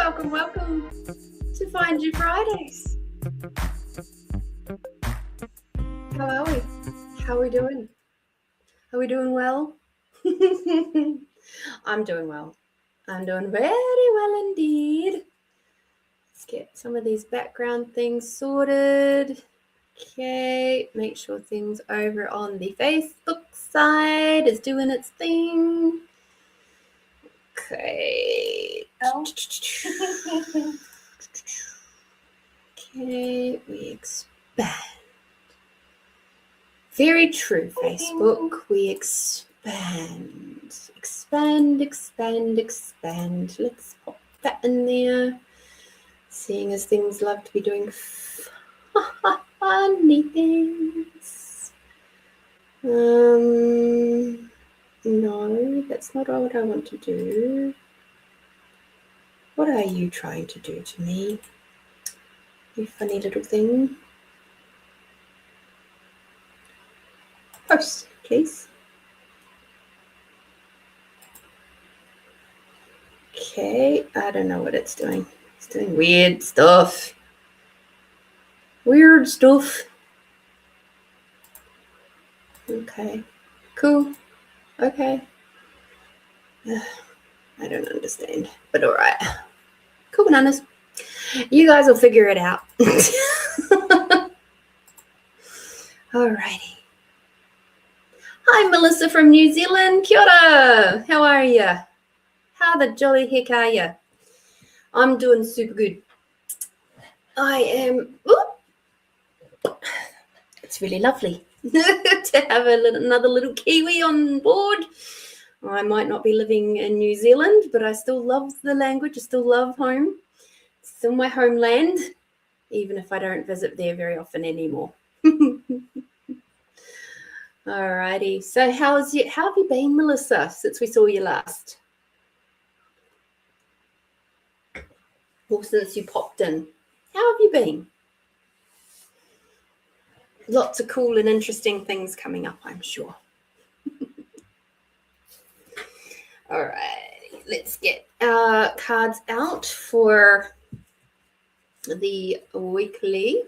welcome to Find You Fridays. How are we? How are we doing? Are we doing well? I'm doing well. I'm doing very well indeed. Let's get some of these background things sorted. Okay, make sure things over on the Facebook side is doing its thing. Okay. Okay, we expand. Very true, Facebook. We expand. Expand. Let's pop that in there. Seeing as things love to be doing funny things. No, that's not what I want to do. What are you trying to do to me? You funny little thing. Post, please. Okay, I don't know what it's doing. It's doing weird stuff. Okay, cool. Okay. I don't understand, but all right. Cool bananas. You guys will figure it out. Alrighty. Hi, Melissa from New Zealand. Kia ora. How are you? How the jolly heck are you? I'm doing super good. I am. It's really lovely to have another little Kiwi on board. I might not be living in New Zealand, but I still love the language. I still love home. It's still my homeland, even if I don't visit there very often anymore. Alrighty. So how have you been, Melissa, since we saw you last? Or since you popped in? How have you been? Lots of cool and interesting things coming up, I'm sure. All right, let's get our cards out for the weekly.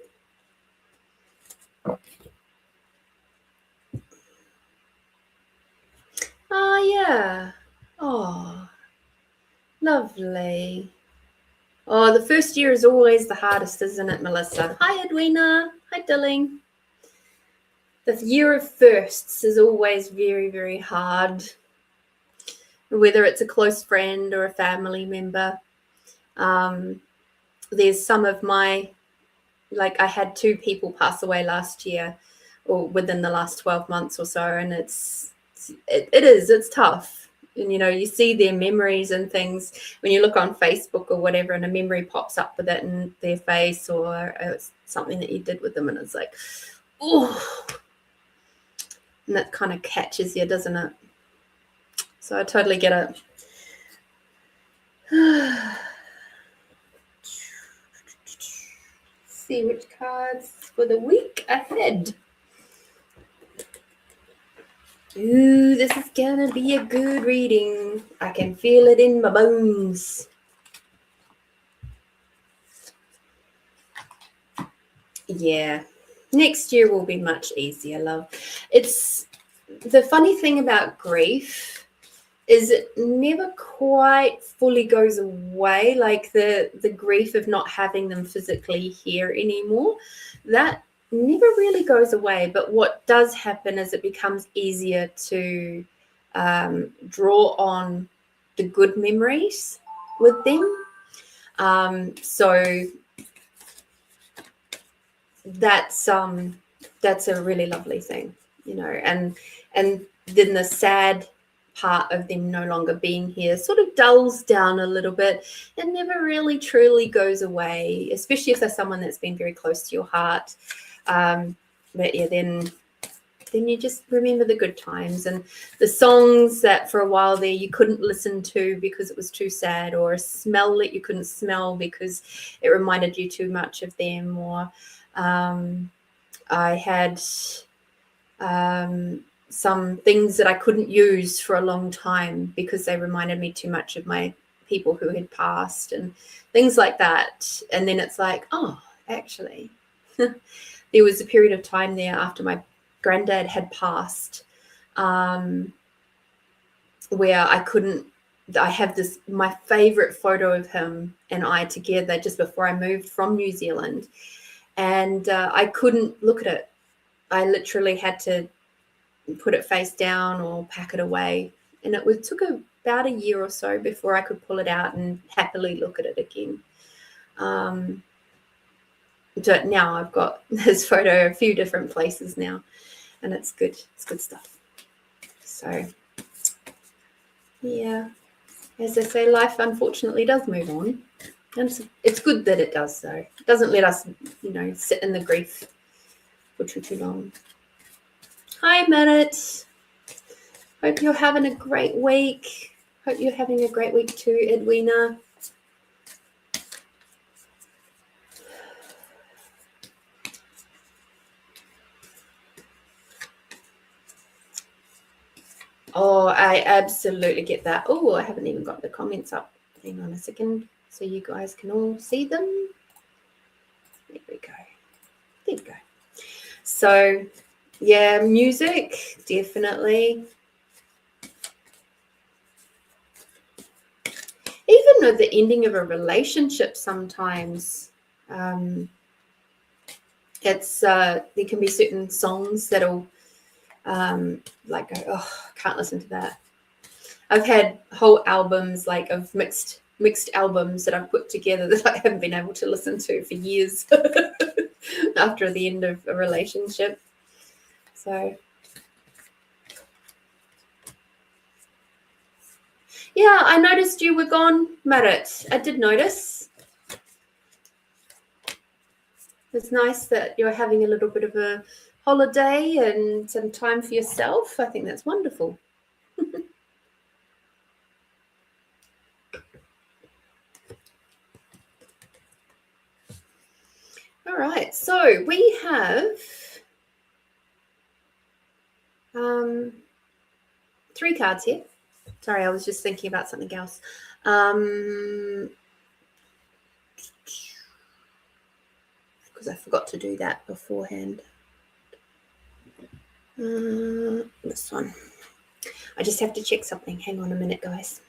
Yeah. Oh, lovely. Oh, the first year is always the hardest, isn't it, Melissa? Hi, Edwina. Hi, Dilling. The year of firsts is always very, very hard. Whether it's a close friend or a family member. There's some of I had 2 people pass away last year or within the last 12 months or so, and it's tough. And, you see their memories and things when you look on Facebook or whatever, and a memory pops up with it in their face, or it's something that you did with them, and it's like, oh, and that kind of catches you, doesn't it? So I totally get it. See which cards for the week ahead. Ooh, this is gonna be a good reading. I can feel it in my bones. Yeah, next year will be much easier, love. It's the funny thing about grief is it never quite fully goes away, like the grief of not having them physically here anymore. That never really goes away, but what does happen is it becomes easier to draw on the good memories with them. So that's a really lovely thing, and then the sad part of them no longer being here sort of dulls down a little bit. It never really truly goes away, especially if there's someone that's been very close to your heart. But yeah, then you just remember the good times and the songs that for a while there you couldn't listen to because it was too sad, or a smell that you couldn't smell because it reminded you too much of them, or I had some things that I couldn't use for a long time because they reminded me too much of my people who had passed and things like that. And then it's like, oh, actually, there was a period of time there after my granddad had passed, where I have my favorite photo of him and I together just before I moved from New Zealand. And I couldn't look at it. I literally had to put it face down or pack it away. And it took about a year or so before I could pull it out and happily look at it again. But now I've got this photo a few different places now, and it's good. It's good stuff. So, yeah, as I say, life unfortunately does move on. And it's good that it does, though. It doesn't let us, sit in the grief for too long. Hi, Merit. Hope you're having a great week. Hope you're having a great week too, Edwina. Oh, I absolutely get that. Oh, I haven't even got the comments up. Hang on a second so you guys can all see them. There we go. There we go. So, yeah, music, definitely. Even with the ending of a relationship sometimes, there can be certain songs that'll like go, oh, can't listen to that. I've had whole albums of mixed albums that I've put together that I haven't been able to listen to for years after the end of a relationship. So yeah, I noticed you were gone, Marit. I did notice. It's nice that you're having a little bit of a holiday and some time for yourself. I think that's wonderful. All right, so we have 3 cards here. Sorry, I was just thinking about something else. Because I forgot to do that beforehand. This one. I just have to check something. Hang on a minute, guys.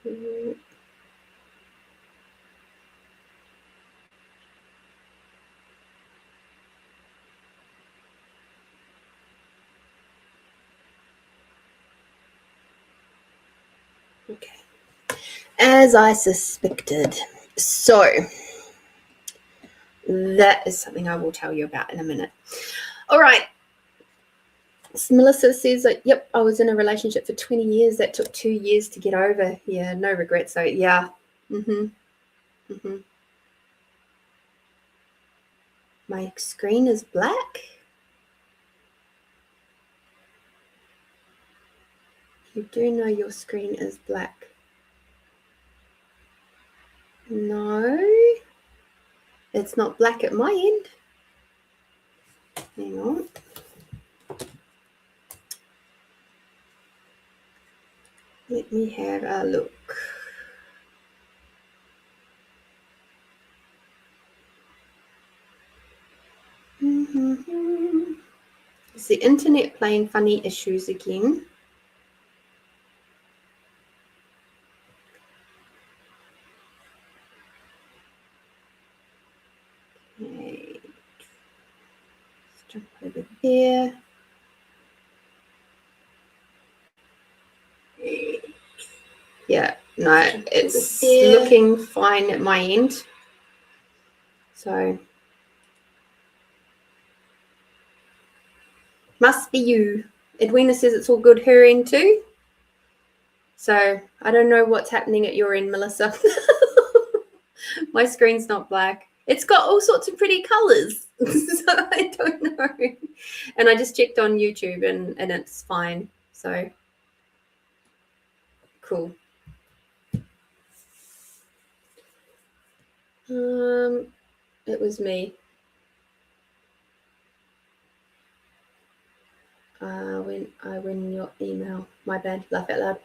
Cool. Okay. As I suspected. So that is something I will tell you about in a minute. All right. Melissa says that, yep, I was in a relationship for 20 years. That took 2 years to get over. Yeah, no regrets. So, yeah. My screen is black. You do know your screen is black. No, it's not black at my end. Hang on. Let me have a look. Is the internet playing funny issues again? Okay. Let's jump over there. Yeah, no, it's looking fine at my end. So must be you. Edwina says it's all good her end too. So I don't know what's happening at your end, Melissa. My screen's not black. It's got all sorts of pretty colors. So I don't know. And I just checked on YouTube and it's fine. So cool. It was me. When I win your email. My bad. Laugh out loud.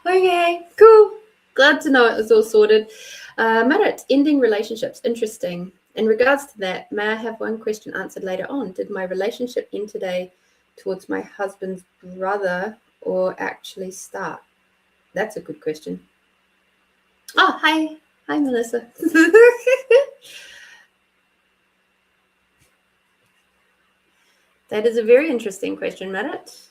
Okay, cool. Glad to know it was all sorted. Marit, ending relationships. Interesting. In regards to that, may I have one question answered later on? Did my relationship end today towards my husband's brother or actually start? That's a good question. Oh, hi. Hi, Melissa. That is a very interesting question, Marit.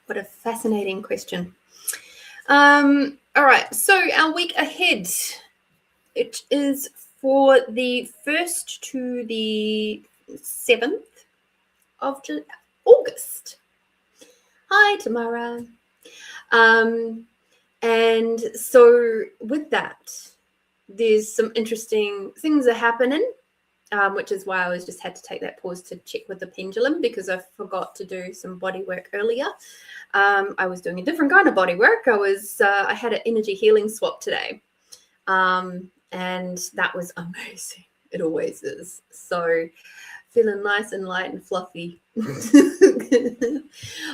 What a fascinating question. All right, so our week ahead, it is for the 1st to the 7th of August. Hi, Tamara. And so with that, there's some interesting things are happening, which is why I just had to take that pause to check with the pendulum, because I forgot to do some body work earlier. I was doing a different kind of body work. I had an energy healing swap today, and that was amazing. It always is. So feeling nice and light and fluffy.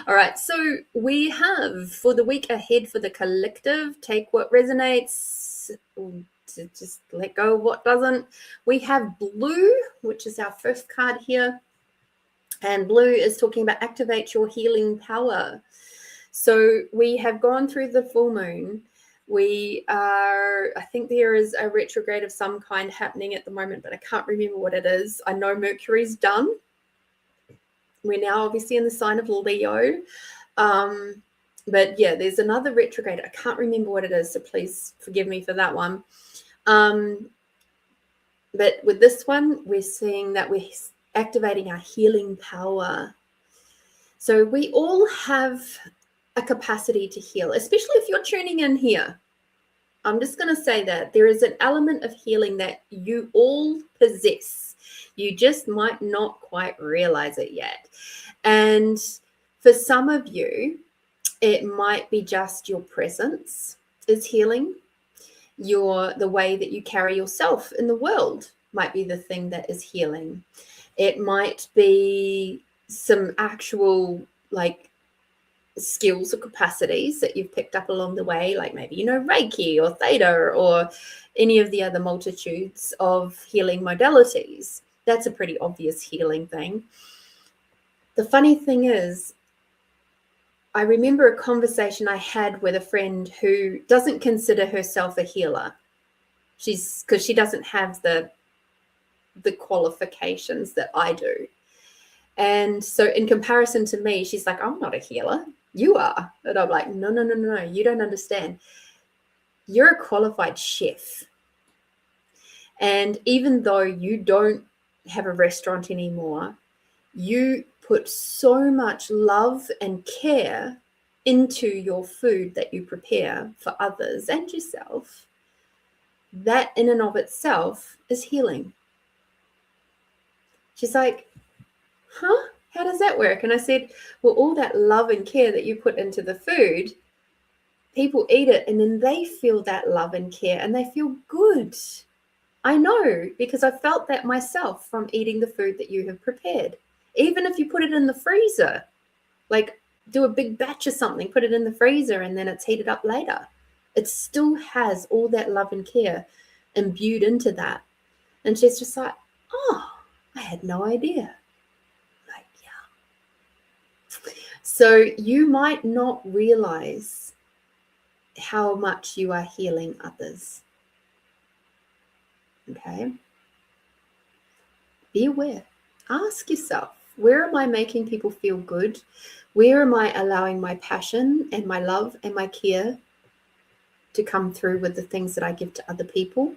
All right, so we have for the week ahead for the collective, take what resonates, to just let go of what doesn't. We have blue, which is our first card here, and blue is talking about activate your healing power. So we have gone through the full moon. I think there is a retrograde of some kind happening at the moment, but I can't remember what it is. I know Mercury's done. We're now obviously in the sign of Leo. But yeah, there's another retrograde. I can't remember what it is, so please forgive me for that one. But with this one, we're seeing that we're activating our healing power. So we all have a capacity to heal, especially if you're tuning in here. I'm just going to say that there is an element of healing that you all possess. You just might not quite realize it yet. And for some of you, it might be just your presence is healing. The way that you carry yourself in the world might be the thing that is healing. It might be some actual skills or capacities that you've picked up along the way, like maybe Reiki or Theta or any of the other multitudes of healing modalities. That's a pretty obvious healing thing. The funny thing is, I remember a conversation I had with a friend who doesn't consider herself a healer. Because she doesn't have the qualifications that I do. And so in comparison to me, she's like, I'm not a healer. You are. And I'm like, no, you don't understand. You're a qualified chef. And even though you don't have a restaurant anymore, you put so much love and care into your food that you prepare for others and yourself. That in and of itself is healing. She's like, huh? How does that work? And I said, well, all that love and care that you put into the food, people eat it and then they feel that love and care and they feel good. I know, because I felt that myself from eating the food that you have prepared. Even if you put it in the freezer, like do a big batch of something, put it in the freezer and then it's heated up later. It still has all that love and care imbued into that. And she's just like, oh, I had no idea. Like, yeah. So you might not realize how much you are healing others. Okay. Be aware. Ask yourself, where am I making people feel good? Where am I allowing my passion and my love and my care to come through with the things that I give to other people?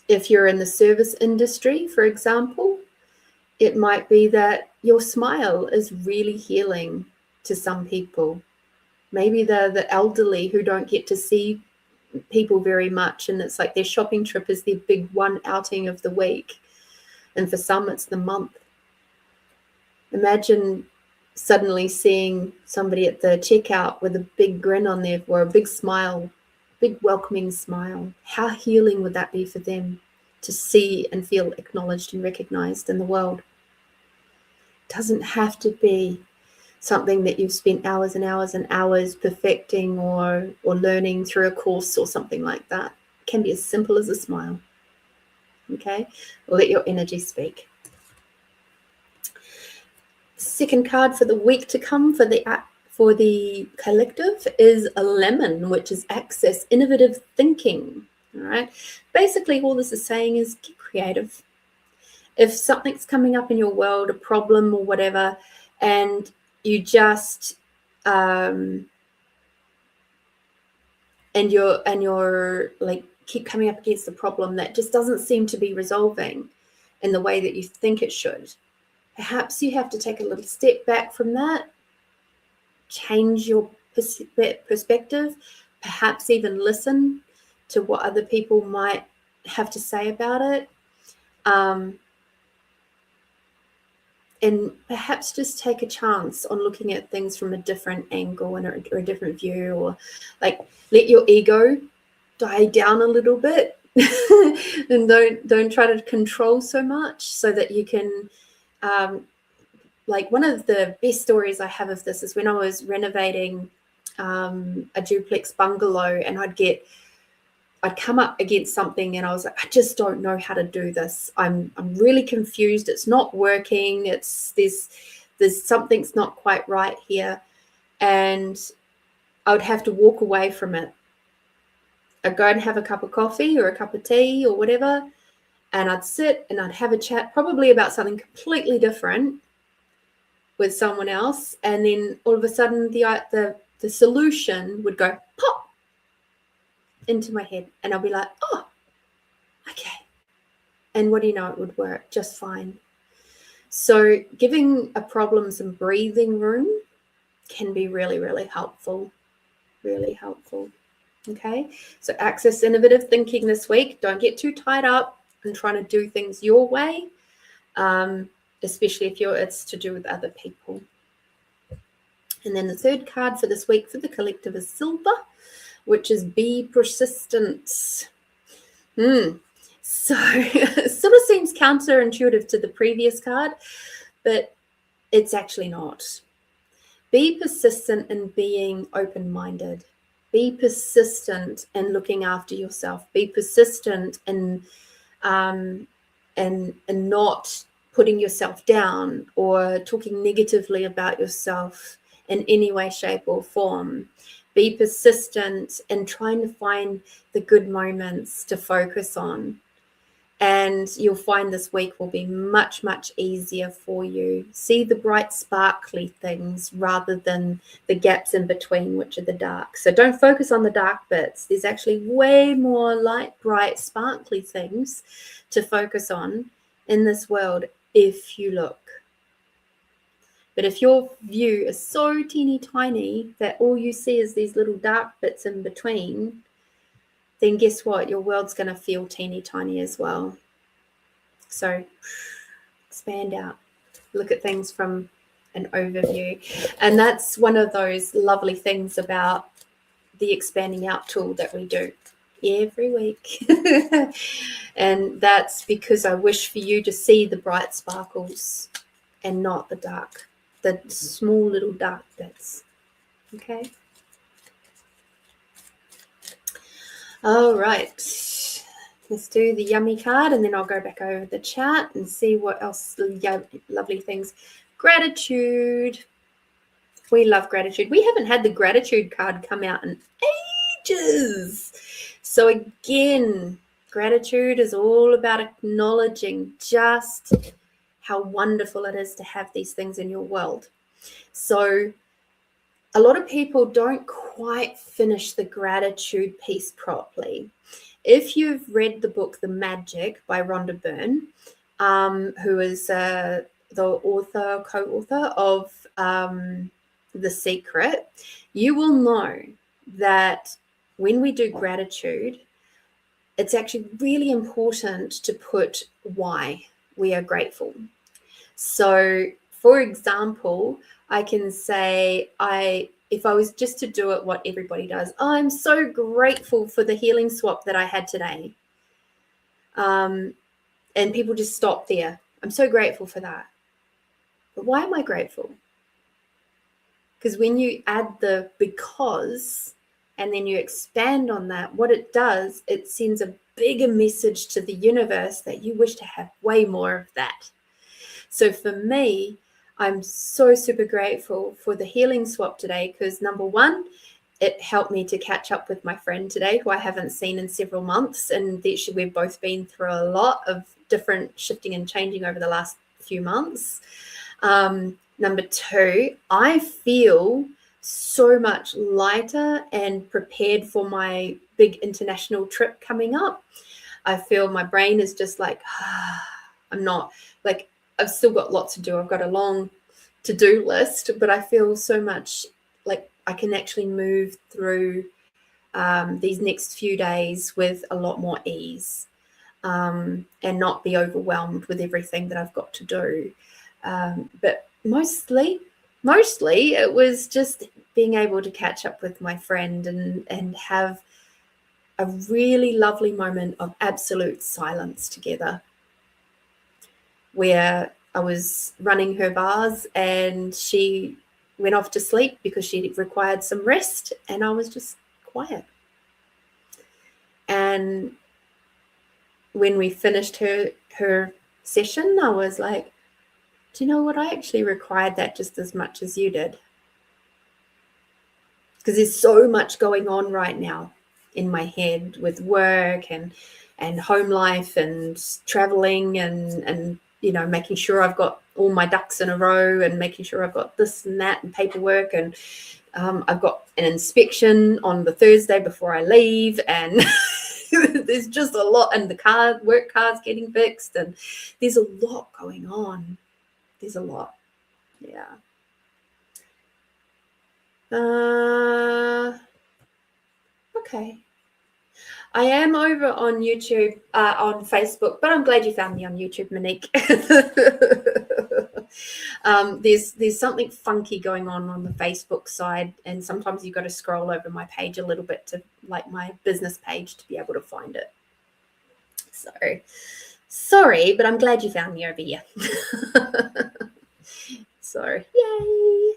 If you're in the service industry, for example, it might be that your smile is really healing to some people. Maybe they're the elderly who don't get to see people very much, and it's like their shopping trip is their big one outing of the week, and for some it's the month. Imagine suddenly seeing somebody at the checkout with a big grin on their, or a big smile, big welcoming smile. How healing would that be for them to see and feel acknowledged and recognized in the world? It doesn't have to be something that you've spent hours and hours and hours perfecting or learning through a course or something like that. It can be as simple as a smile. Okay, let your energy speak. Second card for the week to come for the collective is a lemon, which is access innovative thinking. All right, basically all this is saying is get creative. If something's coming up in your world, a problem or whatever, and you just and you're like keep coming up against a problem that just doesn't seem to be resolving in the way that you think it should, perhaps you have to take a little step back from that, change your perspective, perhaps even listen to what other people might have to say about it, and perhaps just take a chance on looking at things from a different angle and or a different view, or like let your ego die down a little bit and don't try to control so much, so that you can like one of the best stories I have of this is when I was renovating a duplex bungalow, and I'd come up against something and I was like, I just don't know how to do this. I'm really confused. It's not working. There's something's not quite right here. And I would have to walk away from it. I'd go and have a cup of coffee or a cup of tea or whatever, and I'd sit and I'd have a chat probably about something completely different with someone else, and then all of a sudden the solution would go pop into my head, and I'll be like, oh, okay. And what do you know, it would work just fine. So giving a problem some breathing room can be really, really helpful. Really helpful. Okay. So access innovative thinking this week. Don't get too tied up in trying to do things your way, especially if it's to do with other people. And then the third card for this week for the collective is silver, which is be persistent. So it sort of seems counterintuitive to the previous card, but it's actually not. Be persistent in being open-minded. Be persistent in looking after yourself. Be persistent in not putting yourself down or talking negatively about yourself in any way, shape, or form. Be persistent in trying to find the good moments to focus on. And you'll find this week will be much, much easier for you. See the bright, sparkly things rather than the gaps in between, which are the dark. So don't focus on the dark bits. There's actually way more light, bright, sparkly things to focus on in this world if you look. But if your view is so teeny tiny that all you see is these little dark bits in between, then guess what? Your world's going to feel teeny tiny as well. So expand out. Look at things from an overview. And that's one of those lovely things about the expanding out tool that we do every week. And that's because I wish for you to see the bright sparkles and not the dark, the small little dark bits. Okay. All right, let's do the yummy card, and then I'll go back over the chat and see what else lovely things. Gratitude. We love gratitude. We haven't had the gratitude card come out in ages. So again, gratitude is all about acknowledging just how wonderful it is to have these things in your world. So a lot of people don't quite finish the gratitude piece properly. If you've read the book The Magic by Rhonda Byrne, who is the co-author of The Secret, you will know that when we do gratitude, it's actually really important to put why we are grateful. So, for example, I can say if I was just to do it what everybody does, I'm so grateful for the healing swap that I had today. And people just stop there. I'm so grateful for that. But why am I grateful? Because when you add the because and then you expand on that, what it does, it sends a bigger message to the universe that you wish to have way more of that. So for me, I'm so super grateful for the healing swap today because number one, it helped me to catch up with my friend today who I haven't seen in several months. And we've both been through a lot of different shifting and changing over the last few months. Number two, I feel so much lighter and prepared for my big international trip coming up. I feel my brain is just like, I'm not like, I've still got lots to do. I've got a long to-do list, but I feel so much like I can actually move through these next few days with a lot more ease and not be overwhelmed with everything that I've got to do. But mostly it was just being able to catch up with my friend and have a really lovely moment of absolute silence together, where I was running her bars and she went off to sleep because she required some rest, and I was just quiet. And when we finished her session, I was like, do you know what? I actually required that just as much as you did. Because there's so much going on right now in my head with work and home life and traveling and making sure I've got all my ducks in a row and making sure I've got this and that and paperwork. And I've got an inspection on the Thursday before I leave. And there's just a lot. And the work car's getting fixed. And there's a lot going on. There's a lot. Yeah. Okay. I am over on YouTube, on Facebook, but I'm glad you found me on YouTube, Monique. There's something funky going on the Facebook side, and sometimes you've got to scroll over my page a little bit to like my business page to be able to find it. So sorry, but I'm glad you found me over here. So yay.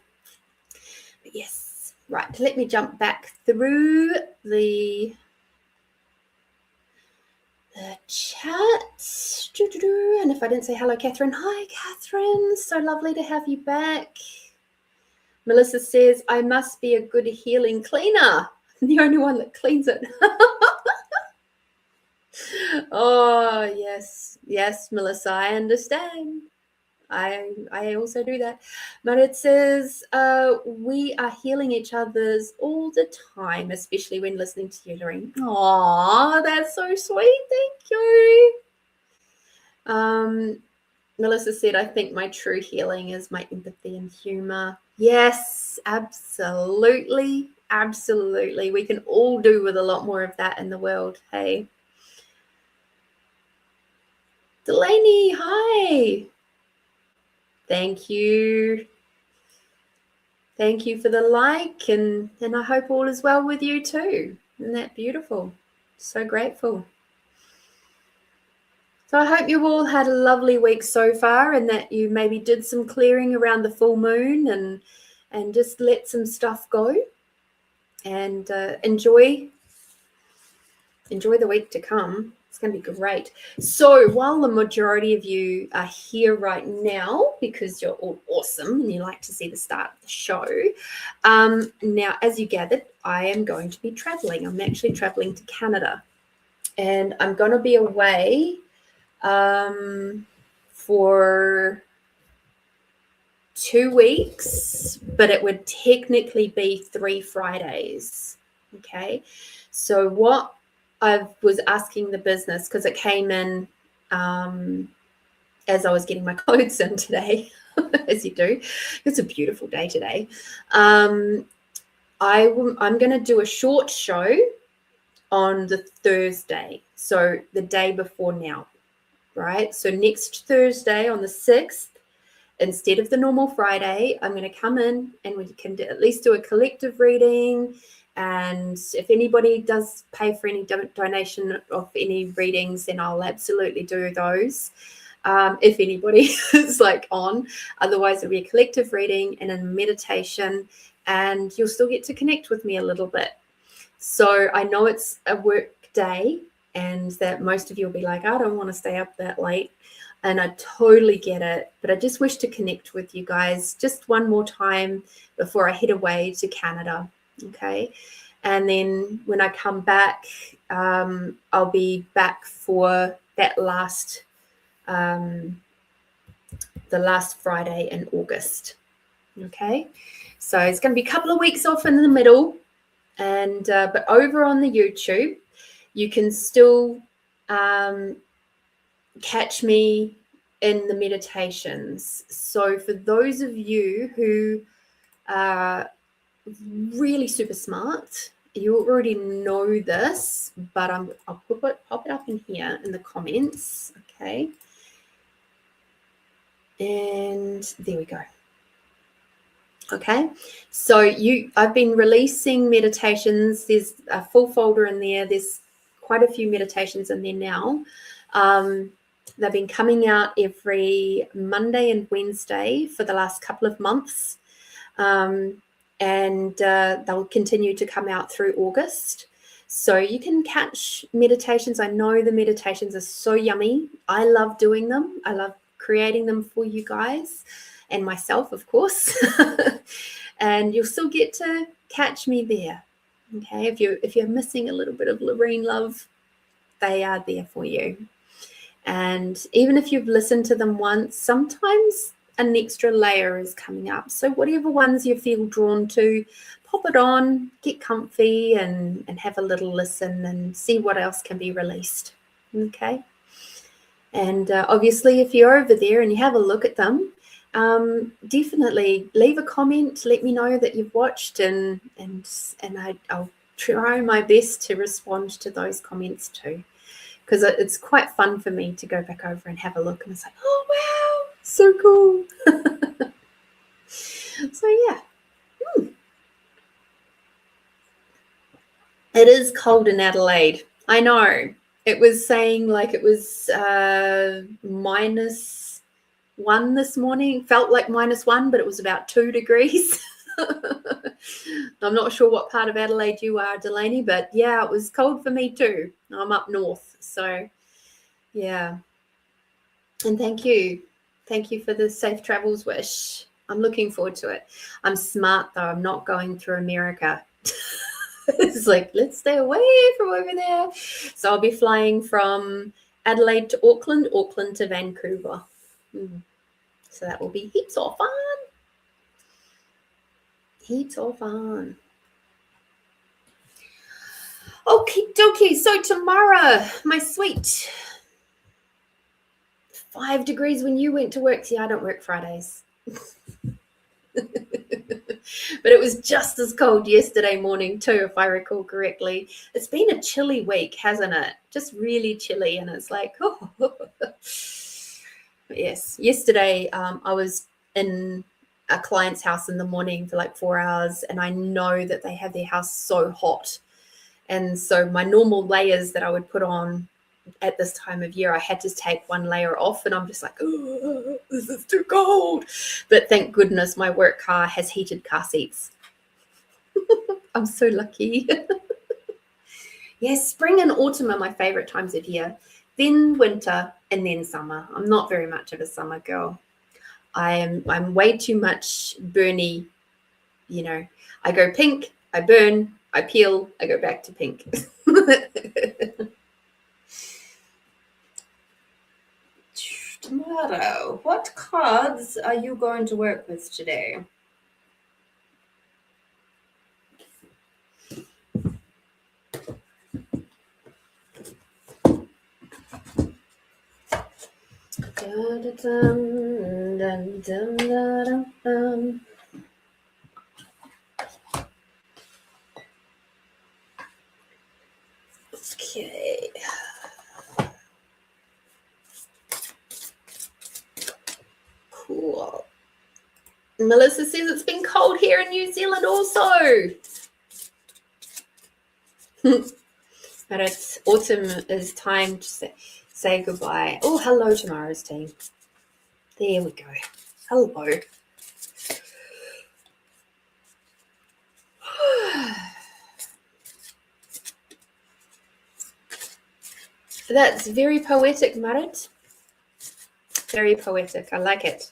But yes, right. Let me jump back through the chat. And if I didn't say hello, Catherine. Hi, Catherine. So lovely to have you back. Melissa says, I must be a good healing cleaner. I'm the only one that cleans it. Oh, yes. Yes, Melissa, I understand. I also do that. But it says, we are healing each other's all the time, especially when listening to you, Lorene. Aw, that's so sweet. Thank you. Melissa said, I think my true healing is my empathy and humor. Yes, absolutely. Absolutely. We can all do with a lot more of that in the world. Hey. Delaney, hi. Thank you. Thank you for the like, and I hope all is well with you too. Isn't that beautiful? So grateful. So I hope you all had a lovely week so far, and that you maybe did some clearing around the full moon and just let some stuff go and enjoy the week to come. It's going to be great. So while the majority of you are here right now because you're all awesome and you like to see the start of the show, now, as you gathered, I am going to be traveling. I'm actually traveling to Canada, and I'm going to be away for 2 weeks, but it would technically be 3 Fridays. Okay. So what I was asking the business, because it came in as I was getting my clothes in today, as you do. It's a beautiful day today. I'm going to do a short show on the Thursday, so the day before now, right? So next Thursday on the 6th instead of the normal Friday, I'm going to come in and we can at least do a collective reading. And if anybody does pay for any donation of any readings, then I'll absolutely do those. If anybody is like on, otherwise it'll be a collective reading and a meditation, and you'll still get to connect with me a little bit. So I know it's a work day and that most of you will be like, I don't want to stay up that late. And I totally get it. But I just wish to connect with you guys just one more time before I head away to Canada. Okay. And then when I come back, I'll be back for that the last Friday in August. Okay. So it's going to be a couple of weeks off in the middle. And but over on the YouTube, you can still catch me in the meditations. So for those of you who are really super smart, you already know this, but I'll pop it up in here in the comments. Okay. And there we go. Okay, so I've been releasing meditations. There's a full folder in there. There's quite a few meditations in there now. They've been coming out every Monday and Wednesday for the last couple of months. And they'll continue to come out through August. So you can catch meditations. I know the meditations are so yummy. I love doing them. I love creating them for you guys. And myself, of course. And you'll still get to catch me there. Okay, if you're missing a little bit of Lorene love, they are there for you. And even if you've listened to them once, sometimes an extra layer is coming up. So whatever ones you feel drawn to, pop it on, get comfy and have a little listen and see what else can be released. Okay. And obviously, if you're over there and you have a look at them, definitely leave a comment. Let me know that you've watched, and I'll try my best to respond to those comments too, because it's quite fun for me to go back over and have a look and it's like, oh wow, so cool. So yeah. It is cold in Adelaide. I know. It was saying like it was -1 this morning. Felt like -1, but it was about 2 degrees. I'm not sure what part of Adelaide you are, Delaney, but yeah, it was cold for me too. I'm up north. So yeah. And thank you. Thank you for the safe travels wish. I'm looking forward to it. I'm smart though. I'm not going through America. It's like, let's stay away from over there. So I'll be flying from Adelaide to Auckland, Auckland to Vancouver. So that will be heaps of fun. Heaps of fun. Okie dokie. So tomorrow, my sweet 5 degrees when you went to work. See, I don't work Fridays. But it was just as cold yesterday morning too, if I recall correctly. It's been a chilly week, hasn't it? Just really chilly, and it's like, oh. Yes, yesterday I was in a client's house in the morning for like 4 hours, and I know that they have their house so hot, and so my normal layers that I would put on at this time of year, I had to take one layer off, and I'm just like, oh, this is too cold. But thank goodness my work car has heated car seats. I'm so lucky. Yes, spring and autumn are my favorite times of year, then winter, and then summer. I'm not very much of a summer girl. I'm way too much burny, you know. I go pink, I burn, I peel, I go back to pink. Tomorrow, what cards are you going to work with today? Okay. Cool. cool. Melissa says it's been cold here in New Zealand also. But it's autumn is time to say goodbye. Oh, hello, tomorrow's team. There we go. Hello. That's very poetic, Marit. Very poetic. I like it.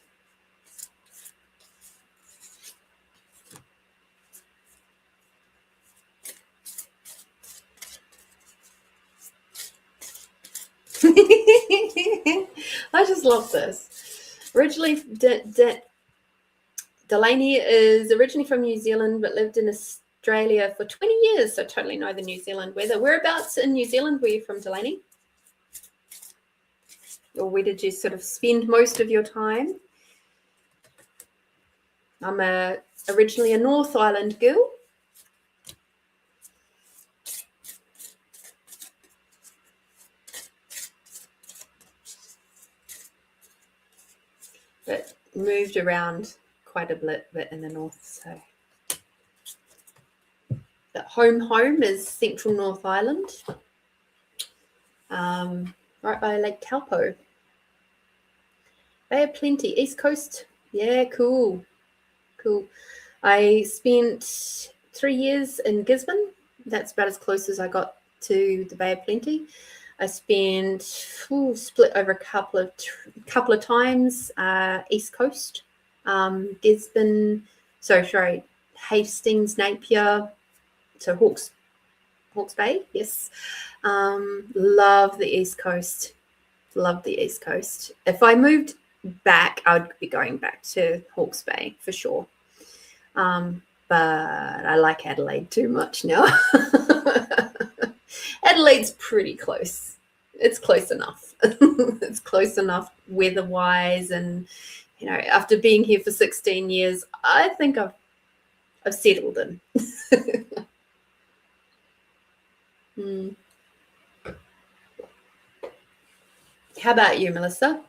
I just love this. Originally, Delaney is originally from New Zealand, but lived in Australia for 20 years, so totally know the New Zealand weather. Whereabouts in New Zealand were you from, Delaney? Or where did you sort of spend most of your time? I'm originally a North Island girl. But moved around quite a bit in the north, so. But home is Central North Island, right by Lake Taupo. Bay of Plenty, East Coast. Yeah, cool. I spent 3 years in Gisborne. That's about as close as I got to the Bay of Plenty. I spent split over a couple of times East Coast, Gisborne. Sorry, Hastings, Napier. So Hawke's Bay, yes. Love the East Coast. Love the East Coast. If I moved back, I'd be going back to Hawke's Bay for sure. But I like Adelaide too much now. Adelaide's pretty close. It's close enough. It's close enough weather-wise, and after being here for 16 years, I think I've settled in. How about you, Melissa?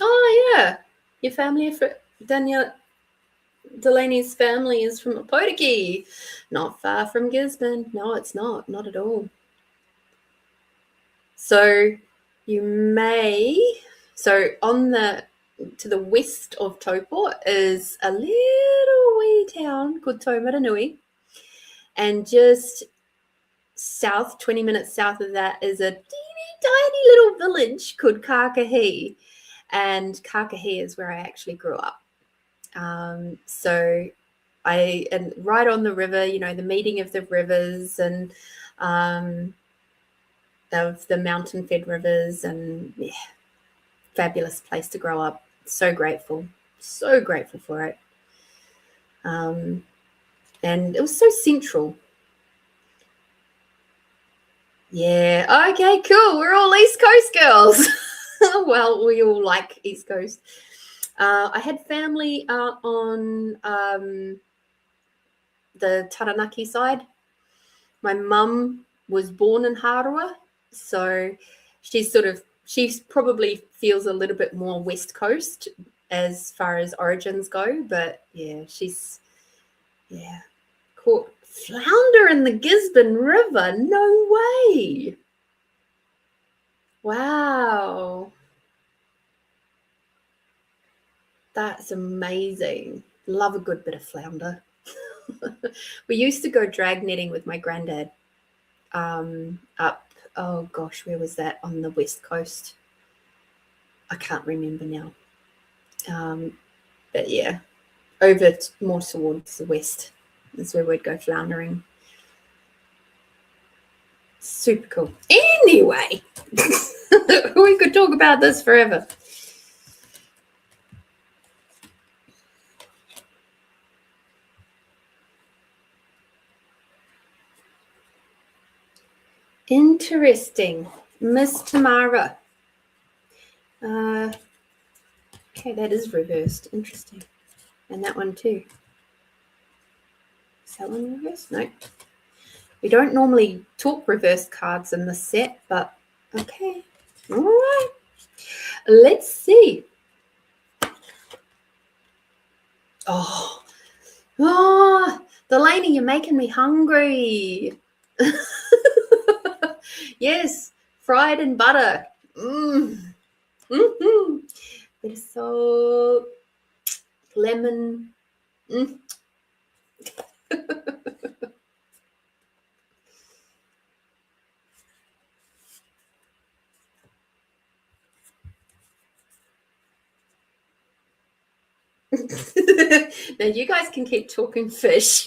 Oh yeah, your family, Danielle Delaney's family is from Opotiki, not far from Gisborne. No, it's not at all. So to the west of Taupo is a little wee town called Taumaranui, and just 20 minutes south of that is a teeny tiny little village called Kakahi, and Kakahi is where I actually grew up. So and right on the river, the meeting of the rivers and of the mountain-fed rivers, and yeah, fabulous place to grow up. So grateful for it. And it was so central. Yeah, okay, cool. We're all East Coast girls. Well, we all like East Coast. I had family out on the Taranaki side. My mum was born in Harua, so she probably feels a little bit more West Coast as far as origins go, but yeah, she's caught flounder in the Gisborne River. No way. Wow. That's amazing. Love a good bit of flounder. We used to go drag netting with my granddad up, oh gosh, where was that? On the west coast. I can't remember now. But yeah, over more towards the west is where we'd go floundering. Super cool. Anyway, we could talk about this forever. Interesting. Miss Tamara. Okay, that is reversed. Interesting. And that one too. Is that one reversed? No. We don't normally talk reverse cards in this set, but okay. All right. Let's see. Oh, Delaney, you're making me hungry. Yes, fried in butter. Mm-hmm. Bit of salt, lemon. Mm. Now you guys can keep talking fish.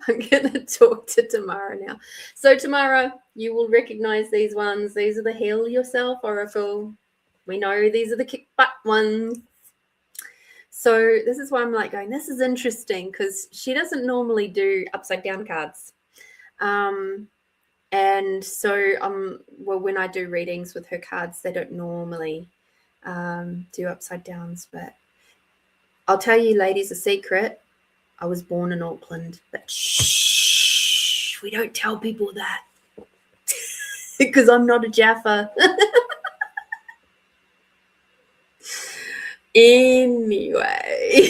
I'm going to talk to Tamara now. So Tamara, you will recognize these ones. These are the Heal Yourself Oracle. We know these are the kick butt ones. So this is why I'm like going, this is interesting because she doesn't normally do upside down cards. And so well, when I do readings with her cards, they don't normally do upside downs, but I'll tell you ladies a secret. I was born in Auckland, but shh, we don't tell people that because I'm not a Jaffa. Anyway,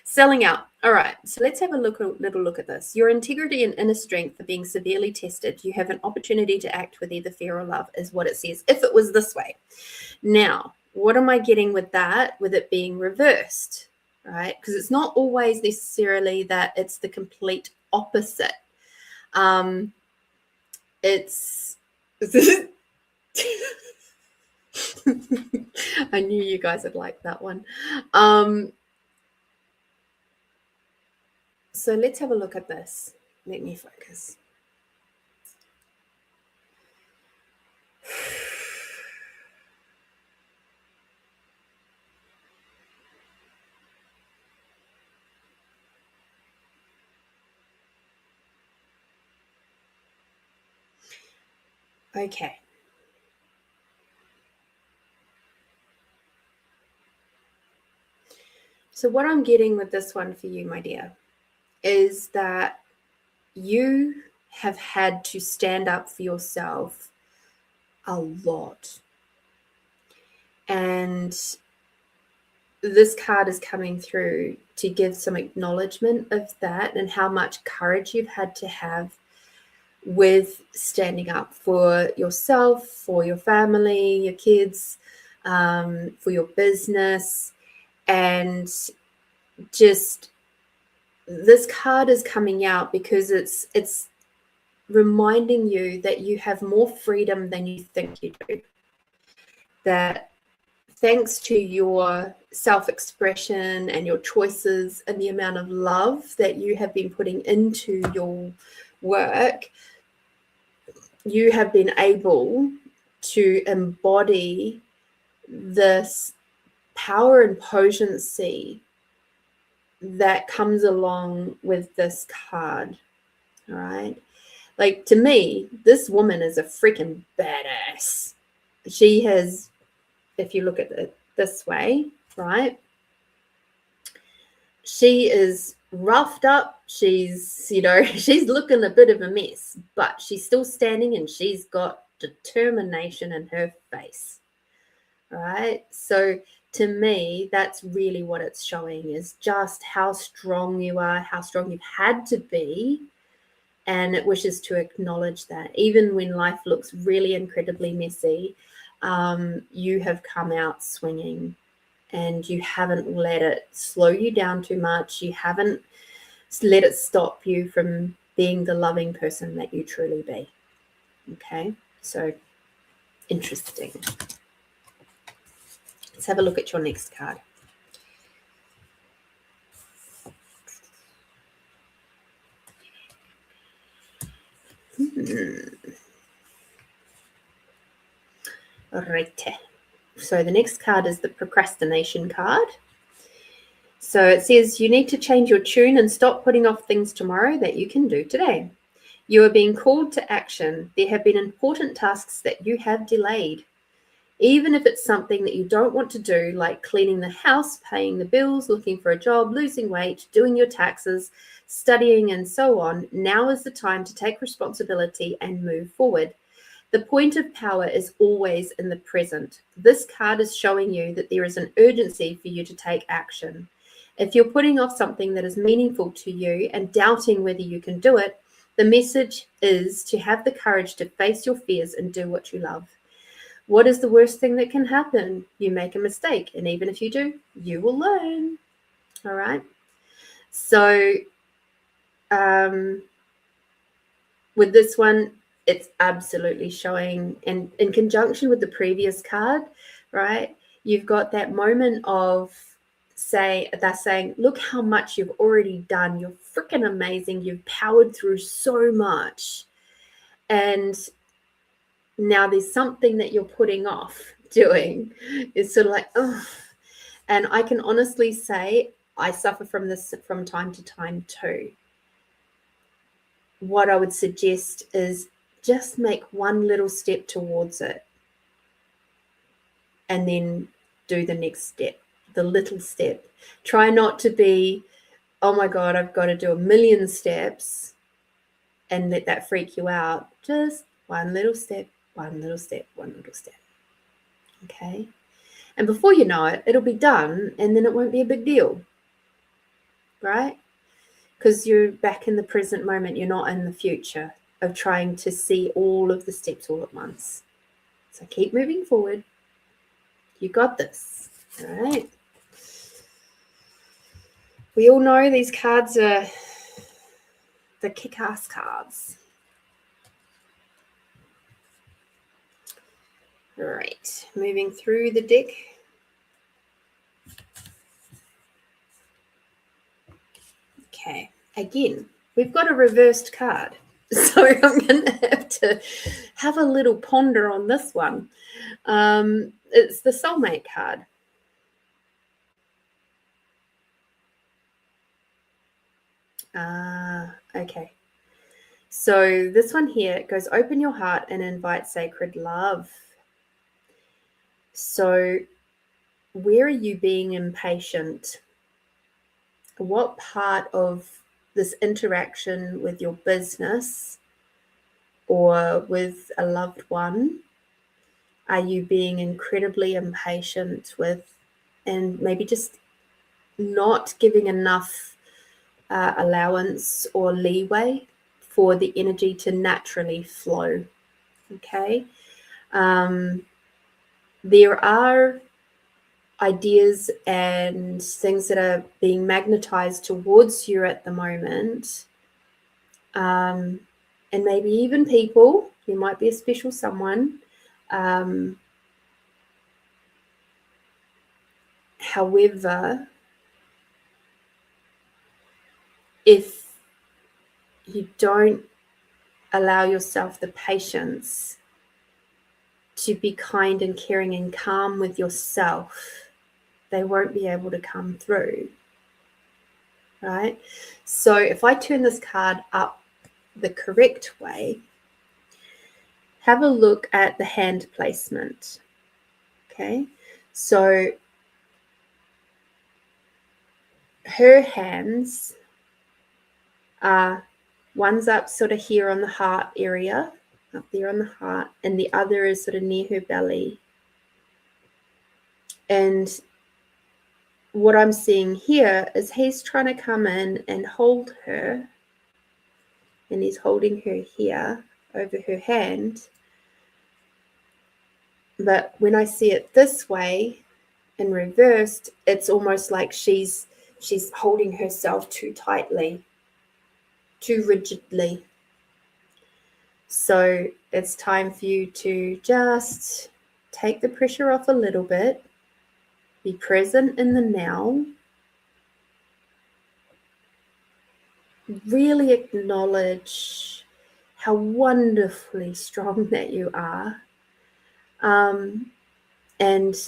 selling out. All right, so let's have a little look at this. Your integrity and inner strength are being severely tested. You have an opportunity to act with either fear or love, is what it says. If it was this way. Now, what am I getting with that? With it being reversed, right? Because it's not always necessarily that it's the complete opposite. It's I knew you guys would like that one. So let's have a look at this. Let me focus. Okay. So what I'm getting with this one for you, my dear, is that you have had to stand up for yourself a lot. And this card is coming through to give some acknowledgement of that and how much courage you've had to have with standing up for yourself, for your family, your kids, for your business. And just this card is coming out because it's reminding you that you have more freedom than you think you do. That thanks to your self-expression and your choices and the amount of love that you have been putting into your work, you have been able to embody this power and potency that comes along with this card. All right. Like, to me, this woman is a freaking badass. She has, if you look at it this way, right? She is roughed up. She's, she's looking a bit of a mess, but she's still standing and she's got determination in her face. Right? So to me, that's really what it's showing, is just how strong you are, how strong you've had to be. And it wishes to acknowledge that even when life looks really incredibly messy, you have come out swinging and you haven't let it slow you down too much. You haven't let it stop you from being the loving person that you truly be. Okay, so interesting. Let's have a look at your next card. Right. So the next card is the procrastination card. So it says you need to change your tune and stop putting off things tomorrow that you can do today. You are being called to action. There have been important tasks that you have delayed. Even if it's something that you don't want to do, like cleaning the house, paying the bills, looking for a job, losing weight, doing your taxes, studying, and so on, now is the time to take responsibility and move forward. The point of power is always in the present. This card is showing you that there is an urgency for you to take action. If you're putting off something that is meaningful to you and doubting whether you can do it, the message is to have the courage to face your fears and do what you love. What is the worst thing that can happen? You make a mistake, and even if you do, you will learn. All right. So with this one, it's absolutely showing, and in conjunction with the previous card, right? You've got that moment of they're saying, look how much you've already done. You're freaking amazing. You've powered through so much. And now there's something that you're putting off doing. It's sort of like, oh. And I can honestly say I suffer from this from time to time too. What I would suggest is just make one little step towards it and then do the next step, the little step. Try not to be, oh my God, I've got to do 1,000,000 steps and let that freak you out. Just one little step, one little step, one little step. Okay. And before you know it, it'll be done and then it won't be a big deal. Right? Because you're back in the present moment. You're not in the future of trying to see all of the steps all at once. So keep moving forward. You got this. All right. We all know these cards are the kick-ass cards. All right. Moving through the deck. Okay, again, we've got a reversed card. So I'm going to have a little ponder on this one. It's the soulmate card. Okay. So this one here goes, open your heart and invite sacred love. So where are you being impatient? What part of this interaction with your business or with a loved one are you being incredibly impatient with, and maybe just not giving enough allowance or leeway for the energy to naturally flow? Okay. There are ideas and things that are being magnetized towards you at the moment. And maybe even people, you might be a special someone. However, if you don't allow yourself the patience to be kind and caring and calm with yourself, they won't be able to come through, right? So if I turn this card up the correct way, have a look at the hand placement, okay? So her hands are, one's up sort of here on the heart area, up there on the heart, and the other is sort of near her belly. And what I'm seeing here is he's trying to come in and hold her, and he's holding her here over her hand. But when I see it this way and reversed, it's almost like she's holding herself too tightly, too rigidly. So it's time for you to just take the pressure off a little bit, be present in the now, really acknowledge how wonderfully strong that you are, and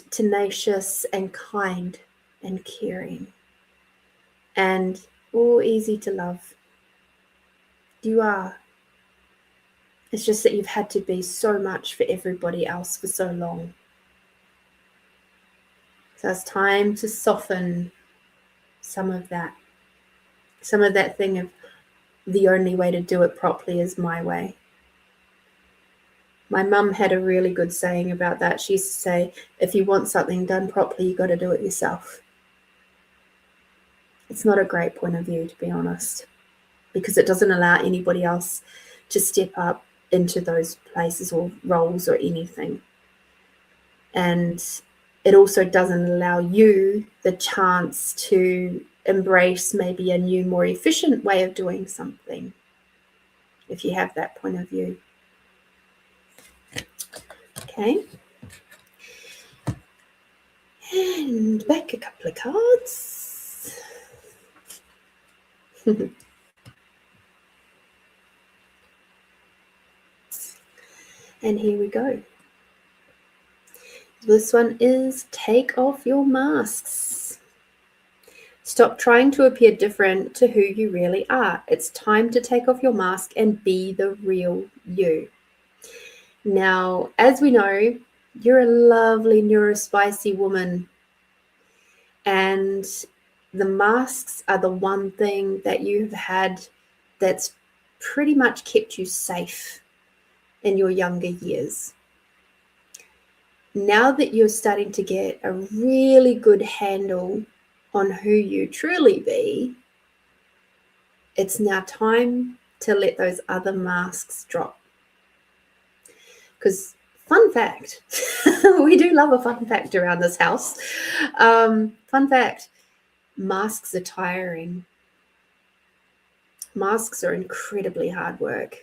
tenacious and kind and caring and easy to love. You are. It's just that you've had to be so much for everybody else for so long. So it's time to soften some of that thing of the only way to do it properly is my way. My mum had a really good saying about that. She used to say, if you want something done properly, you got to do it yourself. It's not a great point of view, to be honest, because it doesn't allow anybody else to step up into those places or roles or anything. And it also doesn't allow you the chance to embrace maybe a new, more efficient way of doing something, if you have that point of view. Okay. And back a couple of cards. And here we go. This one is take off your masks. Stop trying to appear different to who you really are. It's time to take off your mask and be the real you. Now, as we know, you're a lovely neurospicy woman, and the masks are the one thing that you've had that's pretty much kept you safe in your younger years. Now that you're starting to get a really good handle on who you truly be, it's now time to let those other masks drop. Because fun fact, we do love a fun fact around this house. Fun fact, masks are tiring. Masks are incredibly hard work.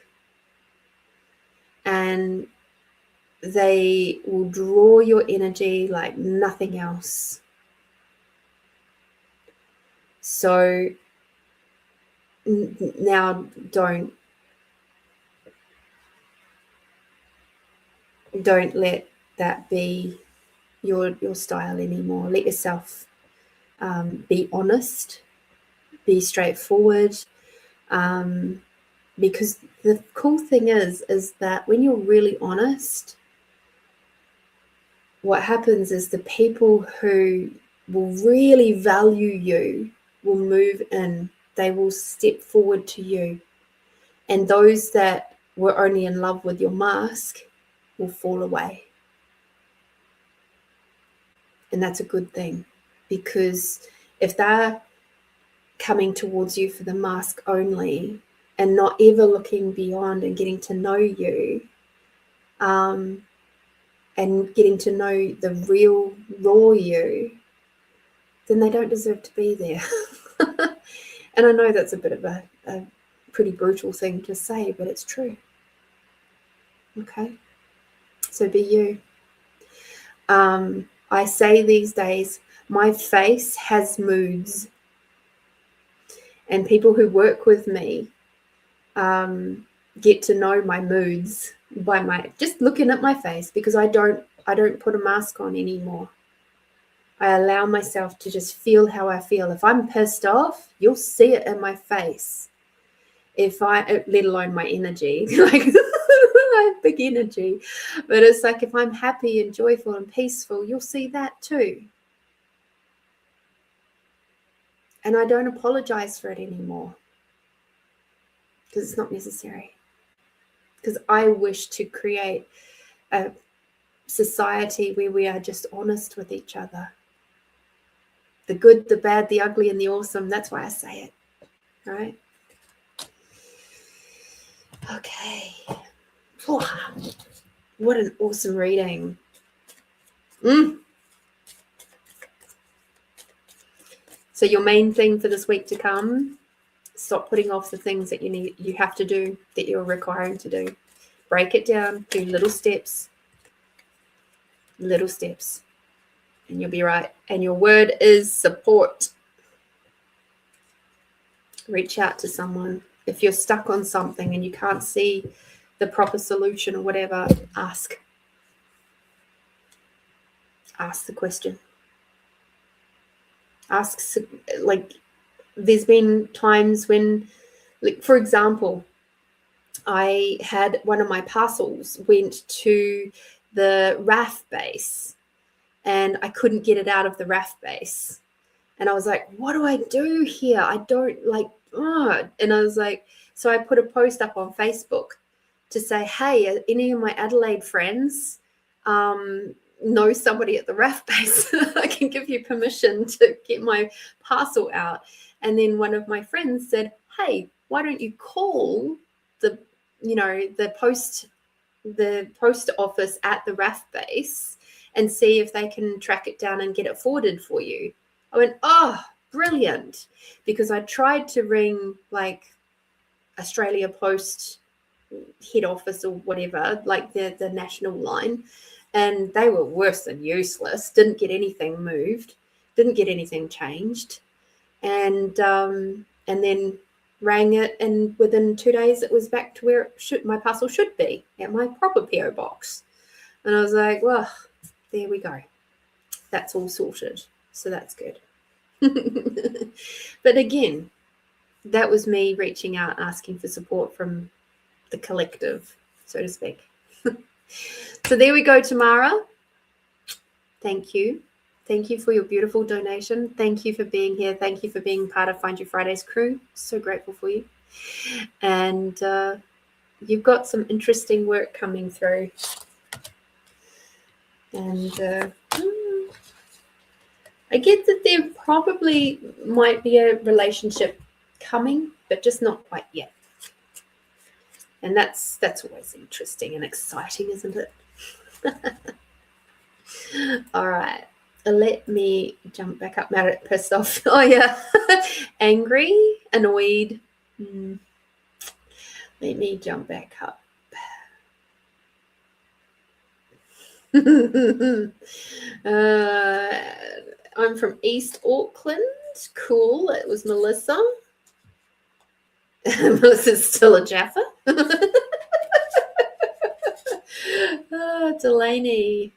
And they will draw your energy like nothing else. So now don't let that be your style anymore. Let yourself be honest, be straightforward, because the cool thing is that when you're really honest, what happens is the people who will really value you will move in. They will step forward to you. And those that were only in love with your mask will fall away. And that's a good thing, because if they're coming towards you for the mask only and not ever looking beyond and getting to know you, and getting to know the real, raw you, then they don't deserve to be there. And I know that's a bit of a pretty brutal thing to say, but it's true. Okay? So be you. I say these days, my face has moods. And people who work with me get to know my moods by my just looking at my face, because I don't put a mask on anymore. I allow myself to just feel how I feel. If I'm pissed off, you'll see it in my face. Let alone my energy, like I have big energy, but it's like if I'm happy and joyful and peaceful, you'll see that too. And I don't apologize for it anymore, because it's not necessary. Because I wish to create a society where we are just honest with each other. The good, the bad, the ugly, and the awesome. That's why I say it, right? Okay. What an awesome reading. So your main thing for this week to come, stop putting off the things that you have to do, that you're requiring to do. Break it down, do little steps, and you'll be right. And your word is support. Reach out to someone. If you're stuck on something and you can't see the proper solution or whatever, ask. Ask the question. Ask, like, there's been times when, like, for example, I had one of my parcels went to the RAF base and I couldn't get it out of the RAF base. And I was like, what do I do here? I don't like, and I was like, so I put a post up on Facebook to say, hey, any of my Adelaide friends know somebody at the RAF base? I can give you permission to get my parcel out. And then one of my friends said, hey, why don't you call the post office at the RAF base and see if they can track it down and get it forwarded for you. I went, oh, brilliant. Because I tried to ring like Australia Post head office or whatever, like the national line, and they were worse than useless. Didn't get anything moved, didn't get anything changed, and then rang it, and within 2 days it was back to where my parcel should be, at my proper PO box. And I was like, well, there we go, that's all sorted, so that's good. But again, that was me reaching out, asking for support from the collective, so to speak. So there we go, Tamara. Thank you. Thank you for your beautiful donation. Thank you for being here. Thank you for being part of Find Your Fridays crew. So grateful for you. And you've got some interesting work coming through. And I get that there probably might be a relationship coming, but just not quite yet. And that's always interesting and exciting, isn't it? All right. Let me jump back up. Mad, pissed off. Oh, yeah. Angry, annoyed. Let me jump back up. I'm from East Auckland. Cool. It was Melissa. Melissa's still a Jaffa. Delaney.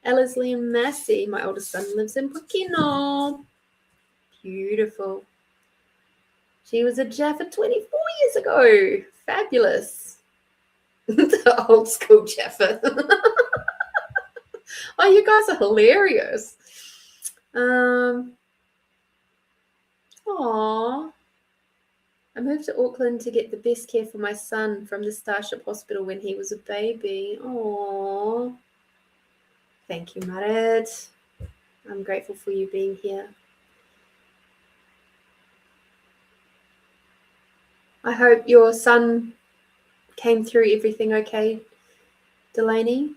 Ellerslie and Massey. My oldest son lives in Pukino. Beautiful. She was a Jaffa 24 years ago. Fabulous. The old school Jaffa. Oh, you guys are hilarious. Aww. I moved to Auckland to get the best care for my son from the Starship Hospital when he was a baby. Aww. Thank you, Marit. I'm grateful for you being here. I hope your son came through everything okay, Delaney.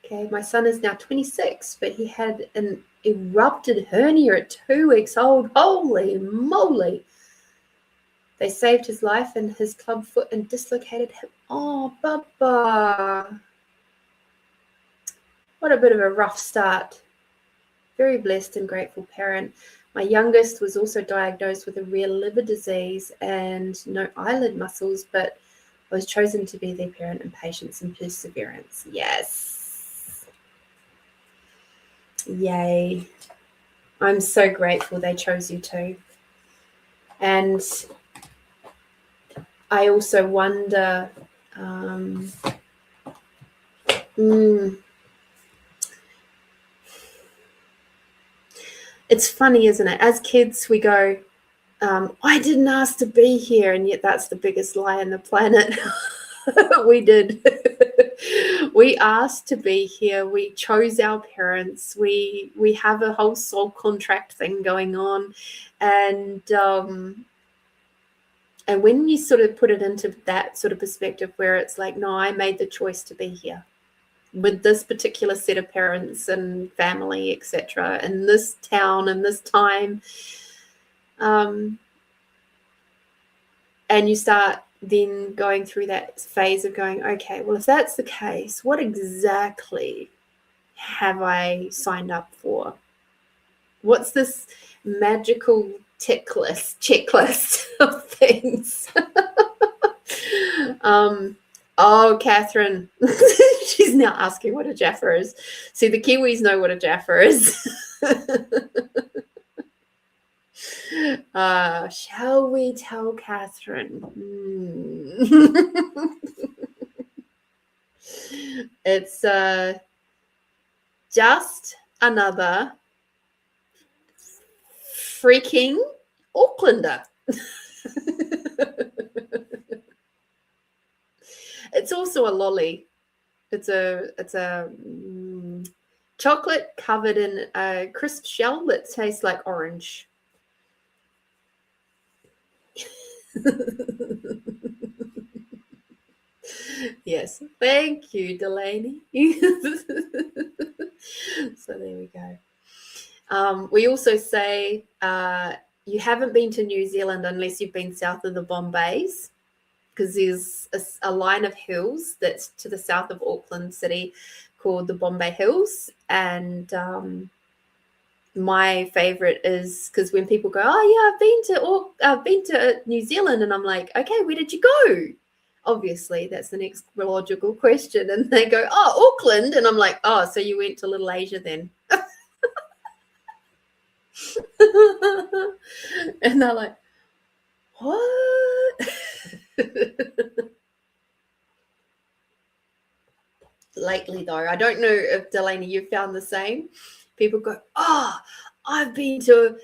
Okay, my son is now 26, but he had an erupted hernia at 2 weeks old. Holy moly. They saved his life and his club foot and dislocated him. Oh, Bubba. What a bit of a rough start. Very blessed and grateful parent. My youngest was also diagnosed with a rare liver disease and no eyelid muscles, but I was chosen to be their parent in patience and perseverance. Yes. Yay. I'm so grateful they chose you too. And I also wonder, it's funny, isn't it? As kids, we go, I didn't ask to be here, and yet that's the biggest lie on the planet. We did. We asked to be here. We chose our parents. We have a whole soul contract thing going on, and when you sort of put it into that sort of perspective where it's like, no, I made the choice to be here with this particular set of parents and family, etc., in this town and this time, and you start then going through that phase of going, okay, well, if that's the case, what exactly have I signed up for? What's this magical checklist of things? Oh, Catherine, she's now asking what a Jaffa is. See, the Kiwis know what a Jaffa is. Shall we tell Catherine? It's just another freaking Aucklander. It's also a lolly. It's a chocolate covered in a crisp shell that tastes like orange. Yes, thank you, Delaney. So there we go. We also say you haven't been to New Zealand unless you've been south of the Bombays, because there's a line of hills that's to the south of Auckland City called the Bombay Hills. And my favorite is because when people go, oh yeah, I've been to New Zealand, and I'm like, okay, where did you go? Obviously, that's the next logical question. And they go, oh, Auckland. And I'm like, oh, so you went to Little Asia then. And they're like, what? Lately, though, I don't know if Delaney, you found the same. People go, oh, I've been to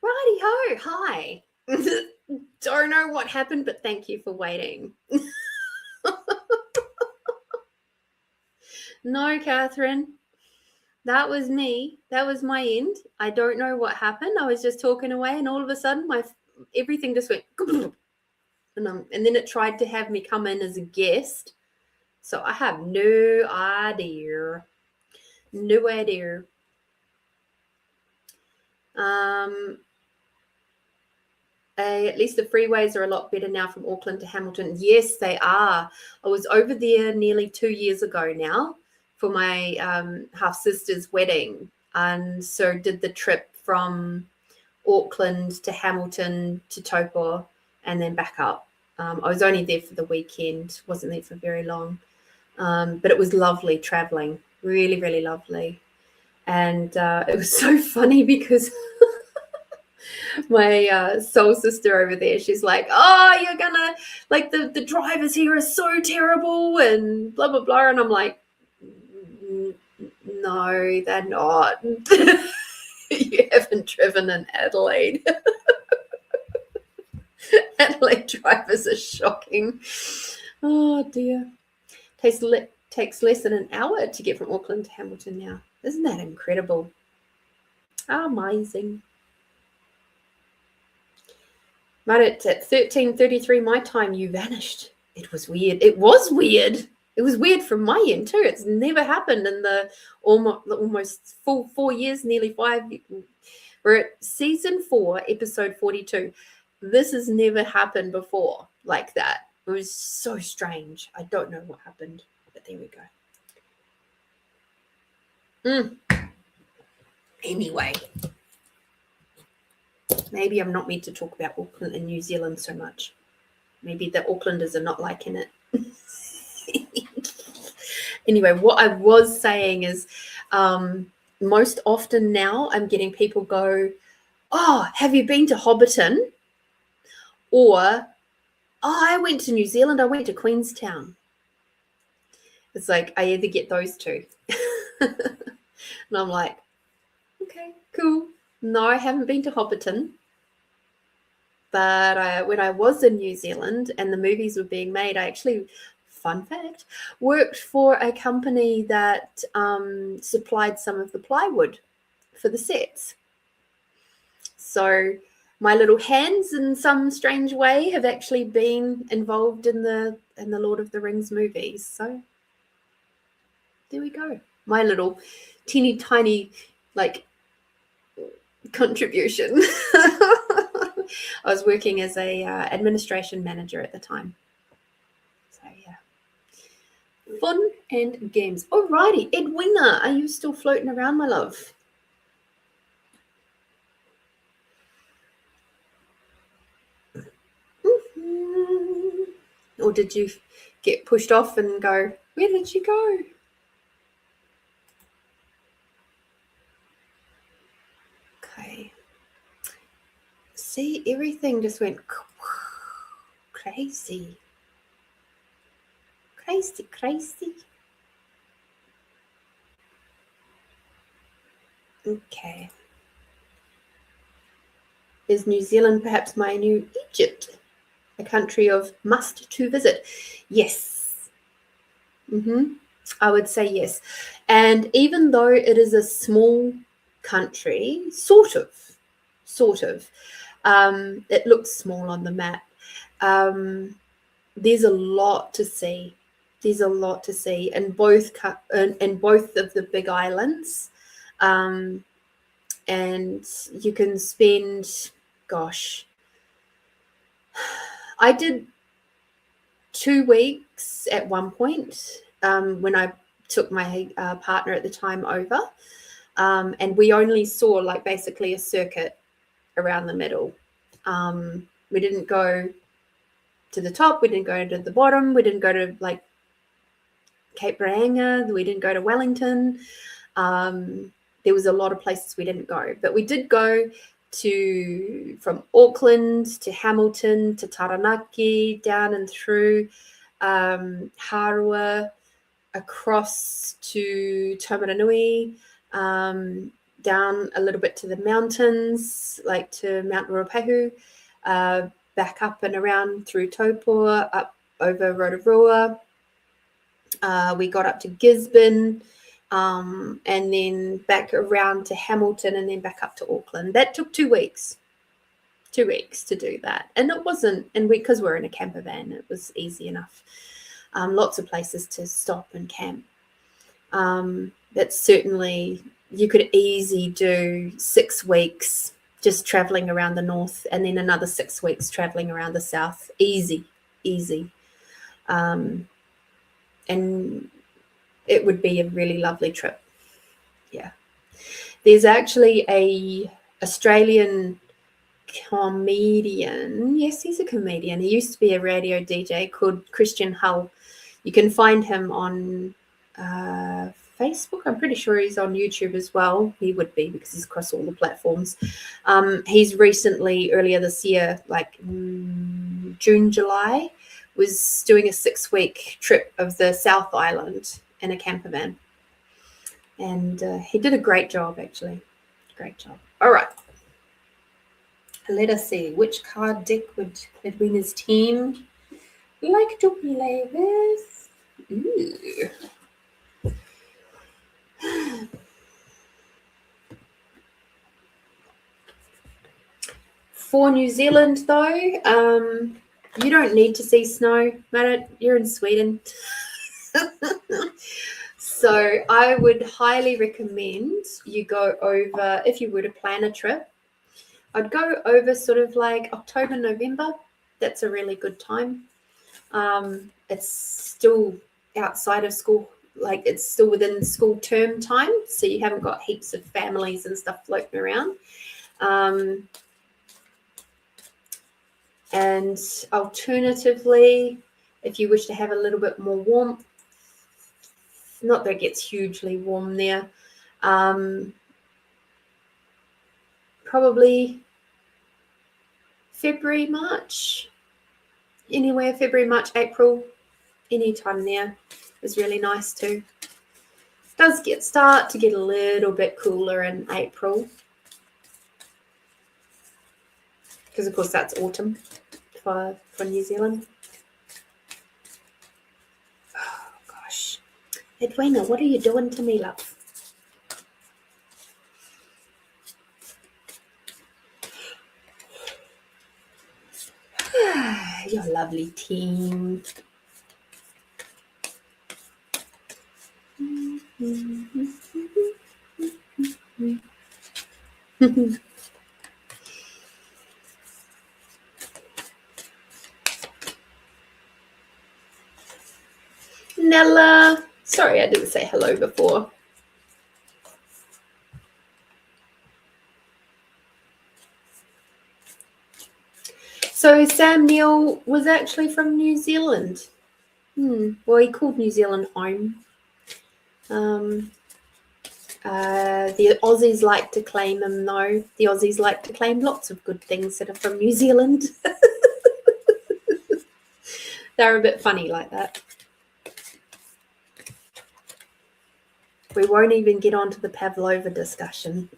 righty ho, hi. Don't know what happened, but thank you for waiting. No, Catherine, that was me. That was my end. I don't know what happened. I was just talking away, and all of a sudden, everything just went, and then it tried to have me come in as a guest. So I have no idea. No idea. At least the freeways are a lot better now from Auckland to Hamilton. Yes, they are. I was over there nearly 2 years ago now for my half sister's wedding, and so did the trip from Auckland to Hamilton to Taupo and then back up. I was only there for the weekend, wasn't there for very long, but it was lovely traveling, really, really lovely. And it was so funny because my soul sister over there, she's like, oh, you're gonna, like, the drivers here are so terrible and blah, blah, blah. And I'm like, no, they're not. You haven't driven in Adelaide. Adelaide drivers are shocking. Oh dear. Takes less than an hour to get from Auckland to Hamilton now. Isn't that incredible? Amazing. But at 13:33 my time, you vanished. It was weird. It was weird. It was weird from my end too. It's never happened in the almost full 4 years, nearly 5. We're at season 4, episode 42. This has never happened before like that. It was so strange. I don't know what happened, but there we go. Anyway, maybe I'm not meant to talk about Auckland and New Zealand so much. Maybe the Aucklanders are not liking it. Anyway, what I was saying is most often now I'm getting people go, oh, have you been to Hobbiton? Or, oh, I went to New Zealand. I went to Queenstown. It's like I either get those two. And I'm like, okay, cool. No, I haven't been to Hobbiton. But when I was in New Zealand and the movies were being made, I actually, fun fact, worked for a company that supplied some of the plywood for the sets. So my little hands, in some strange way, have actually been involved in the Lord of the Rings movies. So there we go. My little teeny tiny contribution. I was working as a administration manager at the time. So yeah, fun and games. Alrighty, Edwina, are you still floating around, my love? Or did you get pushed off and go, where did you go? Okay. See, everything just went crazy. Crazy. Okay. Is New Zealand perhaps my new Egypt? A country of must to visit? Yes. I would say yes. And even though it is a small country, sort of, it looks small on the map. There's a lot to see. In both of the big islands. And you can spend, gosh, I did 2 weeks at one point when I took my partner at the time over, and we only saw basically a circuit around the middle. We didn't go to the top, we didn't go to the bottom, we didn't go to Cape Reinga, we didn't go to Wellington. There was a lot of places we didn't go, but we did go from Auckland to Hamilton to Taranaki, down and through Harua, across to Taumaranui, down a little bit to the mountains, to Mount Ruapehu, back up and around through Taupua, up over Rotorua. We got up to Gisborne, and then back around to Hamilton, and then back up to Auckland. That took 2 weeks. 2 weeks to do that. And it wasn't, and because we're in a camper van, it was easy enough. Lots of places to stop and camp. That's certainly, you could easily do 6 weeks just traveling around the north, and then another 6 weeks traveling around the south. Easy. And it would be a really lovely trip. Yeah. There's actually a Australian comedian. Yes, he's a comedian. He used to be a radio DJ called Christian Hull. You can find him on Facebook. I'm pretty sure he's on YouTube as well. He would be, because he's across all the platforms. He's recently, earlier this year, June, July, was doing a 6-week trip of the South Island in a camper van. And he did a great job, actually. Great job. All right. Let us see. Which card deck would Edwina's team like to play with? Ooh. For New Zealand, though, you don't need to see snow, Matt. You're in Sweden. So I would highly recommend you go over, if you were to plan a trip, I'd go over sort of like October, November. That's a really good time. It's still outside of school, like it's still within school term time, so you haven't got heaps of families and stuff floating around. And alternatively, if you wish to have a little bit more warmth, not that it gets hugely warm there, probably February, March, anywhere February, March, April, anytime there is really nice too. It does start to get a little bit cooler in April, because of course that's autumn for New Zealand. Oh gosh, Edwina, what are you doing to me, love? Your lovely team. Nella. Sorry, I didn't say hello before. So Sam Neill was actually from New Zealand. Well, he called New Zealand home. The Aussies like to claim him, though. The Aussies like to claim lots of good things that are from New Zealand. They're a bit funny like that. We won't even get onto the Pavlova discussion.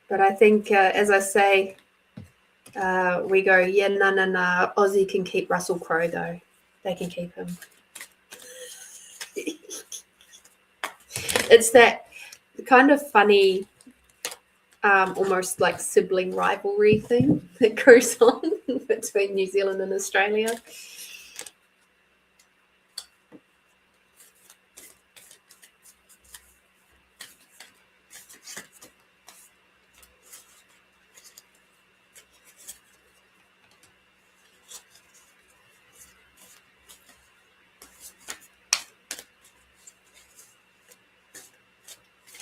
But I think, as I say, we go, yeah, no. Aussie can keep Russell Crowe, though. They can keep him. It's that kind of funny, almost like sibling rivalry thing that goes on between New Zealand and Australia.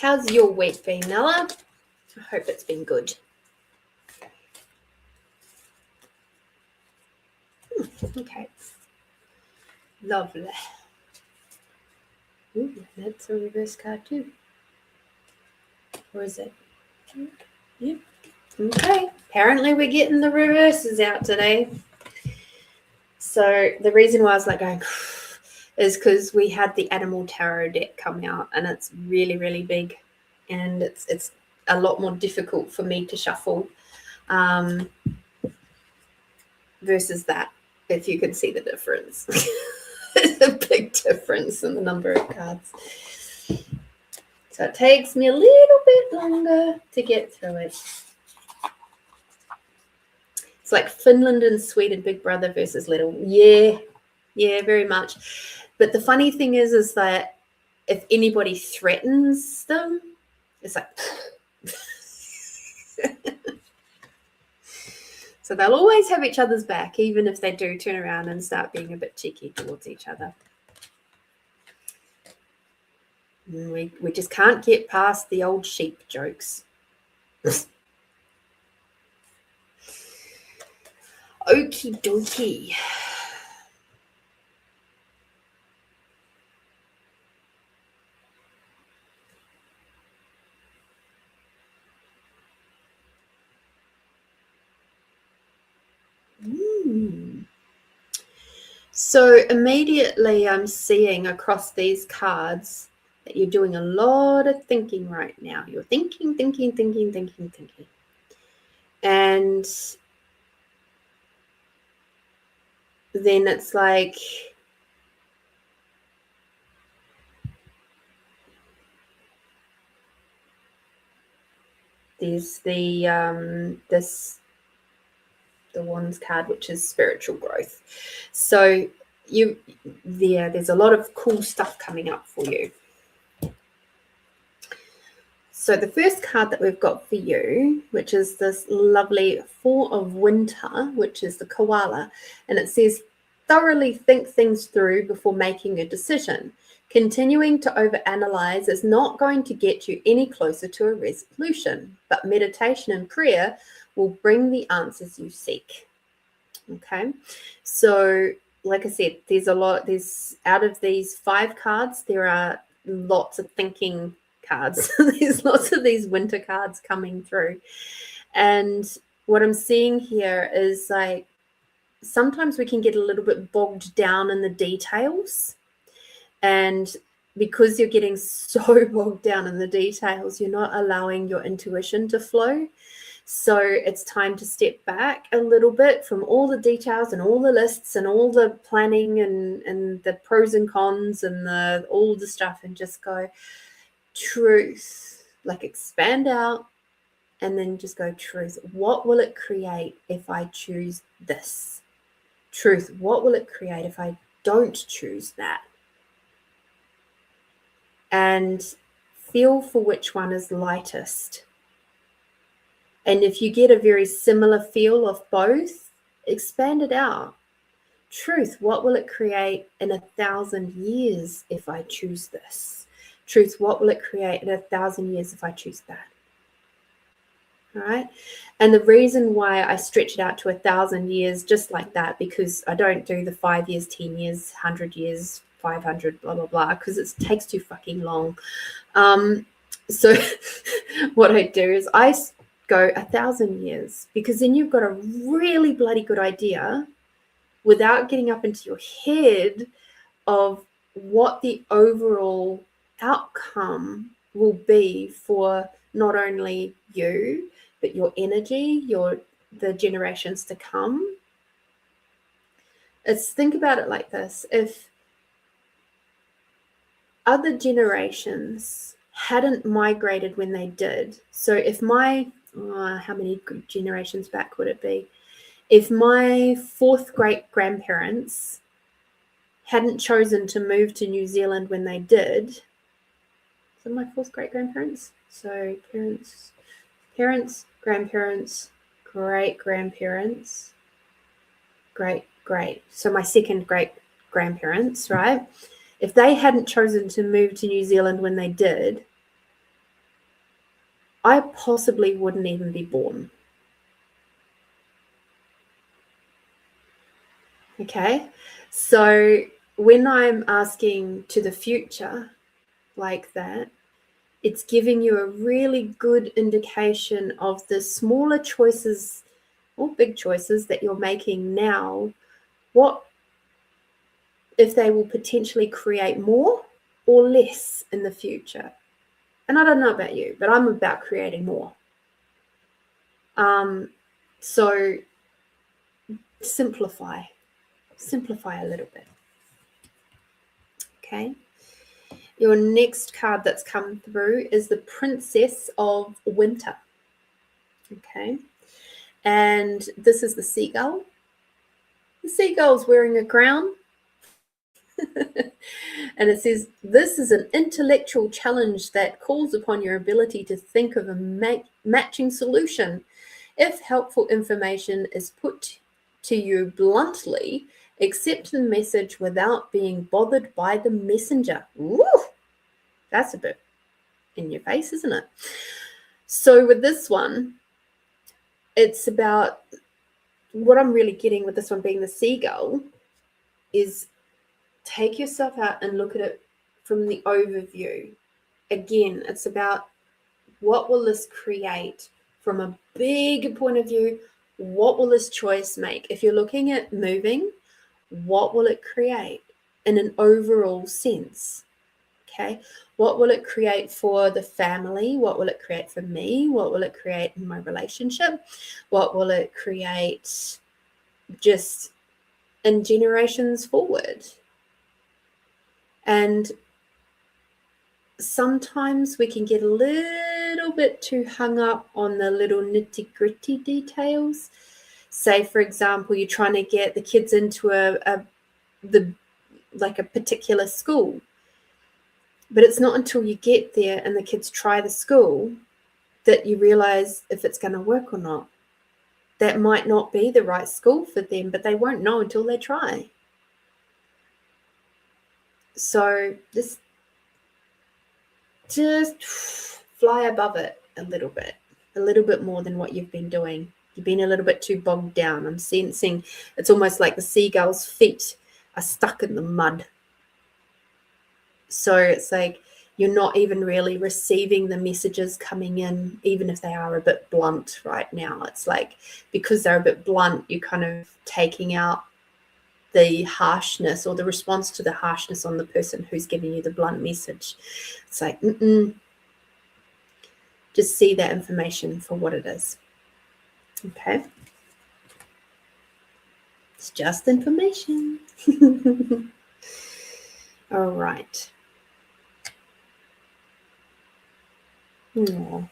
How's your week been, Nella? I hope it's been good. Okay. Lovely. Ooh, that's a reverse card too. Or is it? Yeah. Okay. Apparently we're getting the reverses out today. So the reason why I was like going is because we had the Animal Tarot deck come out, and it's really, really big, and it's a lot more difficult for me to shuffle versus that, if you can see the difference. There's a big difference in the number of cards. So it takes me a little bit longer to get through it. It's like Finland and Sweden, Big Brother versus Little. Yeah, very much. But the funny thing is that if anybody threatens them, it's like... So they'll always have each other's back, even if they do turn around and start being a bit cheeky towards each other. We just can't get past the old sheep jokes. Okie dokie. So immediately I'm seeing across these cards that you're doing a lot of thinking right now. You're thinking. And then it's like there's the Wands card, which is spiritual growth. So there's a lot of cool stuff coming up for you. So the first card that we've got for you, which is this lovely Four of Winter, which is the koala, and it says, thoroughly think things through before making a decision. Continuing to overanalyze is not going to get you any closer to a resolution, but meditation and prayer will bring the answers you seek. Okay, so like I said, there's out of these 5 cards, there are lots of thinking cards. There's lots of these winter cards coming through. And what I'm seeing here is like sometimes we can get a little bit bogged down in the details. And because you're getting so bogged down in the details, you're not allowing your intuition to flow. So it's time to step back a little bit from all the details and all the lists and all the planning and the pros and cons and all the stuff, and just go, truth, like expand out and then just go, truth, what will it create if I choose this? Truth, what will it create if I don't choose that? And feel for which one is lightest. And if you get a very similar feel of both, expand it out. Truth, what will it create in 1,000 years if I choose this? Truth, what will it create in 1,000 years if I choose that? All right. And the reason why I stretch it out to 1,000 years just like that, because I don't do the 5 years, 10 years, 100 years, 500, blah, blah, blah, because it takes too fucking long. So what I do is I go 1,000 years, because then you've got a really bloody good idea without getting up into your head of what the overall outcome will be for not only you, but your energy, the generations to come. Think about it like this. If other generations hadn't migrated when they did, so if how many generations back would it be? If my 4th great grandparents hadn't chosen to move to New Zealand when they did, so my 4th great grandparents, so parents, grandparents, great grandparents, great. So my 2nd great grandparents, right? If they hadn't chosen to move to New Zealand when they did, I possibly wouldn't even be born. Okay, so when I'm asking to the future like that, it's giving you a really good indication of the smaller choices or big choices that you're making now. What if they will potentially create more or less in the future? And I don't know about you, but I'm about creating more. So simplify a little bit. Okay. Your next card that's come through is the Princess of Winter. Okay. And this is the seagull. The seagull's wearing a crown. And it says, this is an intellectual challenge that calls upon your ability to think of a matching solution. If helpful information is put to you bluntly, accept the message without being bothered by the messenger. Woo! That's a bit in your face, isn't it? So with this one, it's about what I'm really getting with this one being the seagull is take yourself out and look at it from the overview. Again, it's about what will this create from a big point of view? What will this choice make? If you're looking at moving what will it create in an overall sense? Okay, what will it create for the family? What will it create for me? What will it create in my relationship? What will it create just in generations forward? And sometimes we can get a little bit too hung up on the little nitty-gritty details. Say, for example, you're trying to get the kids into a particular school, but it's not until you get there and the kids try the school that you realize if it's going to work or not. That might not be the right school for them, but they won't know until they try. So just fly above it a little bit more than what you've been doing. You've been a little bit too bogged down. I'm sensing it's almost like the seagull's feet are stuck in the mud. So it's like you're not even really receiving the messages coming in, even if they are a bit blunt right now. It's like because they're a bit blunt, you're kind of taking out the harshness or the response to the harshness on the person who's giving you the blunt message. It's like, just see that information for what it is. Okay. It's just information. All right. Aww.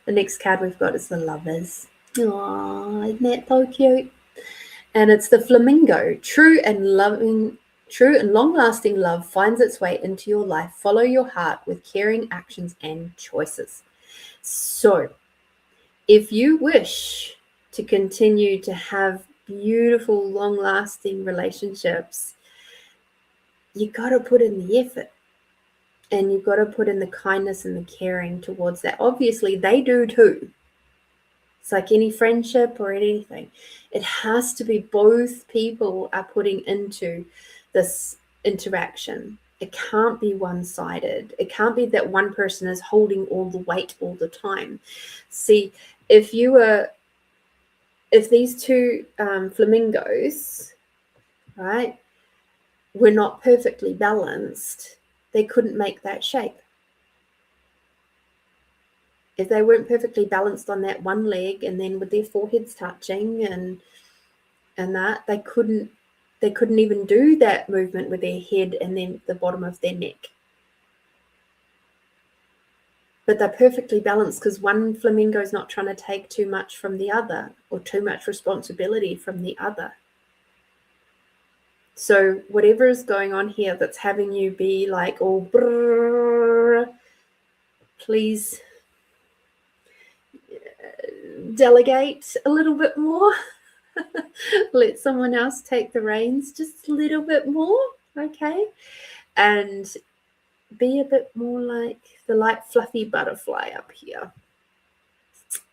The next card we've got is the Lovers. Aww, isn't that so cute? And it's the Flamingo. True and long-lasting love finds its way into your life. Follow your heart with caring actions and choices. So, if you wish to continue to have beautiful, long-lasting relationships, you got to put in the effort. And you've got to put in the kindness and the caring towards that. Obviously, they do too. It's like any friendship or anything. It has to be both people are putting into this interaction. It can't be one-sided. It can't be that one person is holding all the weight all the time. See, if these two flamingos, right, were not perfectly balanced, they couldn't make that shape. If they weren't perfectly balanced on that one leg and then with their foreheads touching and that, they couldn't even do that movement with their head and then the bottom of their neck. But they're perfectly balanced because one flamingo is not trying to take too much from the other or too much responsibility from the other. So whatever is going on here that's having you be like, oh, brrr, please delegate a little bit more. Let someone else take the reins just a little bit more, okay? And be a bit more like the light fluffy butterfly up here.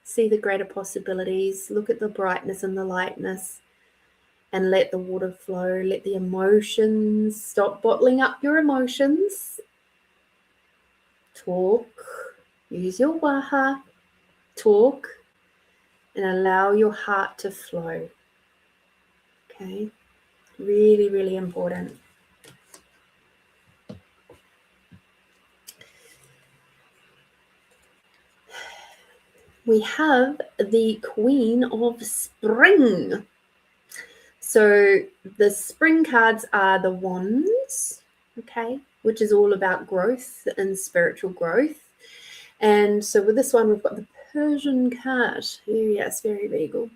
See the greater possibilities, look at the brightness and the lightness, and let the water flow, let the emotions, stop bottling up your emotions. Talk, use your waha, talk, and allow your heart to flow. Okay, really, really important. We have the Queen of Spring. So the spring cards are the Wands, okay, which is all about growth and spiritual growth. And so with this one, we've got the Persian card. Yes, very regal.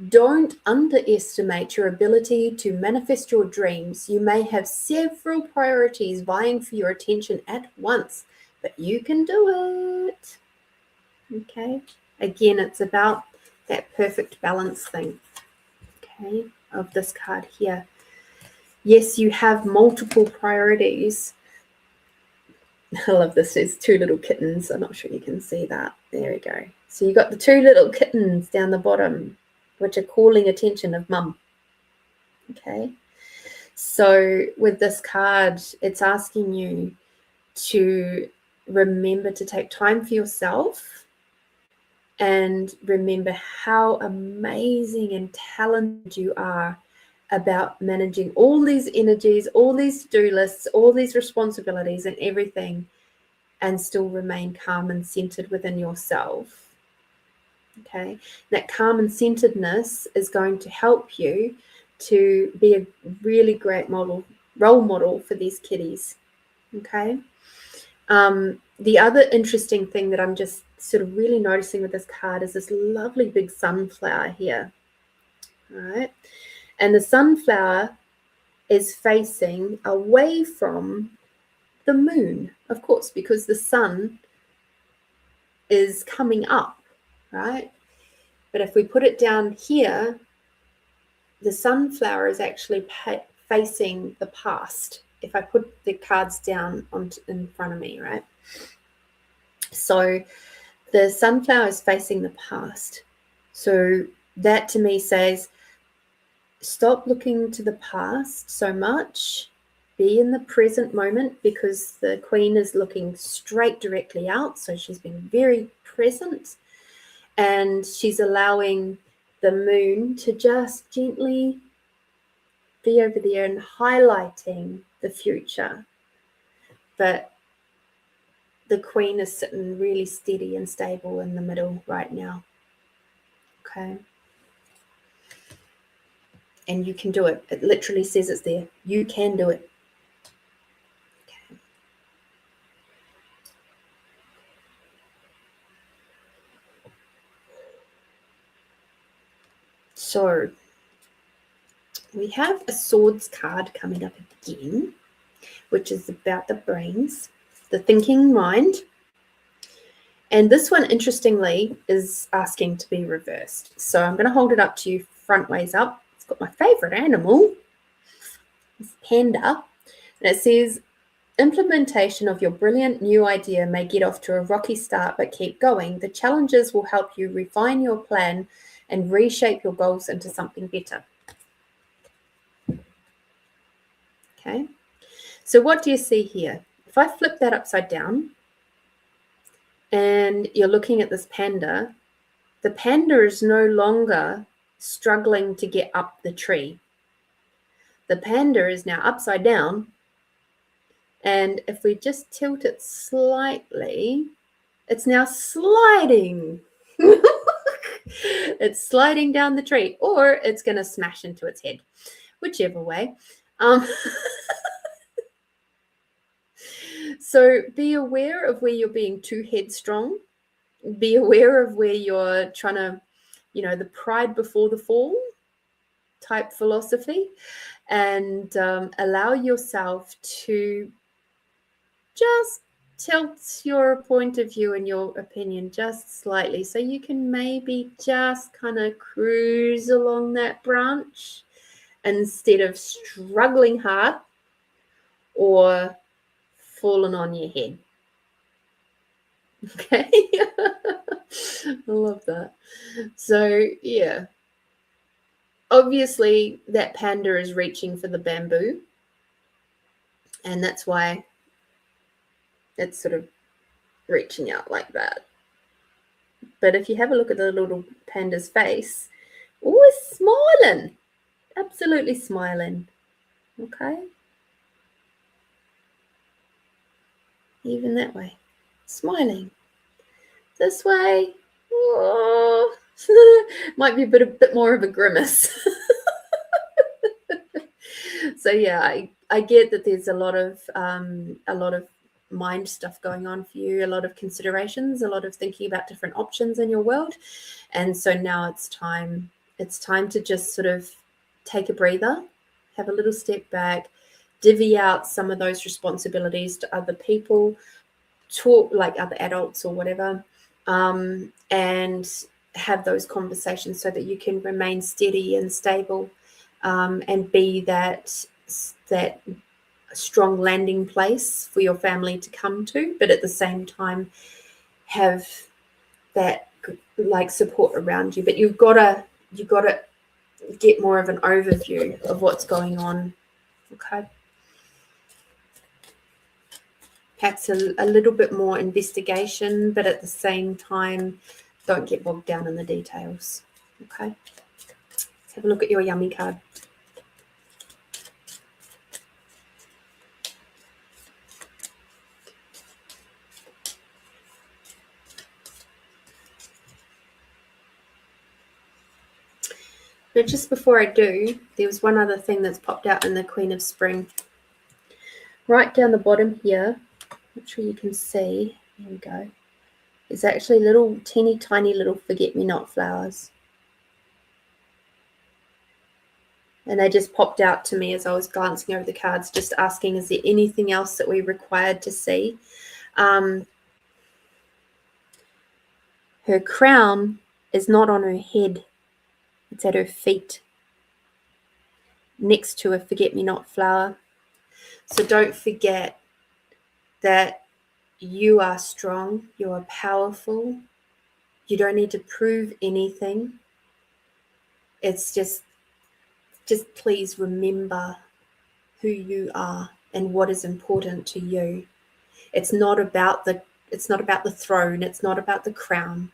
Don't underestimate your ability to manifest your dreams. You may have several priorities vying for your attention at once, but you can do it. Okay. Again, it's about that perfect balance thing. Okay, of this card here. Yes, you have multiple priorities. I love this. There's two little kittens. I'm not sure you can see that. There we go. So you got the two little kittens down the bottom, which are calling attention of mum. Okay. So with this card, it's asking you to remember to take time for yourself and remember how amazing and talented you are about managing all these energies, all these to-do lists, all these responsibilities and everything, and still remain calm and centered within yourself. Okay, that calm and centeredness is going to help you to be a really great role model for these kiddies. Okay. The other interesting thing that I'm just sort of really noticing with this card is this lovely big sunflower here. All right. And the sunflower is facing away from the moon, of course, because the sun is coming up, right? But if we put it down here, the sunflower is actually facing the past. If I put the cards down in front of me, right? So the sunflower is facing the past. So that to me says, stop looking to the past so much. Be in the present moment, because the Queen is looking straight directly out. So she's being very present, and she's allowing the moon to just gently be over there and highlighting the future. But the Queen is sitting really steady and stable in the middle right now. Okay. And you can do it. It literally says it's there. You can do it. Okay. So we have a swords card coming up again, which is about the brains, the thinking mind. And this one, interestingly, is asking to be reversed. So I'm going to hold it up to you front ways up. It's got my favorite animal, this panda. And it says, implementation of your brilliant new idea may get off to a rocky start, but keep going. The challenges will help you refine your plan and reshape your goals into something better. Okay. So what do you see here? If I flip that upside down, and you're looking at this panda, the panda is no longer struggling to get up the tree. The panda is now upside down, and if we just tilt it slightly, it's now sliding. It's sliding down the tree, or it's going to smash into its head, whichever way. So be aware of where you're being too headstrong. Be aware of where you're trying to, the pride before the fall type philosophy, and allow yourself to just tilt your point of view and your opinion just slightly, so you can maybe just kind of cruise along that branch instead of struggling hard or falling on your head. Okay. I love that. So yeah, obviously that panda is reaching for the bamboo, and that's why it's sort of reaching out like that. But if you have a look at the little panda's face, oh, it's smiling, absolutely smiling. Okay, even that way, smiling. This way, oh, might be a bit more of a grimace. So yeah, I get that there's a lot of mind stuff going on for you, a lot of considerations, a lot of thinking about different options in your world. And so now it's time to just sort of take a breather, have a little step back, divvy out some of those responsibilities to other people, talk like other adults or whatever, and have those conversations so that you can remain steady and stable, and be that strong landing place for your family to come to, but at the same time have that like support around you. But you've got to get more of an overview of what's going on. Okay, perhaps a little bit more investigation, but at the same time don't get bogged down in the details. Okay, let's have a look at your yummy card. But just before I do, there was one other thing that's popped out in the Queen of Spring. Right down the bottom here, I'm sure you can see, there we go, there's actually little teeny tiny little forget-me-not flowers. And they just popped out to me as I was glancing over the cards, just asking, is there anything else that we required to see? Her crown is not on her head. It's at her feet, next to a forget-me-not flower. So don't forget that you are strong, you are powerful. You don't need to prove anything. It's just please remember who you are and what is important to you. It's not about the throne, it's not about the crown.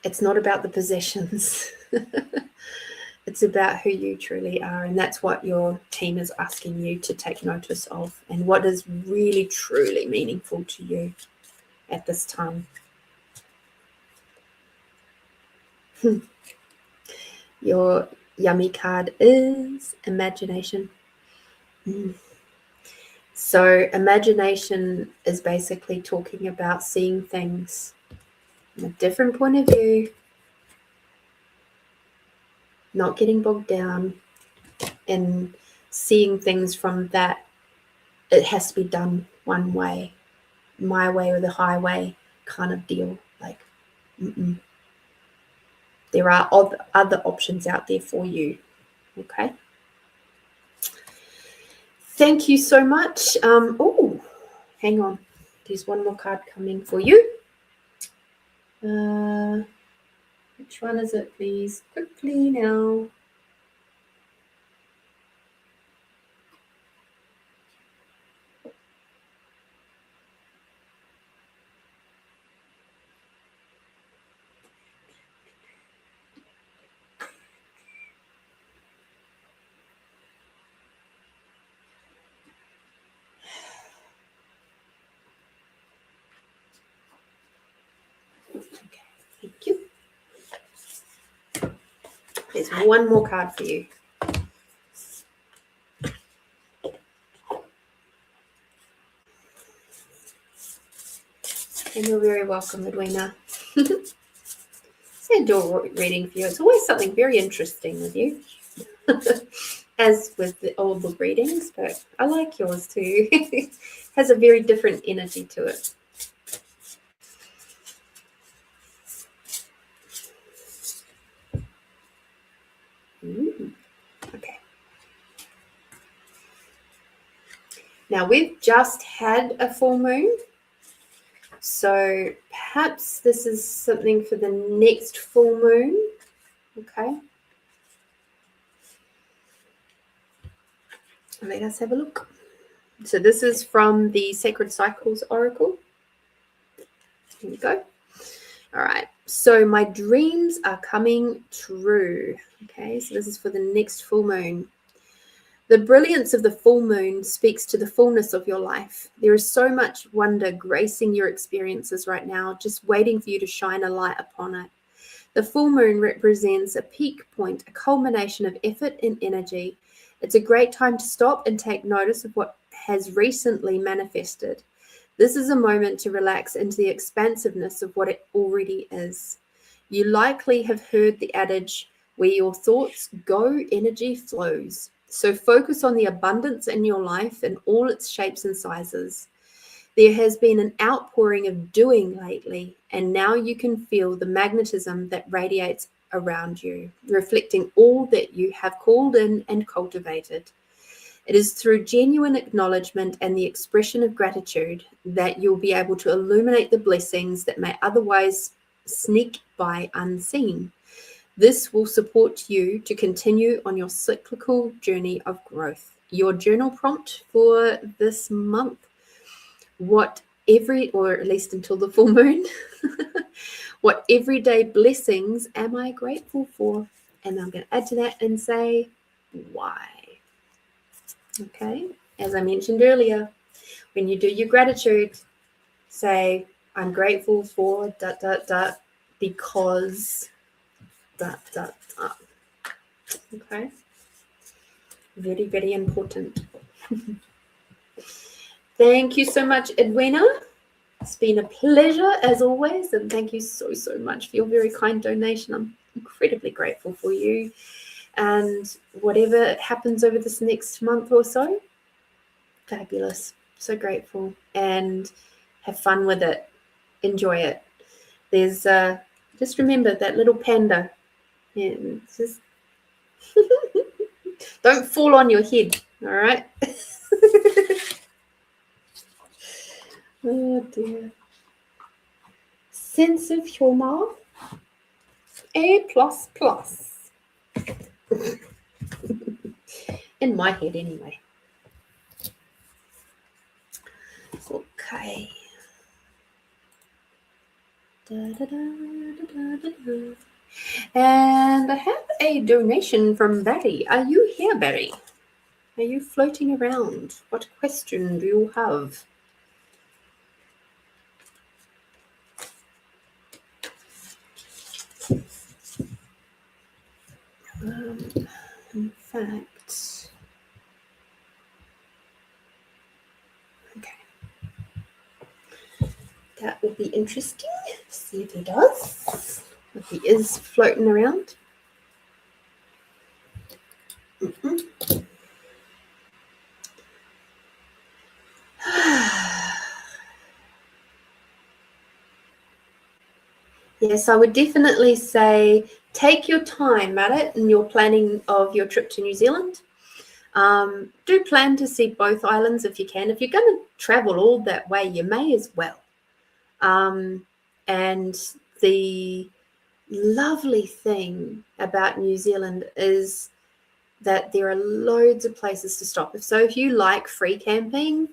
It's not about the possessions. It's about who you truly are, and that's what your team is asking you to take notice of, and what is really truly meaningful to you at this time. Your yummy card is imagination. So imagination is basically talking about seeing things from a different point of view, not getting bogged down, and seeing things from that it has to be done one way, my way or the highway kind of deal. Like, there are other options out there for you. Okay. Thank you so much. Oh, hang on. There's one more card coming for you. Which one is it, please? Quickly now. Okay, thank you. There's one more card for you. And you're very welcome, Edwina. It's a door reading for you. It's always something very interesting with you, as with all the readings, but I like yours too. It has a very different energy to it. Okay. Now we've just had a full moon, so perhaps this is something for the next full moon. Okay. Let us have a look. So this is from the Sacred Cycles Oracle. Here we go. All right. So my dreams are coming true. Okay. So this is for the next full moon. The brilliance of the full moon speaks to the fullness of your life. There is so much wonder gracing your experiences right now, just waiting for you to shine a light upon it. The full moon represents a peak point, a culmination of effort and energy. It's a great time to stop and take notice of what has recently manifested. This is a moment to relax into the expansiveness of what it already is. You likely have heard the adage, where your thoughts go, energy flows. So focus on the abundance in your life in all its shapes and sizes. There has been an outpouring of doing lately, and now you can feel the magnetism that radiates around you, reflecting all that you have called in and cultivated. It is through genuine acknowledgement and the expression of gratitude that you'll be able to illuminate the blessings that may otherwise sneak by unseen. This will support you to continue on your cyclical journey of growth. Your journal prompt for this month: or at least until the full moon, what everyday blessings am I grateful for? And I'm going to add to that and say, why? Okay, as I mentioned earlier, when you do your gratitude, say, I'm grateful for ... because that. Okay. Very, very important. Thank you so much, Edwina. It's been a pleasure as always, and thank you so, so much for your very kind donation. I'm incredibly grateful for you. And whatever happens over this next month or so, fabulous. So grateful. And have fun with it. Enjoy it. There's just remember that little panda. Yeah, just don't fall on your head, all right? Oh dear. Sense of humor, A++. In my head anyway. Okay. And I have a donation from Barry. Are you here, Barry? Are you floating around? What question do you have? In fact, okay. That will be interesting. See if he does. If he is floating around. Yes, I would definitely say take your time at it in your planning of your trip to New Zealand. Do plan to see both islands if you can. If you're going to travel all that way, you may as well. And the lovely thing about New Zealand is that there are loads of places to stop. So if you like free camping,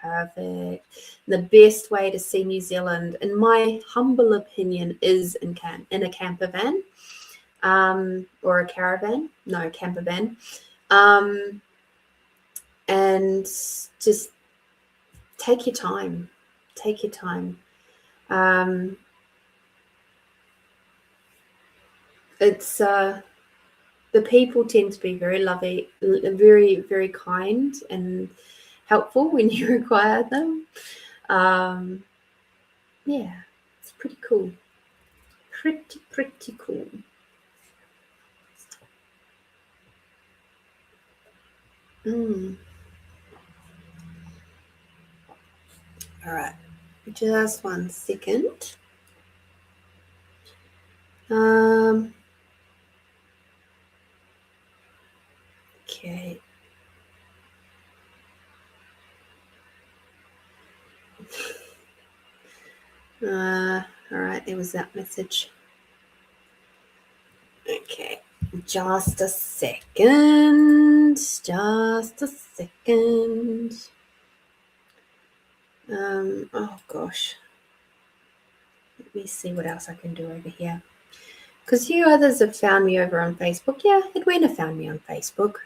perfect. The best way to see New Zealand, in my humble opinion, is in a camper van or a caravan. No, camper van. And just take your time. Take your time. It's the people tend to be very lovely, very, very kind and helpful when you require them. Yeah, it's pretty cool. Pretty cool. All right, just 1 second. Okay. All right, there was that message. Okay, just a second. Oh gosh. Let me see what else I can do over here. Because you others have found me over on Facebook. Yeah, Edwina found me on Facebook.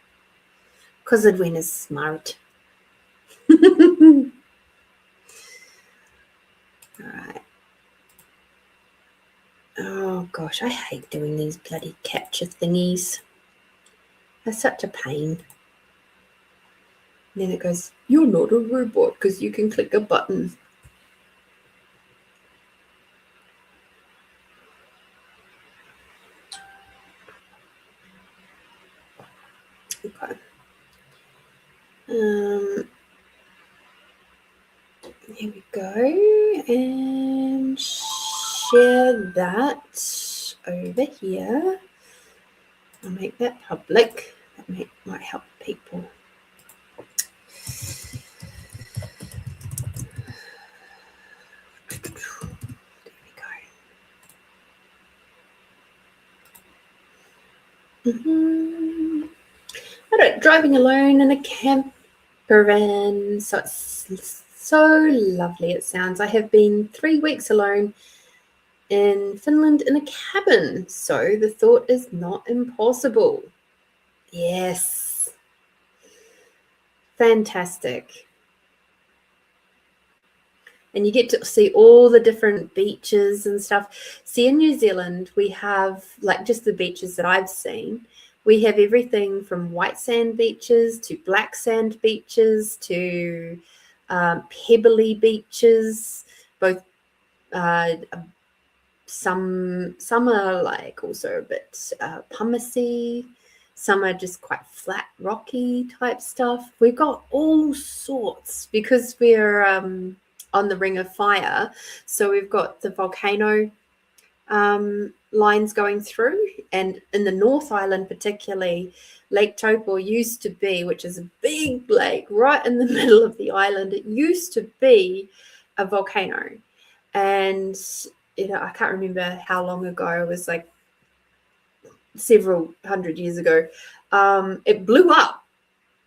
Because Edwina's smart. All right. Oh gosh, I hate doing these bloody capture thingies. They're such a pain. And then it goes, you're not a robot because you can click a button. Okay. Here we go. And share that over here. I'll make that public. That might help people. All right, driving alone in a camper van. So it's so lovely. It sounds. I have been 3 weeks alone in Finland in a cabin, so the thought is not impossible. Yes, fantastic. and you get to see all the different beaches and stuff. See, in New Zealand, we have, like, just the beaches that I've seen, we have everything from white sand beaches to black sand beaches to pebbly beaches, both some are like also a bit pumicey, some are just quite flat rocky type stuff. We've got all sorts because we're on the Ring of Fire, so we've got the volcano lines going through, and in the North Island particularly, Lake Taupo used to be, which is a big lake right in the middle of the island, it used to be a volcano. And I can't remember how long ago, it was like several hundred years ago, it blew up,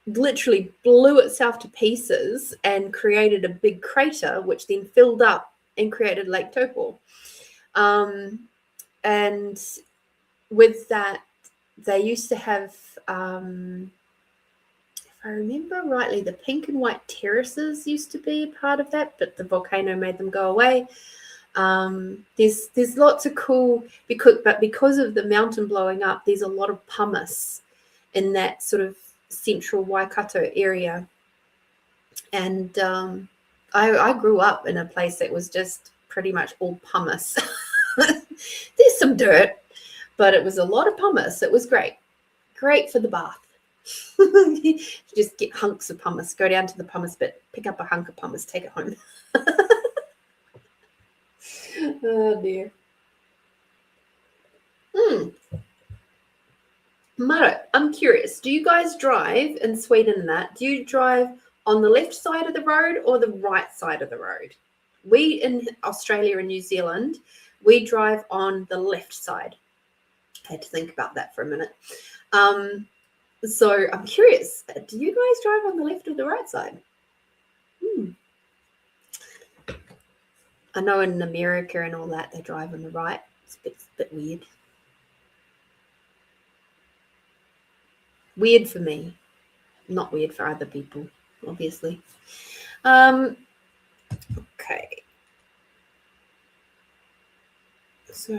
literally blew itself to pieces and created a big crater, which then filled up and created Lake Taupo. And with that, they used to have, if I remember rightly, the pink and white terraces used to be part of that, but the volcano made them go away. There's lots of cool, because of the mountain blowing up, there's a lot of pumice in that sort of central Waikato area. And I grew up in a place that was just pretty much all pumice. There's some dirt, but it was a lot of pumice. It was great for the bath. You just get hunks of pumice, go down to the pumice bit, pick up a hunk of pumice, take it home. Oh dear. Mara, I'm curious, do you guys drive in Sweden do you drive on the left side of the road or the right side of the road? We in Australia and New Zealand, we drive on the left side. I had to think about that for a minute. So I'm curious, do you guys drive on the left or the right side? I know in America and all that, they drive on the right. It's a bit weird. Weird for me, not weird for other people, obviously. Okay. So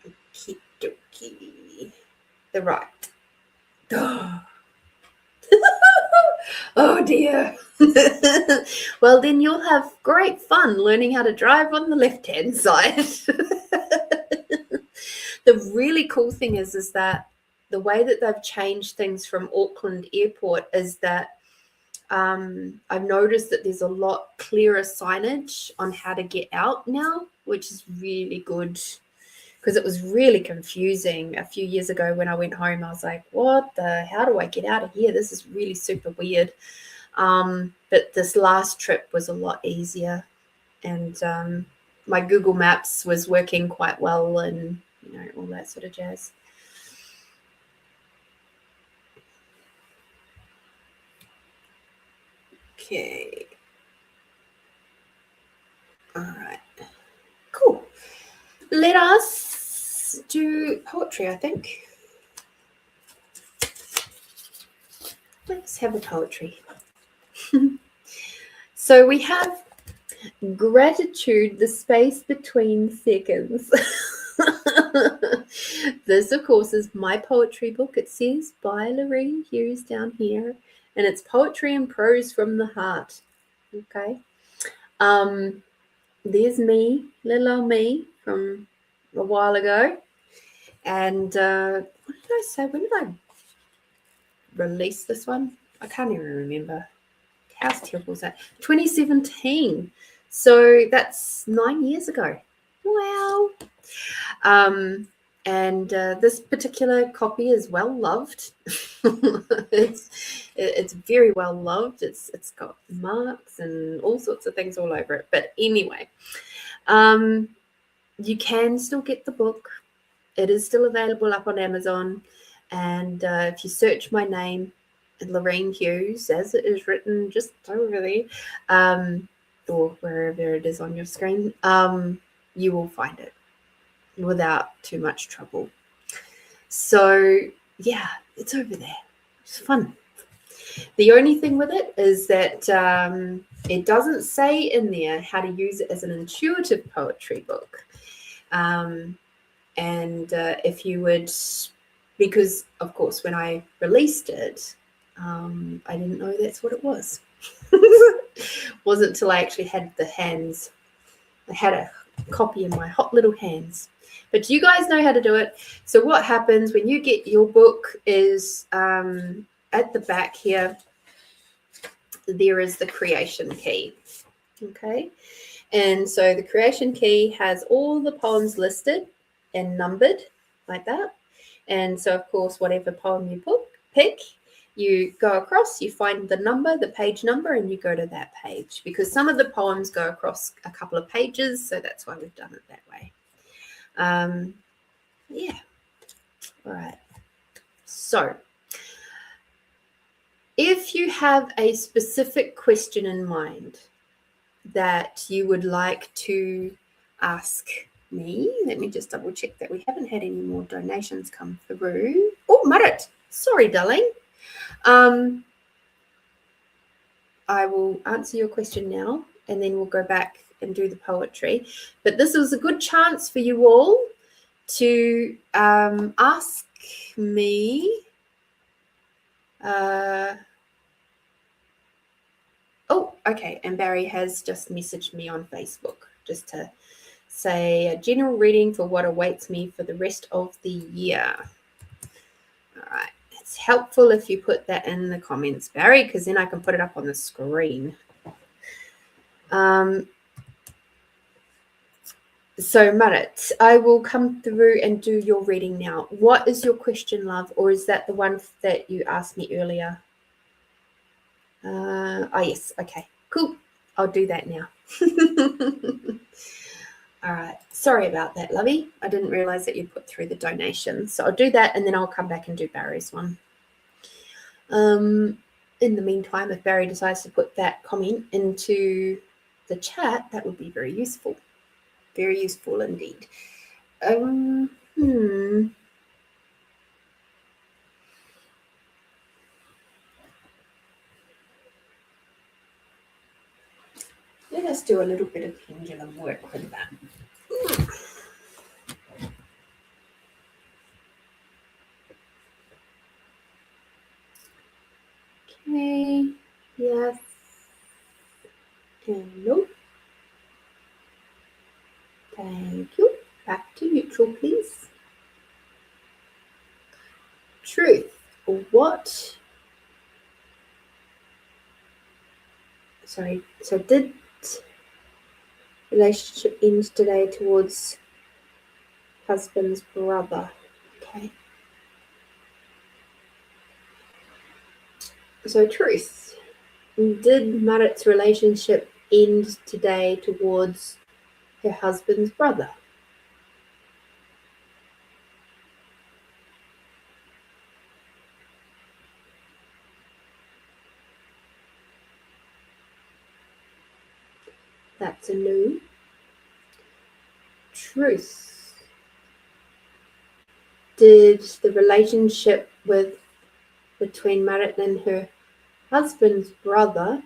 okie dokie. The right. Oh dear. Well, then you'll have great fun learning how to drive on the left-hand side. The really cool thing is that the way that they've changed things from Auckland Airport is that I've noticed that there's a lot clearer signage on how to get out now, which is really good, because it was really confusing a few years ago when I went home. I was like, how do I get out of here? This is really super weird. But this last trip was a lot easier, and my Google Maps was working quite well, and all that sort of jazz. Okay. All right. Cool. Let us do poetry, I think. Let's have a poetry. So we have gratitude, the space between seconds. This, of course, is my poetry book. It says by Lorene Hughes down here, and it's poetry and prose from the heart. Okay. There's me, little old me from a while ago. And what did I say? When did I release this one? I can't even remember. How terrible is that? 2017. So that's 9 years ago. Wow. And this particular copy is well loved. It's very well loved. It's got marks and all sorts of things all over it. But anyway, you can still get the book. It is still available up on Amazon. And if you search my name, Lorene Hughes, as it is written just over there, or wherever it is on your screen, you will find it without too much trouble. So yeah, it's over there. It's fun. The only thing with it is that it doesn't say in there how to use it as an intuitive poetry book. And if you would, because of course when I released it, I didn't know that's what it was. Wasn't until I actually had the hands. I had a copy in my hot little hands. But you guys know how to do it. So what happens when you get your book is at the back here, there is the creation key. Okay. And so the creation key has all the poems listed and numbered like that. And so, of course, whatever poem you pick, you go across, you find the number, the page number, and you go to that page. Because some of the poems go across a couple of pages, so that's why we've done it that way. Yeah. All right. So if you have a specific question in mind that you would like to ask me, let me just double check that we haven't had any more donations come through. Oh, Marit, sorry, darling. I will answer your question now, and then we'll go back and do the poetry. But this was a good chance for you all to ask me. Oh, okay. And Barry has just messaged me on Facebook just to say a general reading for what awaits me for the rest of the year. All right. It's helpful if you put that in the comments, Barry, because then I can put it up on the screen. So, Marit, I will come through and do your reading now. What is your question, love? Or is that the one that you asked me earlier? Yes. Okay, cool. I'll do that now. All right. Sorry about that, lovey. I didn't realize that you put through the donation. So I'll do that and then I'll come back and do Barry's one. In the meantime, if Barry decides to put that comment into the chat, that would be very useful. Very useful indeed. Let us do a little bit of pendulum work with that. Okay, yes, and no. Thank you. Back to neutral, please. Truth. What? Sorry. So did relationship end today towards husband's brother? Okay. So truth. Did Marit's relationship end today towards her husband's brother? That's a no. Truth. Did the relationship between Marit and her husband's brother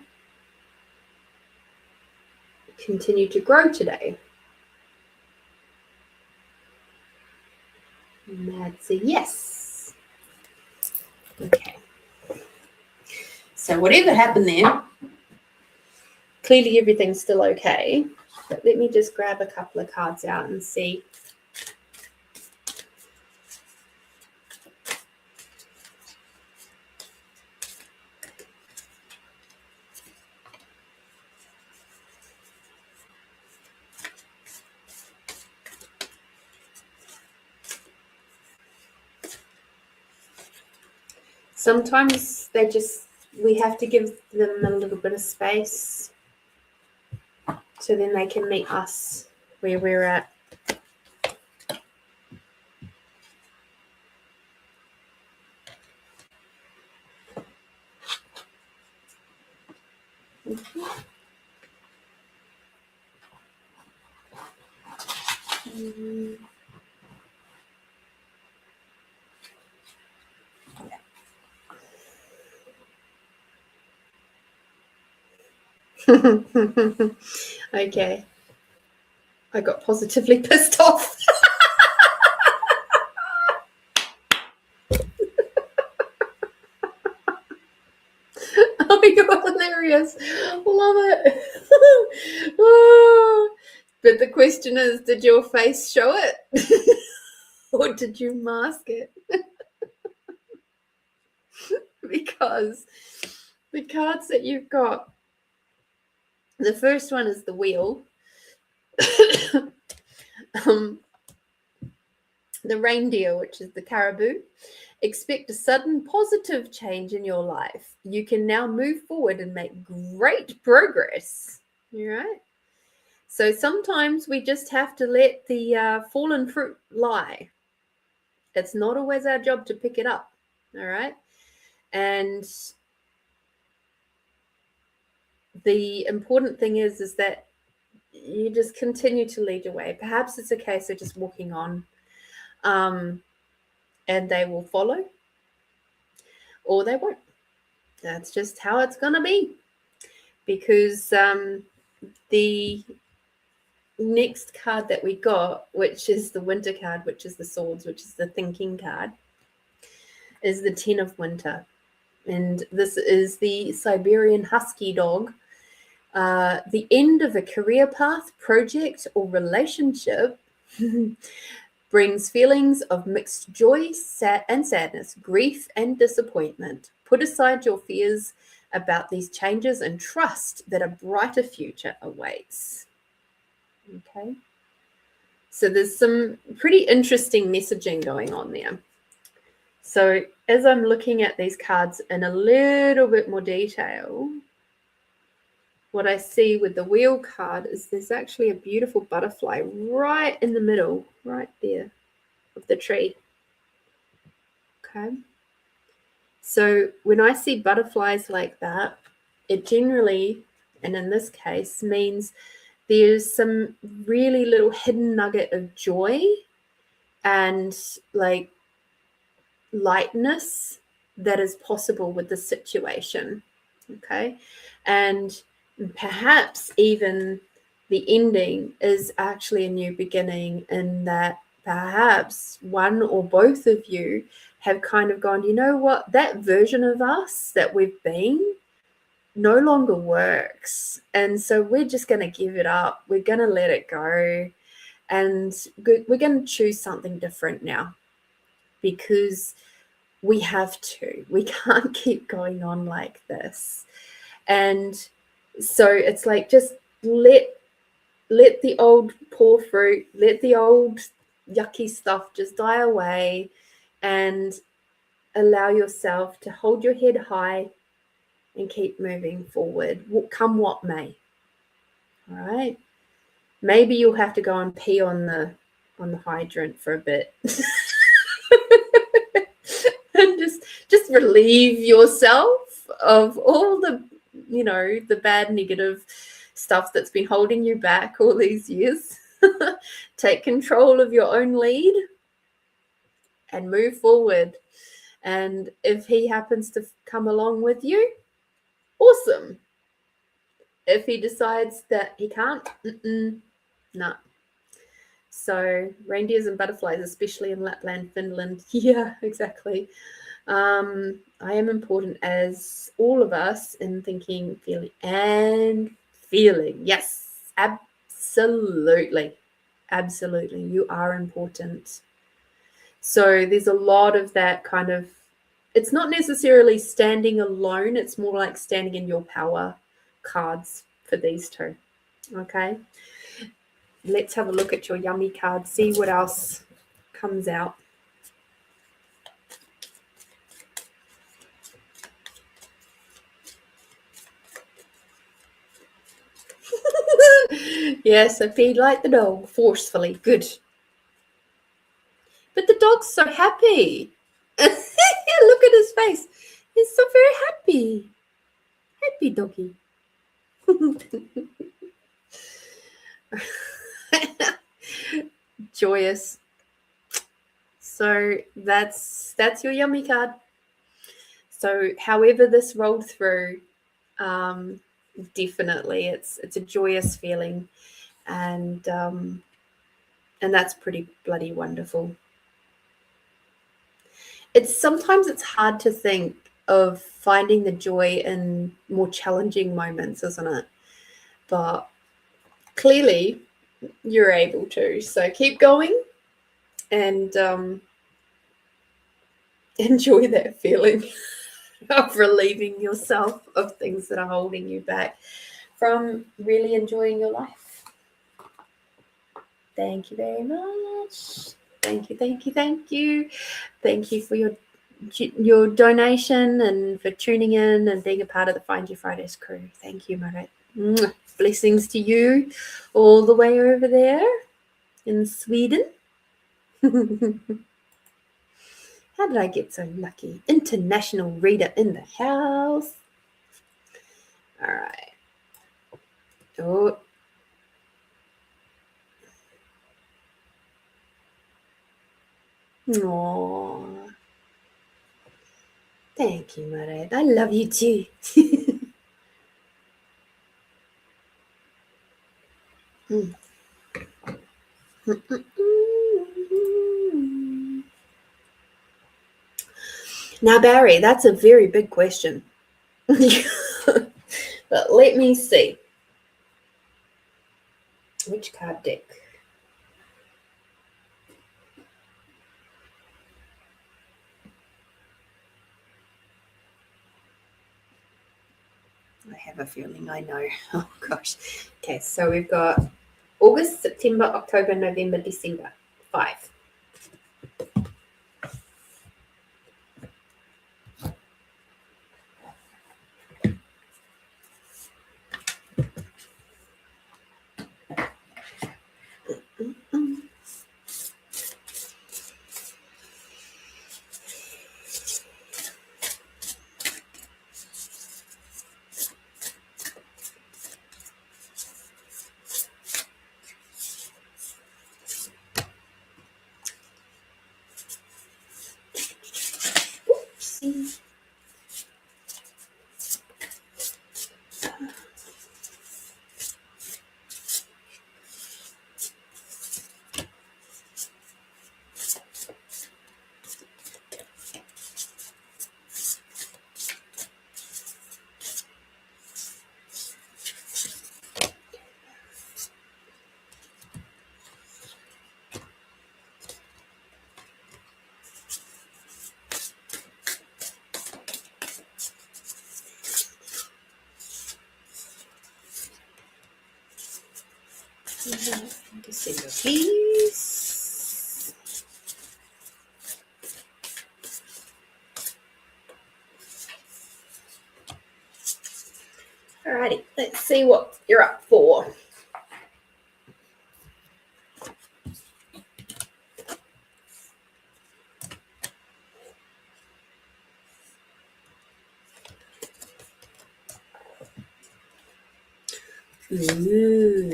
continue to grow today? That's a yes. Okay. So whatever happened there, clearly everything's still okay. But let me just grab a couple of cards out and see. Sometimes we have to give them a little bit of space so then they can meet us where we're at. Okay. I got positively pissed off. Oh, you're hilarious. Love it. Oh, but the question is, did your face show it? Or did you mask it? Because the cards that you've got, the first one is the wheel. The reindeer, which is the caribou. Expect a sudden positive change in your life. You can now move forward and make great progress. All right. So sometimes we just have to let the fallen fruit lie. It's not always our job to pick it up. All right. And the important thing is that you just continue to lead your way. Perhaps it's a case of just walking on, and they will follow, or they won't. That's just how it's going to be. Because the next card that we got, which is the winter card, which is the swords, which is the thinking card, is the 10 of winter. And this is the Siberian husky dog. The end of a career path, project, or relationship brings feelings of mixed joy and sadness, grief and disappointment. Put aside your fears about these changes and trust that a brighter future awaits. Okay. So there's some pretty interesting messaging going on there. So as I'm looking at these cards in a little bit more detail, what I see with the wheel card is there's actually a beautiful butterfly right in the middle, right there of the tree. Okay. So when I see butterflies like that, it generally, and in this case, means there's some really little hidden nugget of joy and like lightness that is possible with the situation. Okay. And perhaps even the ending is actually a new beginning, in that perhaps one or both of you have kind of gone, you know what, that version of us that we've been no longer works. And so we're just going to give it up. We're going to let it go. And we're going to choose something different now, because we have to. We can't keep going on like this. And so it's like, just let the old poor fruit, let the old yucky stuff just die away, and allow yourself to hold your head high and keep moving forward, come what may. All right. Maybe you'll have to go and pee on the hydrant for a bit. And just relieve yourself of all the, the bad negative stuff that's been holding you back all these years. Take control of your own lead and move forward. And if he happens to come along with you, awesome. If he decides that he can't, no. So reindeers and butterflies, especially in Lapland, Finland. Yeah, exactly. I am important, as all of us, in thinking, feeling, and feeling. Yes, absolutely. Absolutely. You are important. So there's a lot of that kind of, it's not necessarily standing alone. It's more like standing in your power cards for these two. Okay. Let's have a look at your yummy card, see what else comes out. Yes, I feed like the dog, forcefully. Good. But the dog's so happy. Look at his face. He's so very happy. Happy doggy. joyous. So that's your yummy card. So however this rolled through, definitely it's a joyous feeling, and that's pretty bloody wonderful. Sometimes it's hard to think of finding the joy in more challenging moments, isn't it? But clearly you're able to. So keep going and enjoy that feeling of relieving yourself of things that are holding you back from really enjoying your life. Thank you very much. Thank you, thank you, thank you. Thank you for your donation and for tuning in and being a part of the Find Your Fridays crew. Thank you, Marit. Blessings to you all the way over there in Sweden. How did I get so lucky? International reader in the house. All right. Oh. Aww. Thank you, Marit. I love you too. Now, Barry, that's a very big question. But let me see. Which card deck? I have a feeling I know. Oh, gosh. Okay, so we've got August, September, October, November, December. 5. Oopsie. December, please. Alrighty, let's see what you're up for. Ooh.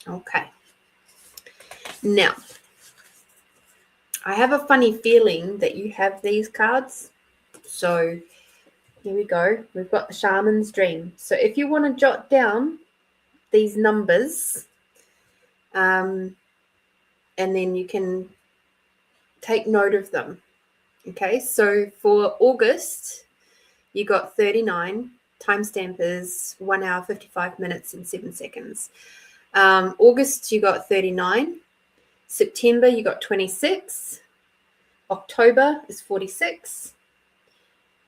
Okay. Now, I have a funny feeling that you have these cards. So here we go. We've got the Shaman's Dream. So if you want to jot down these numbers, and then you can take note of them. Okay, so for August, you got 39. Timestamp is 1 hour, 55 minutes and 7 seconds. August, you got 39. September, you got 26. October is 46.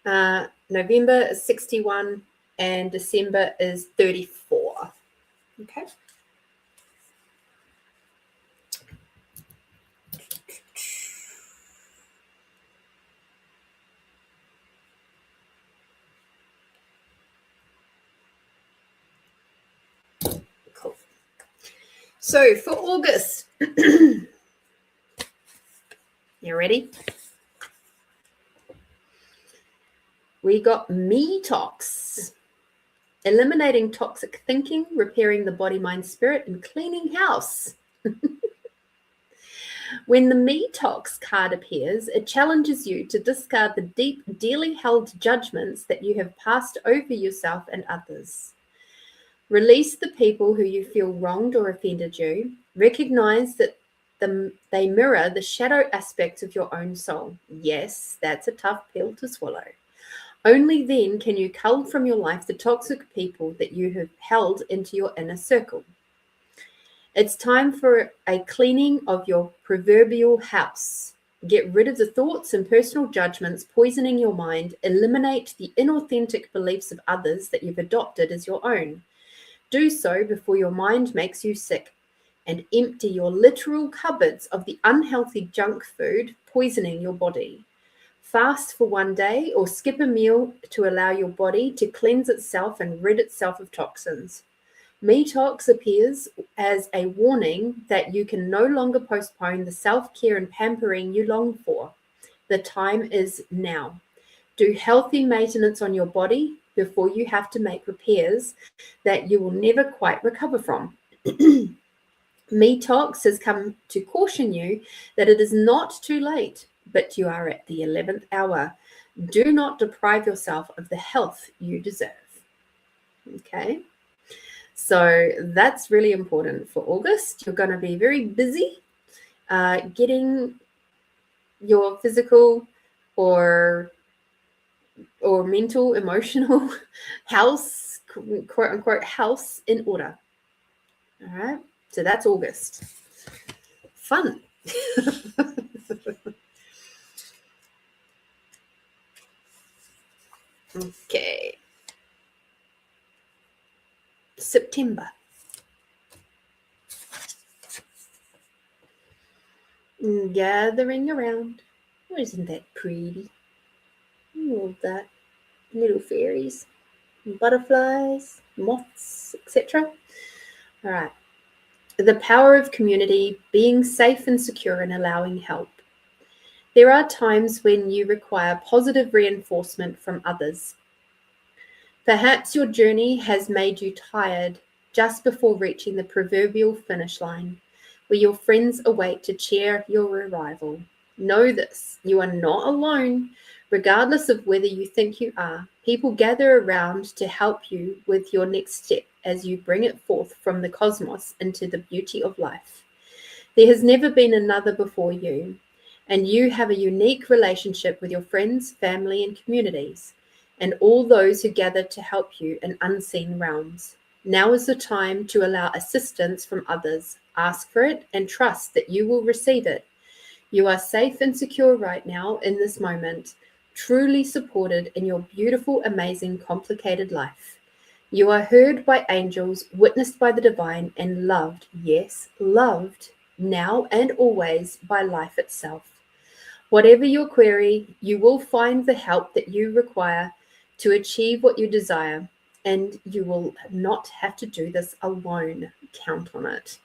November is 61. And December is 34. Okay. Cool. So for August, You ready? We got me talks. Eliminating toxic thinking, repairing the body, mind, spirit, and cleaning house. When the Me Talks card appears, it challenges you to discard the deep, dearly held judgments that you have passed over yourself and others. Release the people who you feel wronged or offended you. Recognize that they mirror the shadow aspects of your own soul. Yes, that's a tough pill to swallow. Only then can you cull from your life the toxic people that you have held into your inner circle. It's time for a cleaning of your proverbial house. Get rid of the thoughts and personal judgments poisoning your mind. Eliminate the inauthentic beliefs of others that you've adopted as your own. Do so before your mind makes you sick, and empty your literal cupboards of the unhealthy junk food poisoning your body. Fast for one day or skip a meal to allow your body to cleanse itself and rid itself of toxins. Detox appears as a warning that you can no longer postpone the self-care and pampering you long for. The time is now. Do healthy maintenance on your body before you have to make repairs that you will never quite recover from. Detox has come to caution you that it is not too late, but you are at the 11th hour. Do not deprive yourself of the health you deserve. Okay. So that's really important for August. You're going to be very busy getting your physical or mental, emotional house, quote unquote, house in order. All right. So that's August. Fun. Okay. September. Gathering around. Oh, isn't that pretty? All that. Little fairies, butterflies, moths, etc. All right. The power of community, being safe and secure and allowing help. There are times when you require positive reinforcement from others. Perhaps your journey has made you tired just before reaching the proverbial finish line, where your friends await to cheer your arrival. Know this, you are not alone. Regardless of whether you think you are, people gather around to help you with your next step as you bring it forth from the cosmos into the beauty of life. There has never been another before you, and you have a unique relationship with your friends, family, and communities, and all those who gather to help you in unseen realms. Now is the time to allow assistance from others. Ask for it and trust that you will receive it. You are safe and secure right now in this moment, truly supported in your beautiful, amazing, complicated life. You are heard by angels, witnessed by the divine, and loved, yes, loved, now and always by life itself. Whatever your query, you will find the help that you require to achieve what you desire, and you will not have to do this alone. Count on it.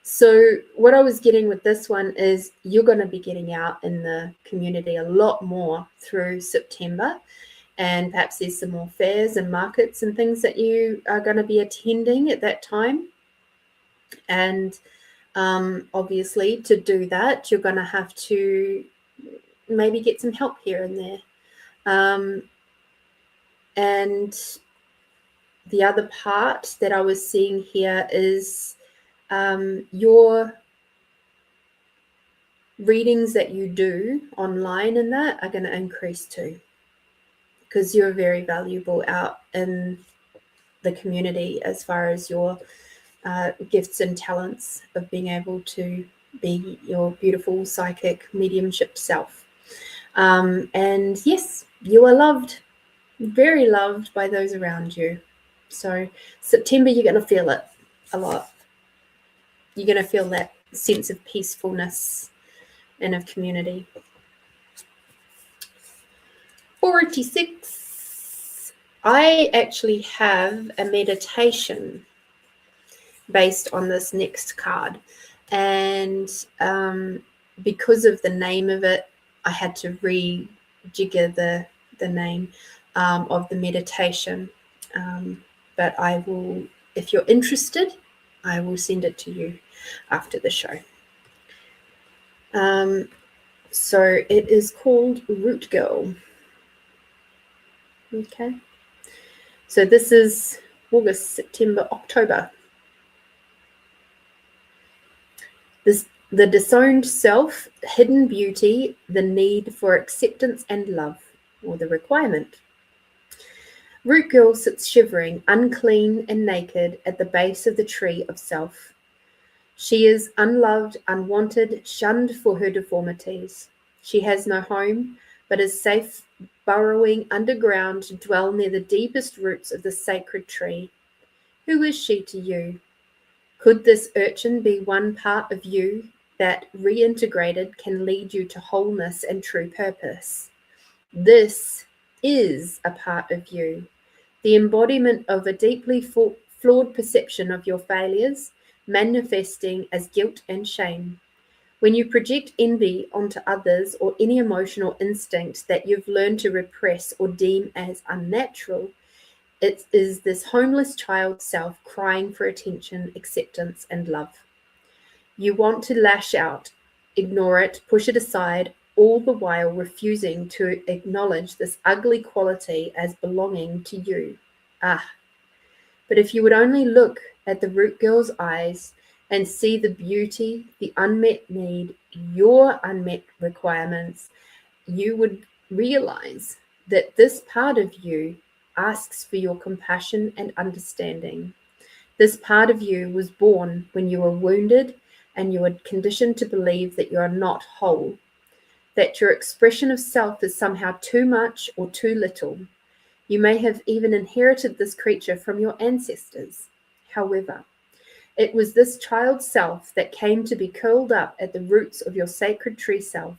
So what I was getting with this one is you're going to be getting out in the community a lot more through September, and perhaps there's some more fairs and markets and things that you are going to be attending at that time. And obviously to do that, you're going to have to maybe get some help here and there. And the other part that I was seeing here is your readings that you do online and that are going to increase too, because you're very valuable out in the community as far as your gifts and talents of being able to be your beautiful psychic mediumship self. And yes, you are loved, very loved by those around you. So September, you're going to feel it a lot. You're going to feel that sense of peacefulness and of community. 46. I actually have a meditation based on this next card. And because of the name of it, I had to rejigger the name of the meditation. But I will, if you're interested, I will send it to you after the show. So it is called Root Girl. Okay. So this is August, September, October. The disowned self, hidden beauty, the need for acceptance and love, or the requirement. Root Girl sits shivering, unclean and naked, at the base of the tree of self. She is unloved, unwanted, shunned for her deformities. She has no home, but is safe burrowing underground to dwell near the deepest roots of the sacred tree. Who is she to you? Could this urchin be one part of you that, reintegrated, can lead you to wholeness and true purpose? This is a part of you, the embodiment of a deeply flawed perception of your failures, manifesting as guilt and shame. When you project envy onto others or any emotional instinct that you've learned to repress or deem as unnatural, it is this homeless child self crying for attention, acceptance, and love. You want to lash out, ignore it, push it aside, all the while refusing to acknowledge this ugly quality as belonging to you. But if you would only look at the Root Girl's eyes and see the beauty, the unmet need, your unmet requirements, you would realize that this part of you asks for your compassion and understanding. This part of you was born when you were wounded and you were conditioned to believe that you are not whole, that your expression of self is somehow too much or too little. You may have even inherited this creature from your ancestors. However, it was this child self that came to be curled up at the roots of your sacred tree self.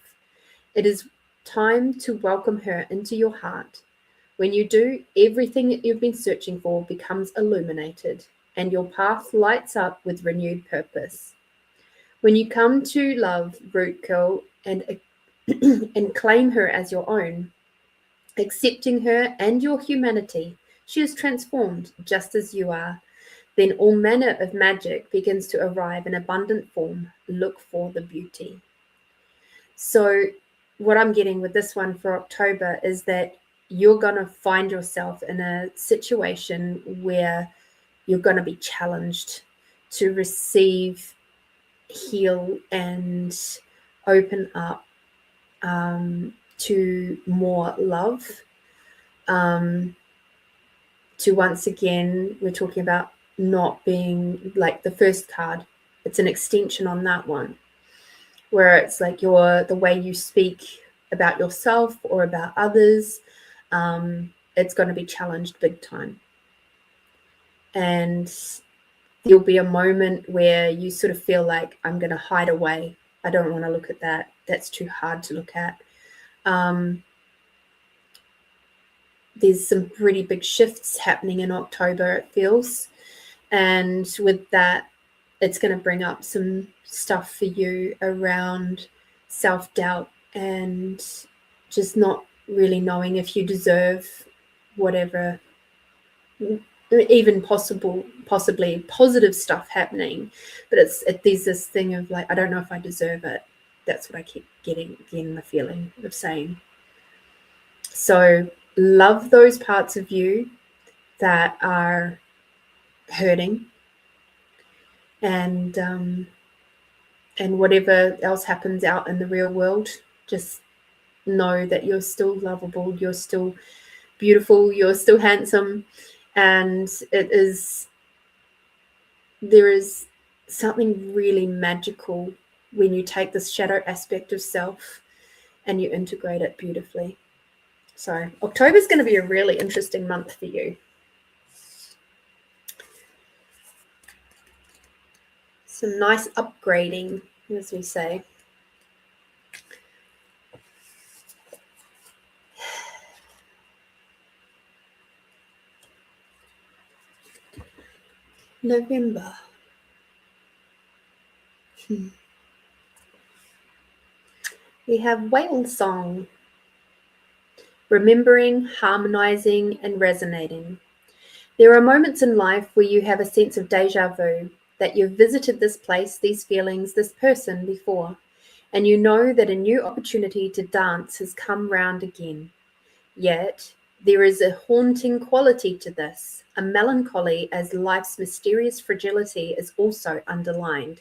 It is time to welcome her into your heart. When you do, everything that you've been searching for becomes illuminated, and your path lights up with renewed purpose. When you come to love Root Girl and claim her as your own, accepting her and your humanity, she is transformed just as you are. Then all manner of magic begins to arrive in abundant form. Look for the beauty. So what I'm getting with this one for October is that you're going to find yourself in a situation where you're going to be challenged to receive, heal, and open up to more love. To once again, we're talking about not being like the first card. It's an extension on that one, where it's like the way you speak about yourself or about others, it's going to be challenged big time. And there'll be a moment where you sort of feel like, I'm going to hide away. I don't want to look at that. That's too hard to look at. There's some pretty big shifts happening in October, it feels. And with that, it's going to bring up some stuff for you around self-doubt and just not really knowing if you deserve whatever, even possibly positive stuff happening. But there's this thing of like, I don't know if I deserve it. That's what I keep getting the feeling of saying. So love those parts of you that are hurting, and whatever else happens out in the real world, just know that you're still lovable, you're still beautiful, you're still handsome, and there is something really magical when you take this shadow aspect of self and you integrate it beautifully. So October is going to be a really interesting month for you. Some nice upgrading, as we say. November. We have whale song, remembering, harmonizing, and resonating. There are moments in life where you have a sense of deja vu, that you've visited this place, these feelings, this person before, and you know that a new opportunity to dance has come round again. Yet, there is a haunting quality to this, a melancholy as life's mysterious fragility is also underlined.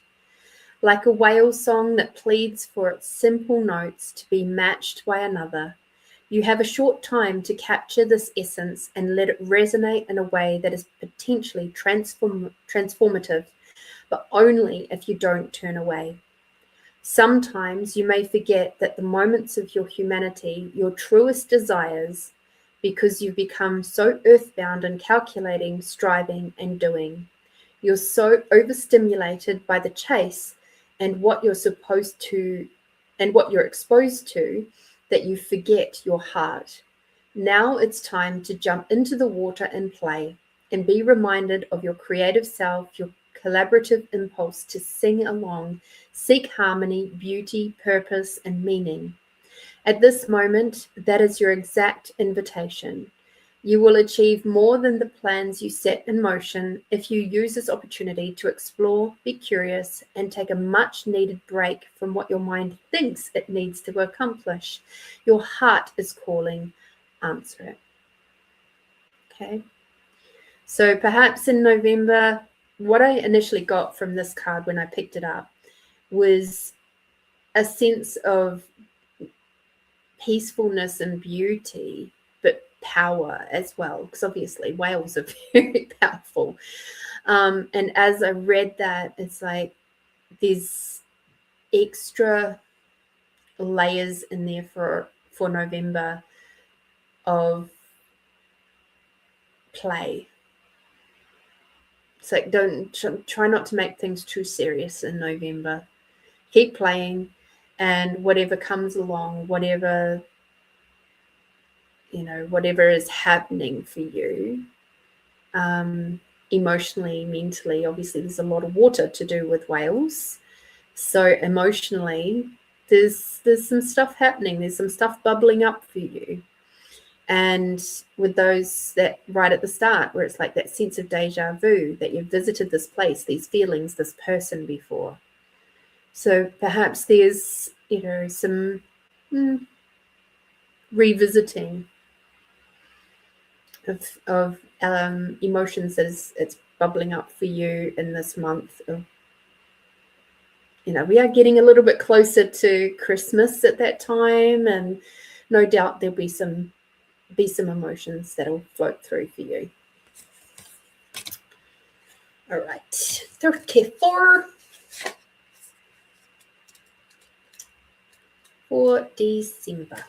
Like a whale song that pleads for its simple notes to be matched by another, you have a short time to capture this essence and let it resonate in a way that is potentially transformative, but only if you don't turn away. Sometimes you may forget that the moments of your humanity, your truest desires, because you've become so earthbound and calculating, striving, and doing. You're so overstimulated by the chase and what you're supposed to and what you're exposed to that you forget your heart. Now it's time to jump into the water and play and be reminded of your creative self, your collaborative impulse to sing along, seek harmony, beauty, purpose, and meaning. At this moment, that is your exact invitation. You will achieve more than the plans you set in motion if you use this opportunity to explore, be curious, and take a much needed break from what your mind thinks it needs to accomplish. Your heart is calling. Answer it. Okay. So perhaps in November, what I initially got from this card when I picked it up was a sense of peacefulness and beauty, but power as well, because obviously whales are very powerful. And as I read that, it's like there's extra layers in there for November of play. It's like don't try not to make things too serious in November. Keep playing, and whatever comes along, whatever is happening for you, emotionally, mentally. Obviously, there's a lot of water to do with whales, so emotionally, there's some stuff happening. There's some stuff bubbling up for you. And with those that right at the start, where it's like that sense of deja vu, that you've visited this place, these feelings, this person before. So perhaps there's, some revisiting of emotions that it's bubbling up for you in this month. We are getting a little bit closer to Christmas at that time, and no doubt there'll be some emotions that'll float through for you. All right, 34 for December.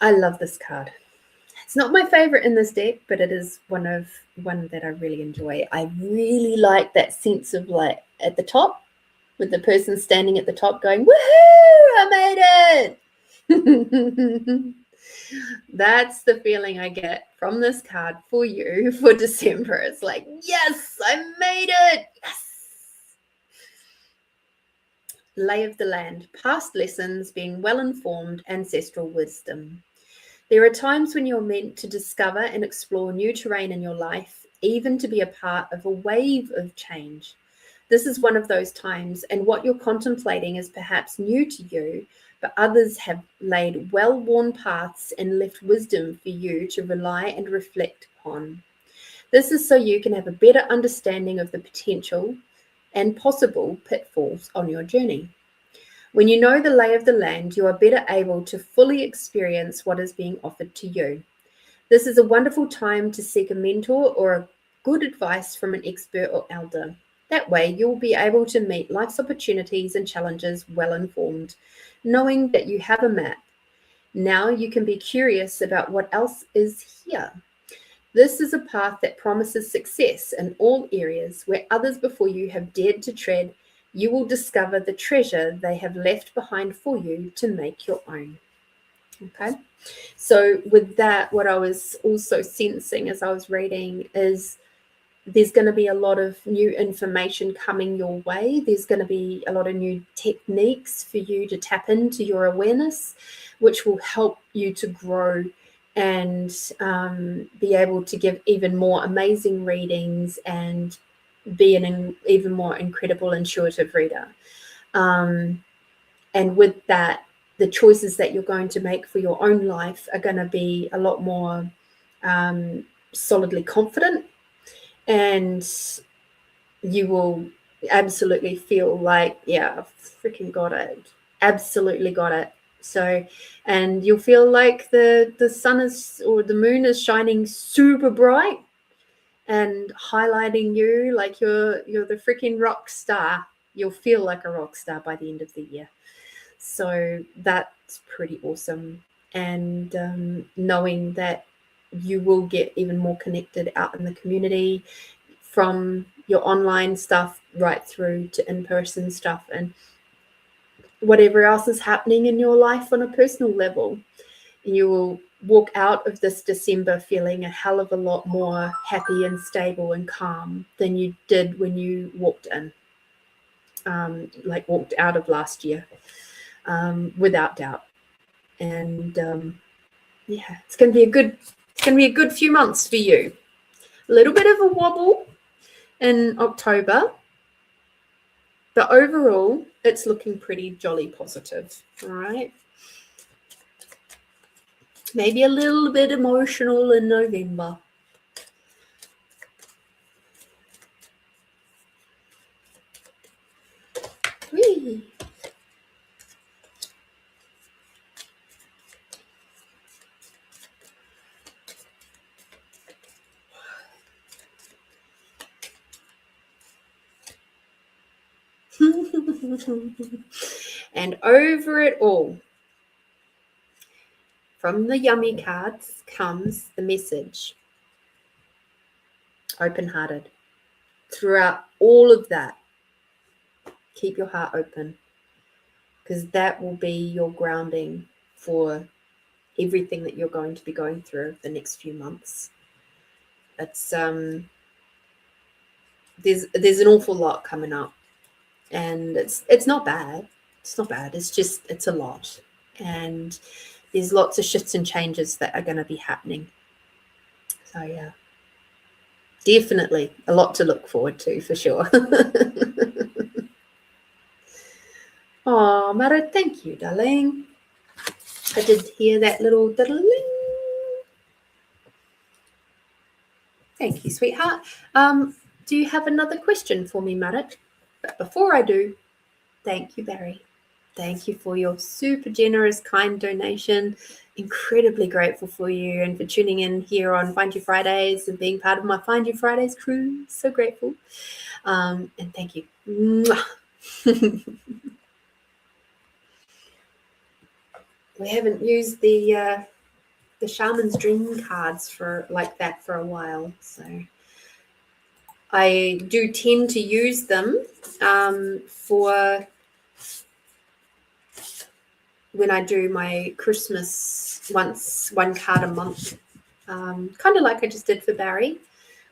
I love this card. It's not my favorite in this deck, but it is one that I really enjoy. I really like that sense of like at the top, with the person standing at the top going, woohoo, I made it. That's the feeling I get from this card for you for December. It's like, yes, I made it. Yes. Lay of the land, past lessons, being well-informed, ancestral wisdom. There are times when you're meant to discover and explore new terrain in your life, even to be a part of a wave of change. This is one of those times, and what you're contemplating is perhaps new to you, but others have laid well-worn paths and left wisdom for you to rely and reflect upon. This is so you can have a better understanding of the potential and possible pitfalls on your journey. When you know the lay of the land, you are better able to fully experience what is being offered to you. This is a wonderful time to seek a mentor or a good advice from an expert or elder. That way, you'll be able to meet life's opportunities and challenges well informed, knowing that you have a map. Now you can be curious about what else is here. This is a path that promises success in all areas where others before you have dared to tread. You will discover the treasure they have left behind for you to make your own. Okay, so with that, what I was also sensing as I was reading is there's going to be a lot of new information coming your way. There's going to be a lot of new techniques for you to tap into your awareness, which will help you to grow and be able to give even more amazing readings and be an even more incredible intuitive reader. And with that, the choices that you're going to make for your own life are going to be a lot more solidly confident, and you will absolutely feel like, yeah, I've freaking got it. Absolutely got it. So, and you'll feel like the sun is, or the moon is shining super bright and highlighting you like you're the freaking rock star. You'll feel like a rock star by the end of the year. So that's pretty awesome. And knowing that you will get even more connected out in the community, from your online stuff right through to in-person stuff and whatever else is happening in your life on a personal level. You will walk out of this December feeling a hell of a lot more happy and stable and calm than you did when you walked in, walked out of last year, without doubt. And yeah, it's going to be a good few months for you. A little bit of a wobble in October, but overall, it's looking pretty jolly positive. All right. Maybe a little bit emotional in November. Whee. And over it all, from the yummy cards comes the message: open-hearted. Throughout all of that, keep your heart open, because that will be your grounding for everything that you're going to be going through the next few months. It's there's an awful lot coming up, and it's not bad. It's not bad. It's a lot, and there's lots of shifts and changes that are going to be happening. So yeah, definitely a lot to look forward to for sure. Oh, Mara, thank you, darling. I did hear that little diddling. Thank you, sweetheart. Do you have another question for me, Marit? But before I do, thank you, Barry. Thank you for your super generous, kind donation. Incredibly grateful for you and for tuning in here on Find You Fridays and being part of my Find You Fridays crew. So grateful. And thank you. We haven't used the Shaman's Dream cards for like that for a while, so I do tend to use them for when I do my Christmas one card a month, kind of like I just did for Barry,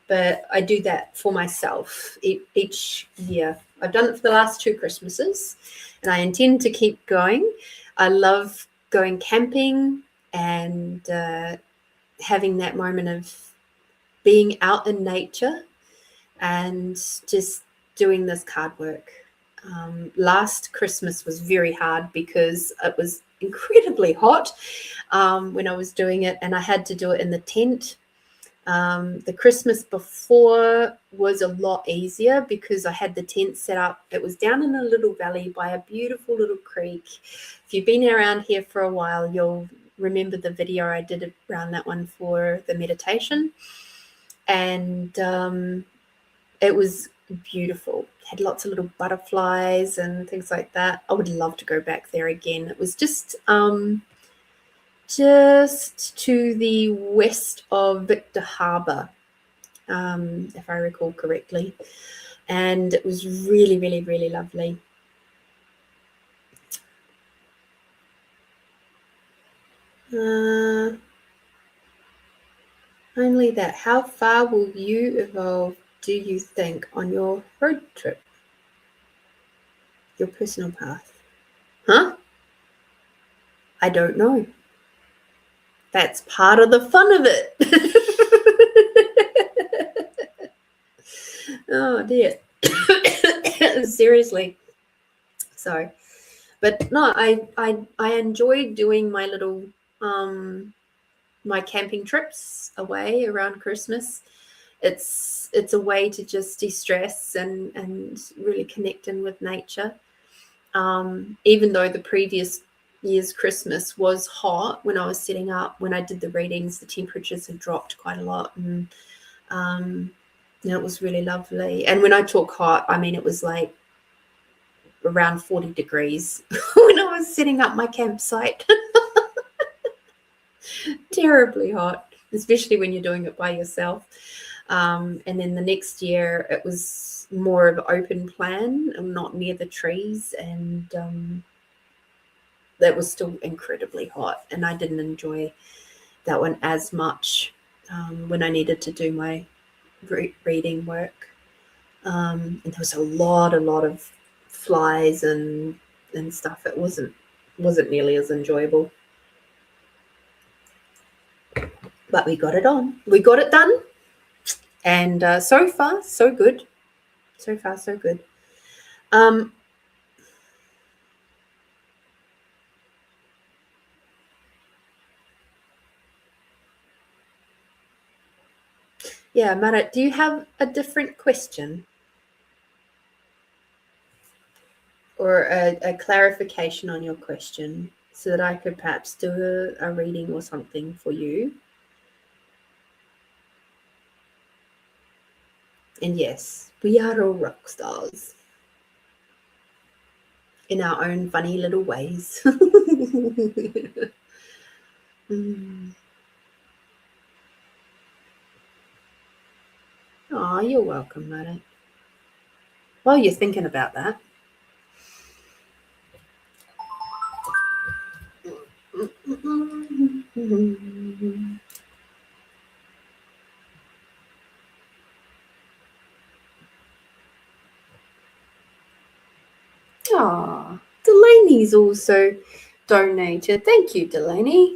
but I do that for myself each year. I've done it for the last 2 Christmases, and I intend to keep going. I love going camping and having that moment of being out in nature and just doing this card work. Last Christmas was very hard because it was incredibly hot when I was doing it, and I had to do it in the tent. The Christmas before was a lot easier because I had the tent set up. It was down in a little valley by a beautiful little creek. If you've been around here for a while, you'll remember the video I did around that one for the meditation. And it was beautiful. Had lots of little butterflies and things like that. I would love to go back there again. It was just to the west of Victor Harbour, if I recall correctly. And it was really, really, really lovely. Only that. How far will you evolve? do you think on your road trip? Your personal path? Huh? I don't know. That's part of the fun of it. Oh dear. Seriously. Sorry. But no, I enjoy doing my little my camping trips away around Christmas. It's a way to just de-stress and really connect in with nature. Even though the previous year's Christmas was hot, when I was setting up, when I did the readings, the temperatures had dropped quite a lot, and it was really lovely. And when I talk hot, I mean it was like around 40 degrees when I was setting up my campsite. Terribly hot, especially when you're doing it by yourself. And then the next year it was more of an open plan and not near the trees, and that was still incredibly hot, and I didn't enjoy that one as much when I needed to do my reading work. And there was a lot of flies and stuff. It wasn't nearly as enjoyable. But we got it on. We got it done. And so far, so good. So far, so good. Yeah, Mara, do you have a different question? Or a clarification on your question so that I could perhaps do a reading or something for you? And yes, we are all rock stars in our own funny little ways. Oh, you're welcome, Mara. While you're thinking about that, oh, Delaney's also donated. Thank you, Delaney.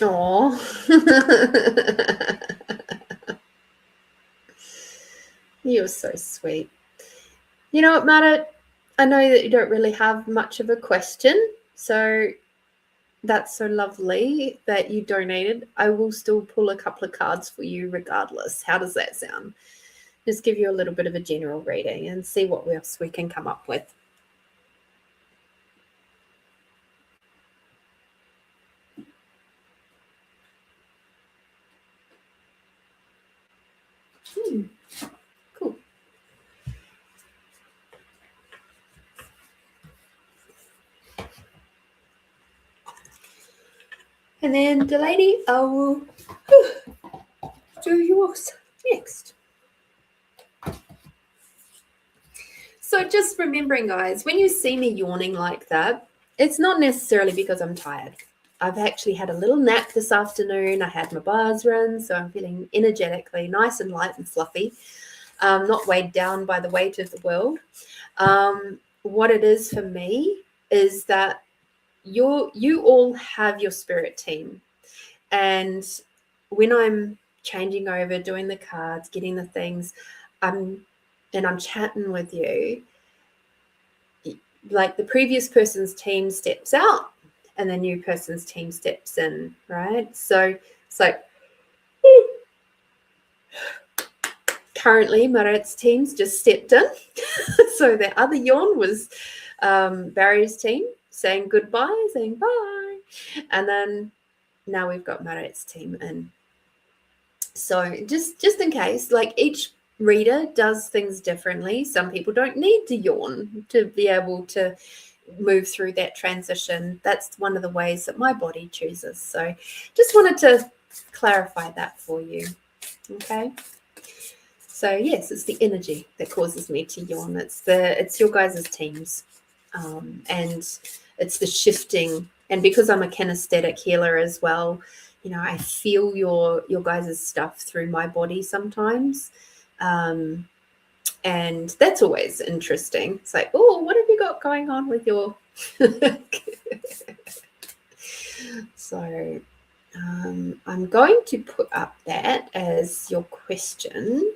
Oh. You're so sweet. You know what, Mara? I know that you don't really have much of a question, so that's so lovely that you donated. I will still pull a couple of cards for you regardless. How does that sound? Just give you a little bit of a general reading and see what else we can come up with. Cool. And then, Delaney, I will do yours next. So just remembering, guys, when you see me yawning like that, it's not necessarily because I'm tired. I've actually had a little nap this afternoon. I had my bars run, so I'm feeling energetically nice and light and fluffy, not weighed down by the weight of the world. What it is for me is that you all have your spirit team. And when I'm changing over, doing the cards, getting the things, I'm chatting with you, like the previous person's team steps out and the new person's team steps in, right? So it's like, currently Marat's team's just stepped in. So the other yawn was Barry's team saying goodbye, saying bye. And then now we've got Marat's team in. So just in case, like each reader does things differently. Some people don't need to yawn to be able to move through that transition. That's one of the ways that my body chooses. So just wanted to clarify that for you. Okay. So yes, it's the energy that causes me to yawn. It's your guys' teams, and it's the shifting. And because I'm a kinesthetic healer as well, I feel your guys' stuff through my body sometimes, and that's always interesting. It's like, oh, what have you got going on with your? So I'm going to put up that as your question.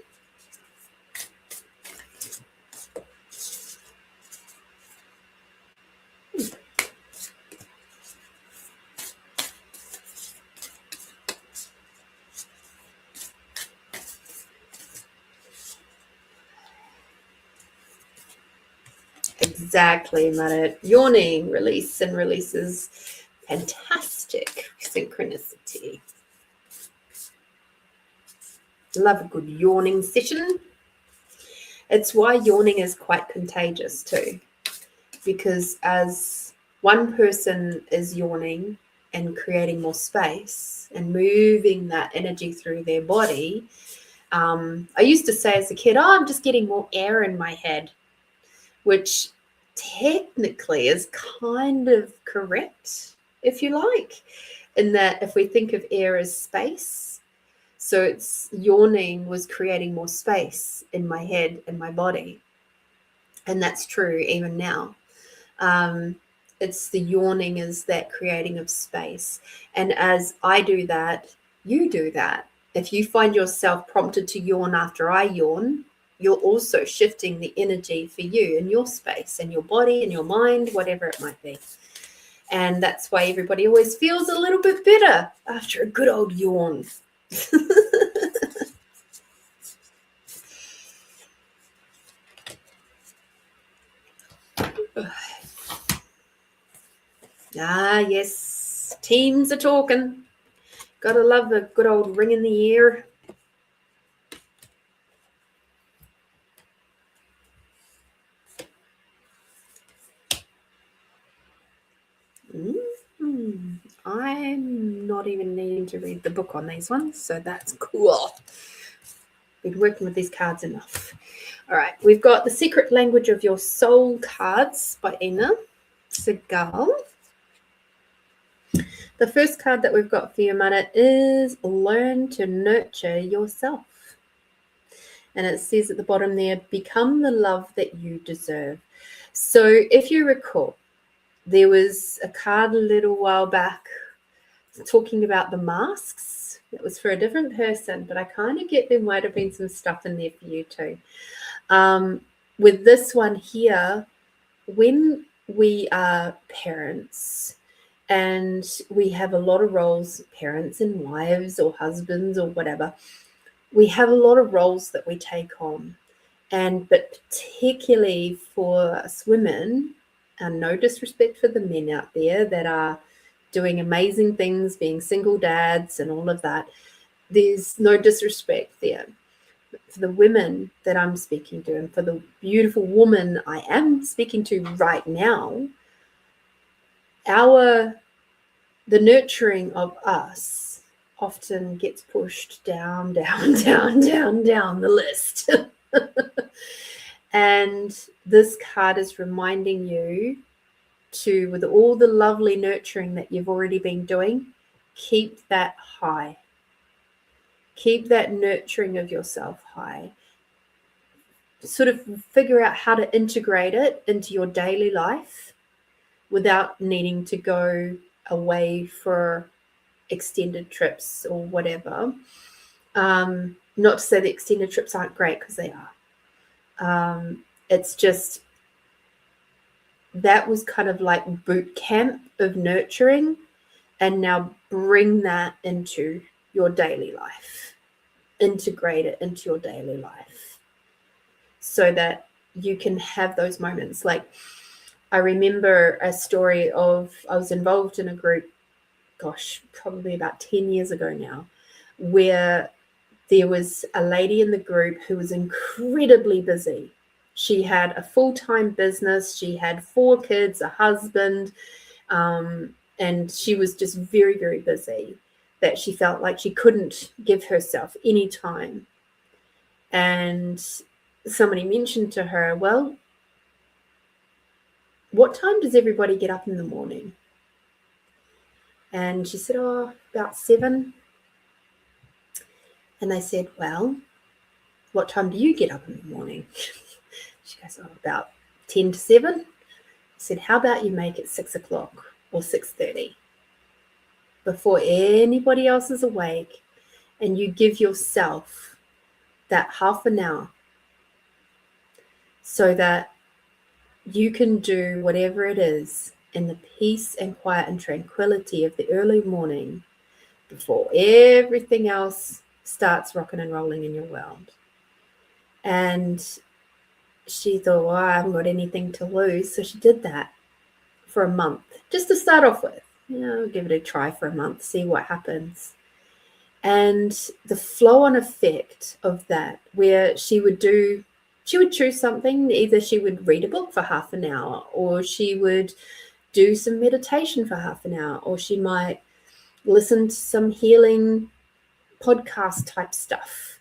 Exactly, Marit. Yawning, release and releases. Fantastic synchronicity. Love a good yawning session. It's why yawning is quite contagious too, because as one person is yawning and creating more space and moving that energy through their body, I used to say as a kid, oh, I'm just getting more air in my head, which technically is kind of correct, if you like, in that if we think of air as space, so it's yawning was creating more space in my head and my body. And that's true even now. It's the yawning is that creating of space. And as I do that, you do that. If you find yourself prompted to yawn after I yawn, you're also shifting the energy for you in your space and your body and your mind, whatever it might be. And that's why everybody always feels a little bit better after a good old yawn. Yes, teams are talking. Gotta love a good old ring in the ear. I'm not even needing to read the book on these ones, so that's cool. Been working with these cards enough. All right, we've got The Secret Language of Your Soul cards by Ina Segal. The first card that we've got for you, Mana, is Learn to Nurture Yourself. And it says at the bottom there, become the love that you deserve. So if you recall, there was a card a little while back talking about the masks. It was for a different person, but I kind of get there might have been some stuff in there for you too. With this one here, when we are parents and we have a lot of roles, parents and wives or husbands or whatever, we have a lot of roles that we take on. But particularly for us women, and no disrespect for the men out there that are doing amazing things, being single dads and all of that, there's no disrespect there. But for the women that I'm speaking to and for the beautiful woman I am speaking to right now, the nurturing of us often gets pushed down the list. And this card is reminding you to, with all the lovely nurturing that you've already been doing, keep that high. Keep that nurturing of yourself high. Sort of figure out how to integrate it into your daily life without needing to go away for extended trips or whatever. Not to say the extended trips aren't great, because they are. It's just that was kind of like boot camp of nurturing, and now bring that into your daily life. Integrate it into your daily life so that you can have those moments. Like, I remember a story of, I was involved in a group, probably about 10 years ago now, where there was a lady in the group who was incredibly busy. She had a full-time business. She had 4 kids, a husband, and she was just very, very busy. that she felt like she couldn't give herself any time. And somebody mentioned to her, well, what time does everybody get up in the morning? And she said, oh, about 7. And they said, well, what time do you get up in the morning? She goes, oh, about 10 to 7. I said, how about you make it 6 o'clock or 6:30 before anybody else is awake, and you give yourself that half an hour so that you can do whatever it is in the peace and quiet and tranquility of the early morning before everything else starts rocking and rolling in your world. And she thought, well, I haven't got anything to lose. So she did that for a month, just to start off with. Give it a try for a month, see what happens. And the flow-on effect of that, where she would choose something. Either she would read a book for half an hour, or she would do some meditation for half an hour, or she might listen to some healing podcast type stuff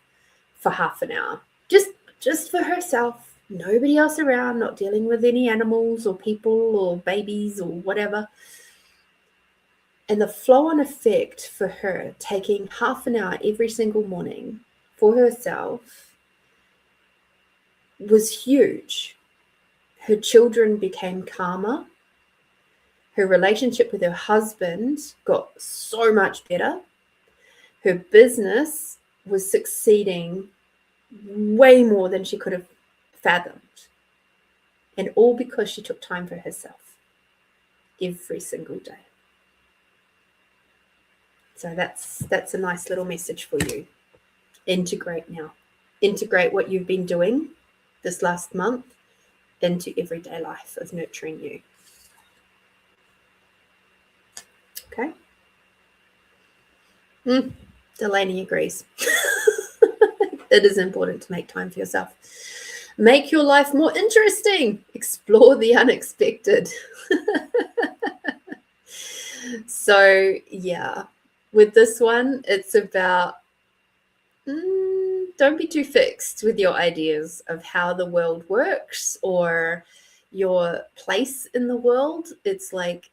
for half an hour, just for herself, nobody else around, not dealing with any animals or people or babies or whatever. And the flow-on effect for her, taking half an hour every single morning for herself, was huge. Her children became calmer. Her relationship with her husband got so much better. Her business was succeeding way more than she could have fathomed. And all because she took time for herself every single day. So that's a nice little message for you. Integrate now. Integrate what you've been doing this last month into everyday life of nurturing you. Okay. Delaney agrees. It is important to make time for yourself. Make your life more interesting. Explore the unexpected. So, yeah, with this one, it's about don't be too fixed with your ideas of how the world works or your place in the world. It's like,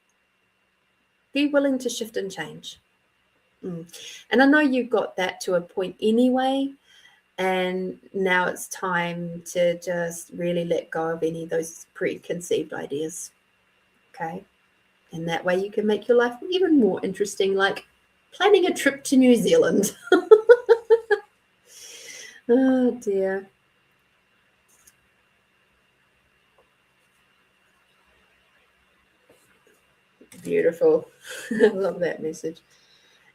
be willing to shift and change. And I know you got that to a point anyway, and now it's time to just really let go of any of those preconceived ideas. Okay. And that way you can make your life even more interesting, like planning a trip to New Zealand. Oh, dear. Beautiful. I love that message.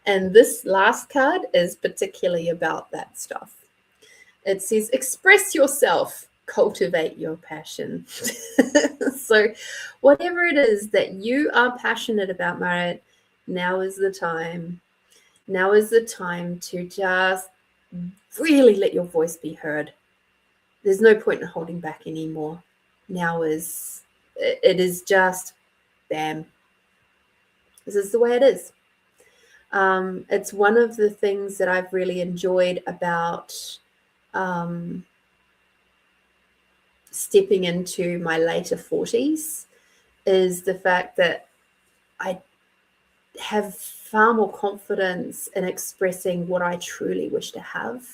And this last card is particularly about that stuff. It says, express yourself, cultivate your passion. So whatever it is that you are passionate about, Marit, now is the time. Now is the time to just really let your voice be heard. There's no point in holding back anymore. Now it is just, bam. This is the way it is. It's one of the things that I've really enjoyed about stepping into my later 40s is the fact that I have far more confidence in expressing what I truly wish to have.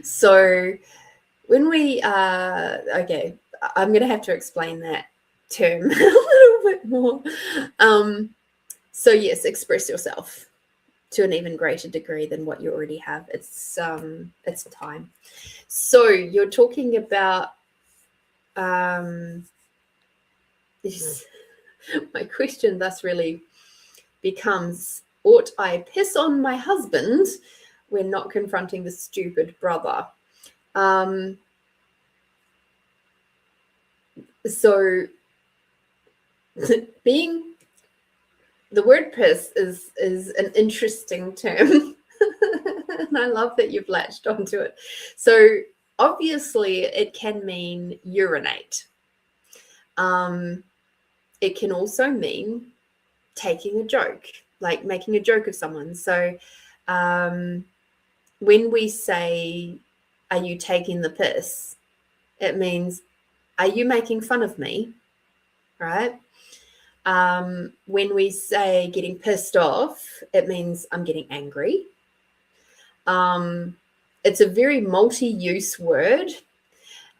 So when we okay, I'm going to have to explain that term a little bit more. So yes, express yourself to an even greater degree than what you already have. It's time. So you're talking about this. My question thus really becomes, ought I piss on my husband when not confronting the stupid brother? So the word piss is an interesting term. And I love that you've latched onto it. So obviously it can mean urinate. It can also mean taking a joke, like making a joke of someone. So when we say, are you taking the piss? It means, are you making fun of me? Right? When we say getting pissed off, it means I'm getting angry. It's a very multi-use word.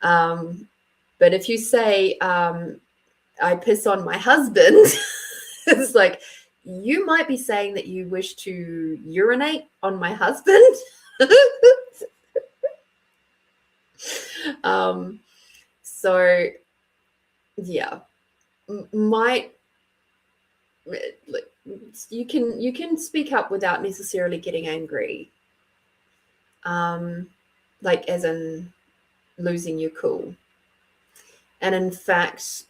But if you say, I piss on my husband, it's like, you might be saying that you wish to urinate on my husband. So yeah, you can speak up without necessarily getting angry, like as in losing your cool. And in fact,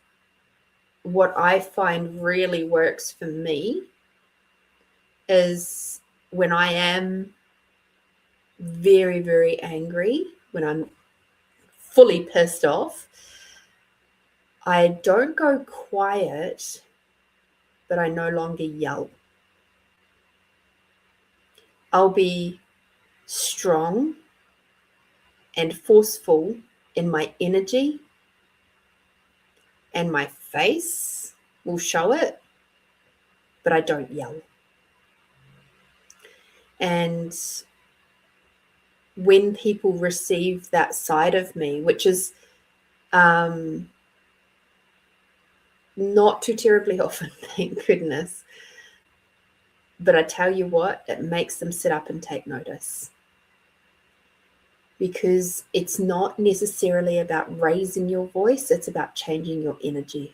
what I find really works for me is when I am very, very angry, when I'm fully pissed off, I don't go quiet, but I no longer yell. I'll be strong and forceful in my energy, and my face will show it, but I don't yell. And when people receive that side of me, which is not too terribly often, thank goodness, but I tell you what, it makes them sit up and take notice. Because it's not necessarily about raising your voice, it's about changing your energy.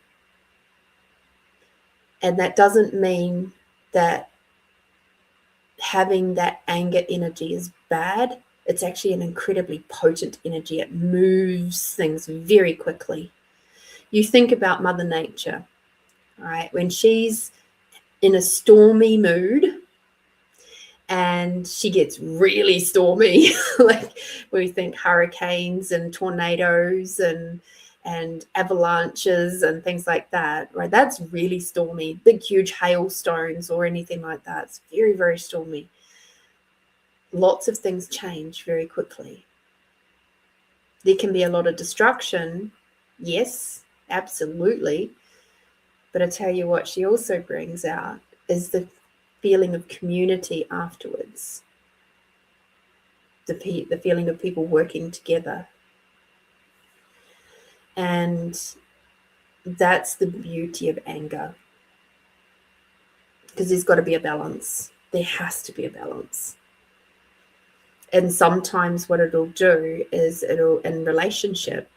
And that doesn't mean that having that anger energy is bad. It's actually an incredibly potent energy. It moves things very quickly. You think about Mother Nature, right? When she's in a stormy mood, and she gets really stormy, like we think hurricanes and tornadoes and avalanches and things like that, right? That's really stormy. Big, huge hailstones or anything like that. It's very, very stormy. Lots of things change very quickly. There can be a lot of destruction. Yes, absolutely. But I tell you what she also brings out is the feeling of community afterwards, the feeling of people working together. And that's the beauty of anger, because there's got to be a balance. There has to be a balance. And sometimes what it'll do is in relationship,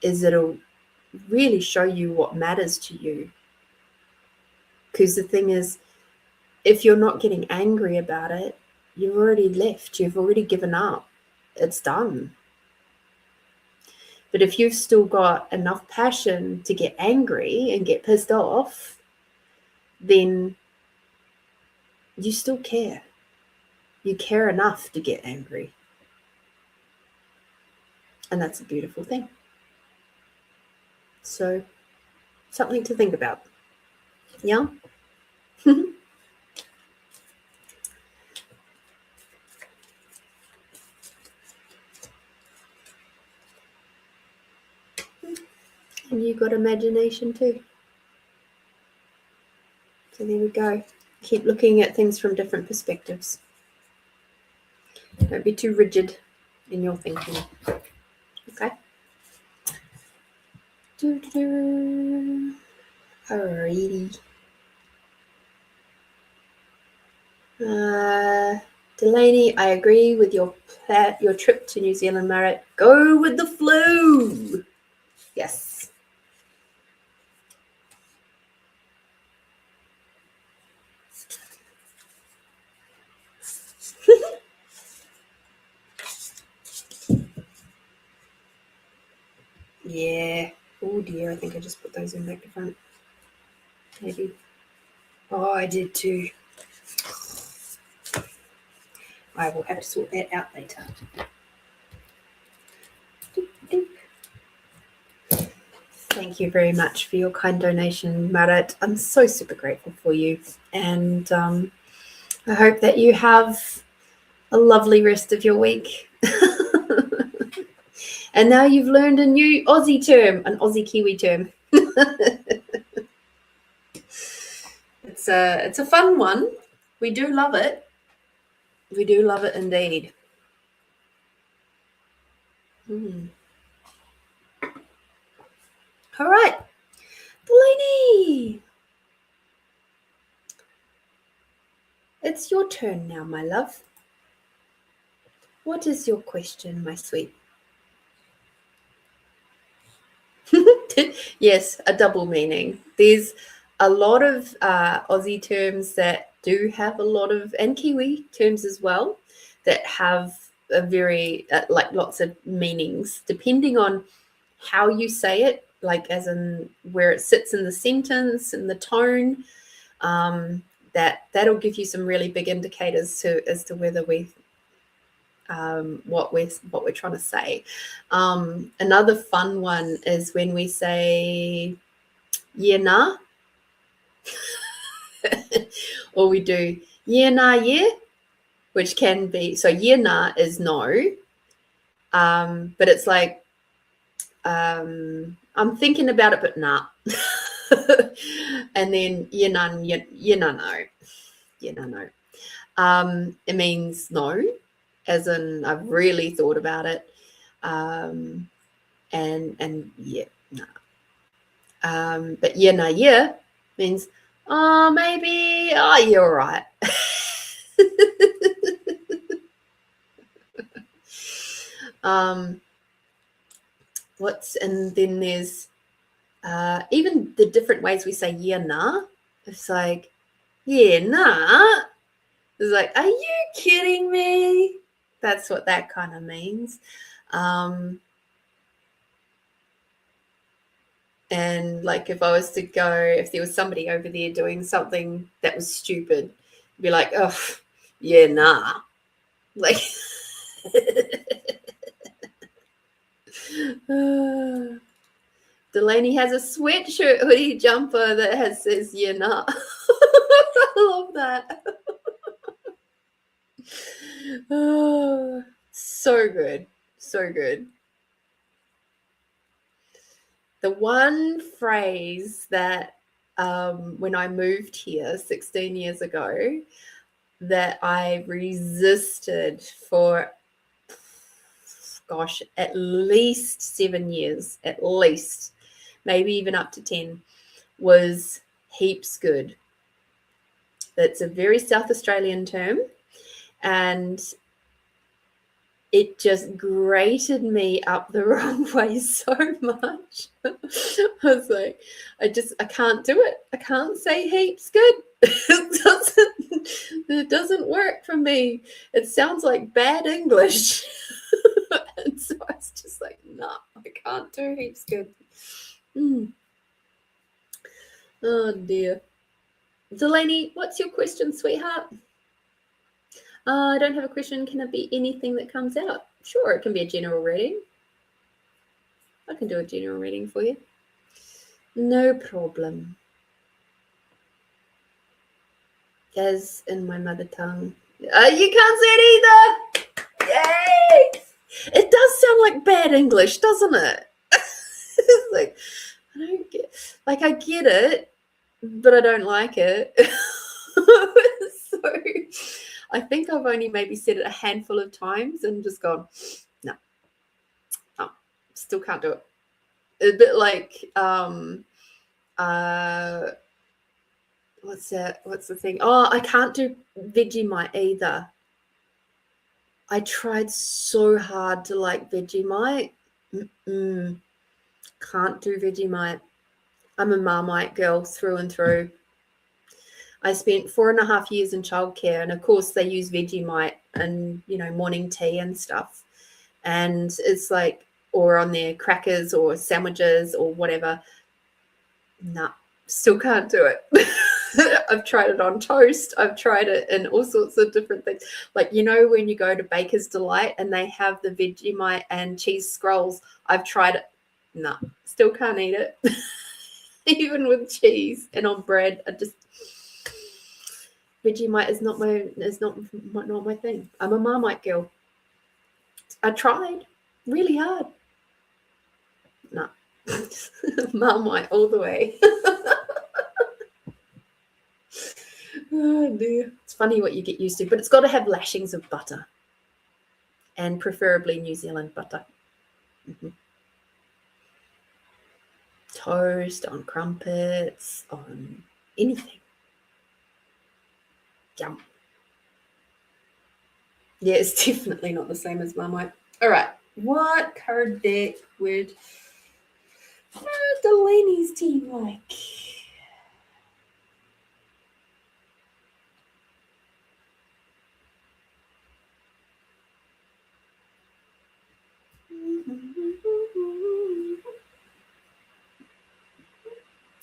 is it'll really show you what matters to you. Because the thing is, if you're not getting angry about it, you've already left. You've already given up. It's done. But if you've still got enough passion to get angry and get pissed off, then you still care. You care enough to get angry. And that's a beautiful thing. So, something to think about. Yeah? And you got imagination too. So there we go. Keep looking at things from different perspectives. Don't be too rigid in your thinking. Okay? Alrighty. Delaney, I agree with your trip to New Zealand, Marit. Go with the flow. Yes. Yeah. Oh dear, I think I just put those in back to front. Maybe. Oh, I did too. I will have to sort that out later. Thank you very much for your kind donation, Marat. I'm so super grateful for you. And I hope that you have a lovely rest of your week. And now you've learned a new Aussie term, an Aussie Kiwi term. It's a fun one. We do love it. We do love it indeed. All right, Delaney. It's your turn now, my love. What is your question, my sweet? Yes, a double meaning. There's a lot of Aussie terms that do have a lot of, and Kiwi terms as well, that have a very, like lots of meanings, depending on how you say it, like as in where it sits in the sentence and the tone. That'll give you some really big indicators as to whether we what we're trying to say. Another fun one is when we say yeah nah, or we do yeah nah yeah, which can be, so yeah nah is no, but it's like I'm thinking about it but nah. And then yeah nah no, yeah nah no. It means no, as in I've really thought about it, and yeah, no. But yeah, no, yeah means maybe you're right. And then there's even the different ways we say yeah, nah. It's like yeah, nah. It's like, are you kidding me? That's what that kind of means. And like if I was to go, if there was somebody over there doing something that was stupid, I'd be like, oh, yeah, nah. Like, Delaney has a sweatshirt hoodie jumper that says, yeah, nah. I love that. Oh, so good. So good. The one phrase that when I moved here 16 years ago that I resisted for, gosh, at least 7 years, at least, maybe even up to 10, was heaps good. That's a very South Australian term, and it just grated me up the wrong way so much. I was like, I can't do it. I can't say heaps good. It doesn't work for me. It sounds like bad English. And so I was just like, nah, I can't do heaps good. Oh dear. Delaney, what's your question, sweetheart? I don't have a question. Can it be anything that comes out? Sure, it can be a general reading. I can do a general reading for you. No problem. As in my mother tongue. You can't say it either! Yay! It does sound like bad English, doesn't it? It's like, I don't get, like, I get it, but I don't like it. So I think I've only maybe said it a handful of times and just gone, no, still can't do it. A bit like, what's that? What's the thing? Oh, I can't do Vegemite either. I tried so hard to like Vegemite. Can't do Vegemite. I'm a Marmite girl through and through. I spent 4.5 years in childcare, and of course they use Vegemite and, morning tea and stuff. And it's like, or on their crackers or sandwiches or whatever. Nah, still can't do it. I've tried it on toast. I've tried it in all sorts of different things. Like, you know, when you go to Baker's Delight and they have the Vegemite and cheese scrolls, I've tried it. No, still can't eat it. Even with cheese and on bread, Vegemite is not my thing. I'm a Marmite girl. I tried really hard. No. Marmite all the way. Oh dear. It's funny what you get used to, but it's got to have lashings of butter, and preferably New Zealand butter. Mm-hmm. Toast, on crumpets, on anything. Yum. Yeah, it's definitely not the same as Marmite. All right, what card deck would Delaney's team like?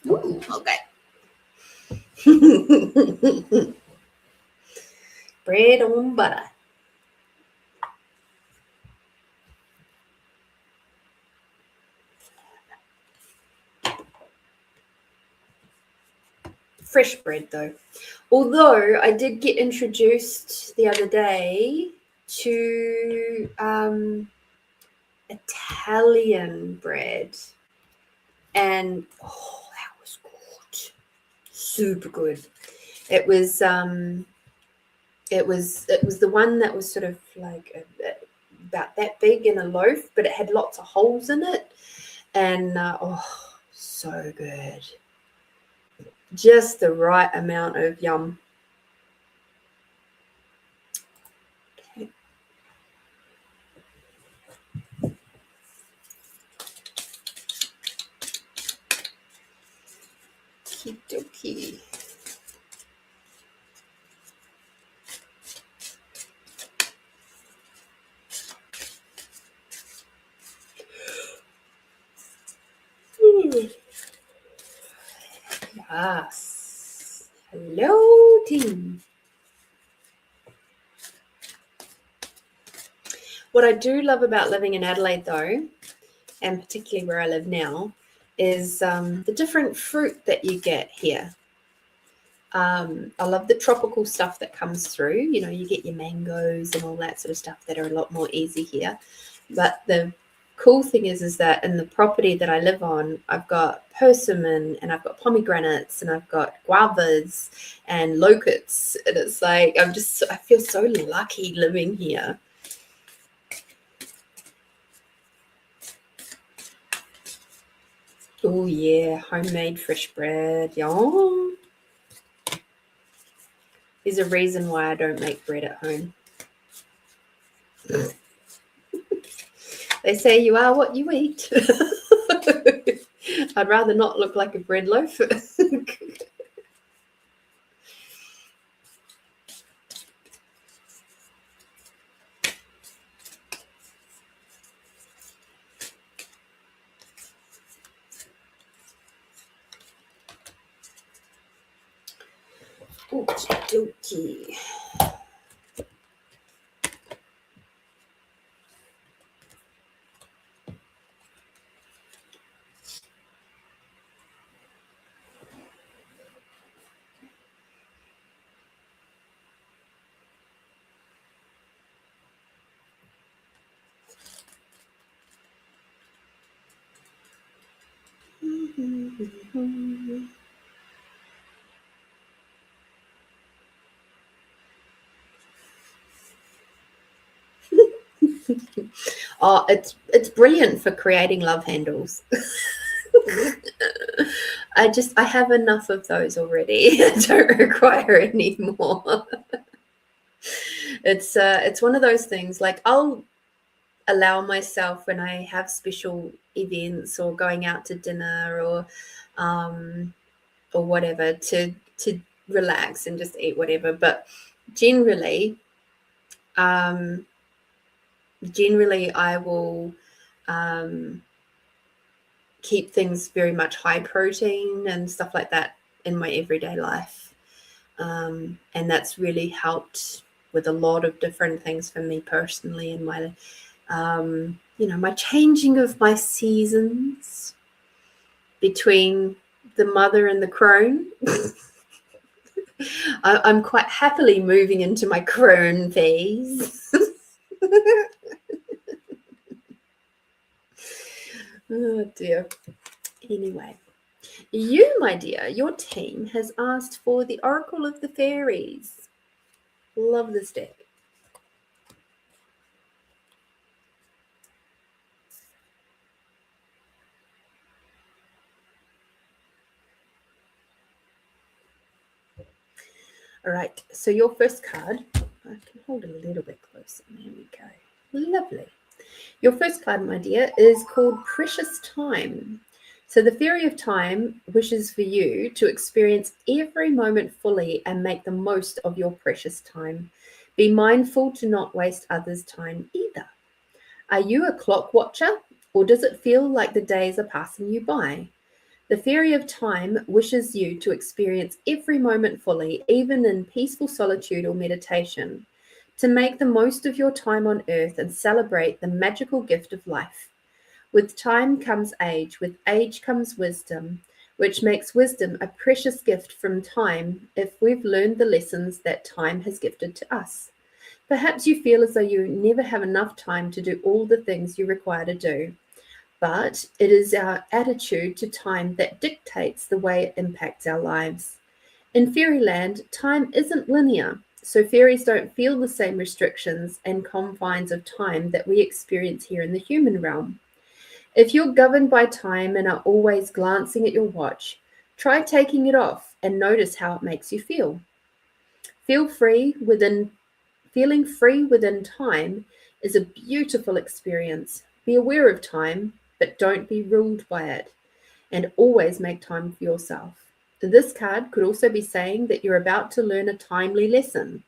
Ooh, okay. Bread on butter. Fresh bread though. Although I did get introduced the other day to Italian bread, and that was good, super good. It was the one that was sort of like about that big in a loaf, but it had lots of holes in it, and so good. Just the right amount of yum. Okay. Okie dokie. Yes. Hello, team. What I do love about living in Adelaide, though, and particularly where I live now, is the different fruit that you get here. I love the tropical stuff that comes through. You know, you get your mangoes and all that sort of stuff that are a lot more easy here. But the cool thing is that in the property that I live on, I've got persimmon and I've got pomegranates and I've got guavas and locusts. And it's like, I feel so lucky living here. Oh yeah, homemade fresh bread. Yum. There's a reason why I don't make bread at home. They say you are what you eat. I'd rather not look like a bread loaf. Okie dokie. Oh, it's brilliant for creating love handles. I have enough of those already. I don't require any more. It's one of those things, like I'll allow myself when I have special events or going out to dinner or whatever to relax and just eat whatever. But generally I will keep things very much high protein and stuff like that. in my everyday life. And that's really helped with a lot of different things for me personally in my, my changing of my seasons between the mother and the crone. I'm quite happily moving into my crone phase. Oh dear. Anyway, you, my dear, your team has asked for the Oracle of the Fairies. Love this deck. All right, so your first card, I can hold it a little bit closer. There we go. Lovely. Your first card, my dear, is called Precious Time. So the Fairy of Time wishes for you to experience every moment fully and make the most of your precious time. Be mindful to not waste others' time either. Are you a clock watcher, or does it feel like the days are passing you by? The Fairy of Time wishes you to experience every moment fully, even in peaceful solitude or meditation, to make the most of your time on earth and celebrate the magical gift of life. With time comes age, with age comes wisdom, which makes wisdom a precious gift from time if we've learned the lessons that time has gifted to us. Perhaps you feel as though you never have enough time to do all the things you require to do. But it is our attitude to time that dictates the way it impacts our lives. In fairyland, time isn't linear, so fairies don't feel the same restrictions and confines of time that we experience here in the human realm. If you're governed by time and are always glancing at your watch, try taking it off and notice how it makes you feel. Feeling free within time is a beautiful experience. Be aware of time, but don't be ruled by it, and always make time for yourself. This card could also be saying that you're about to learn a timely lesson.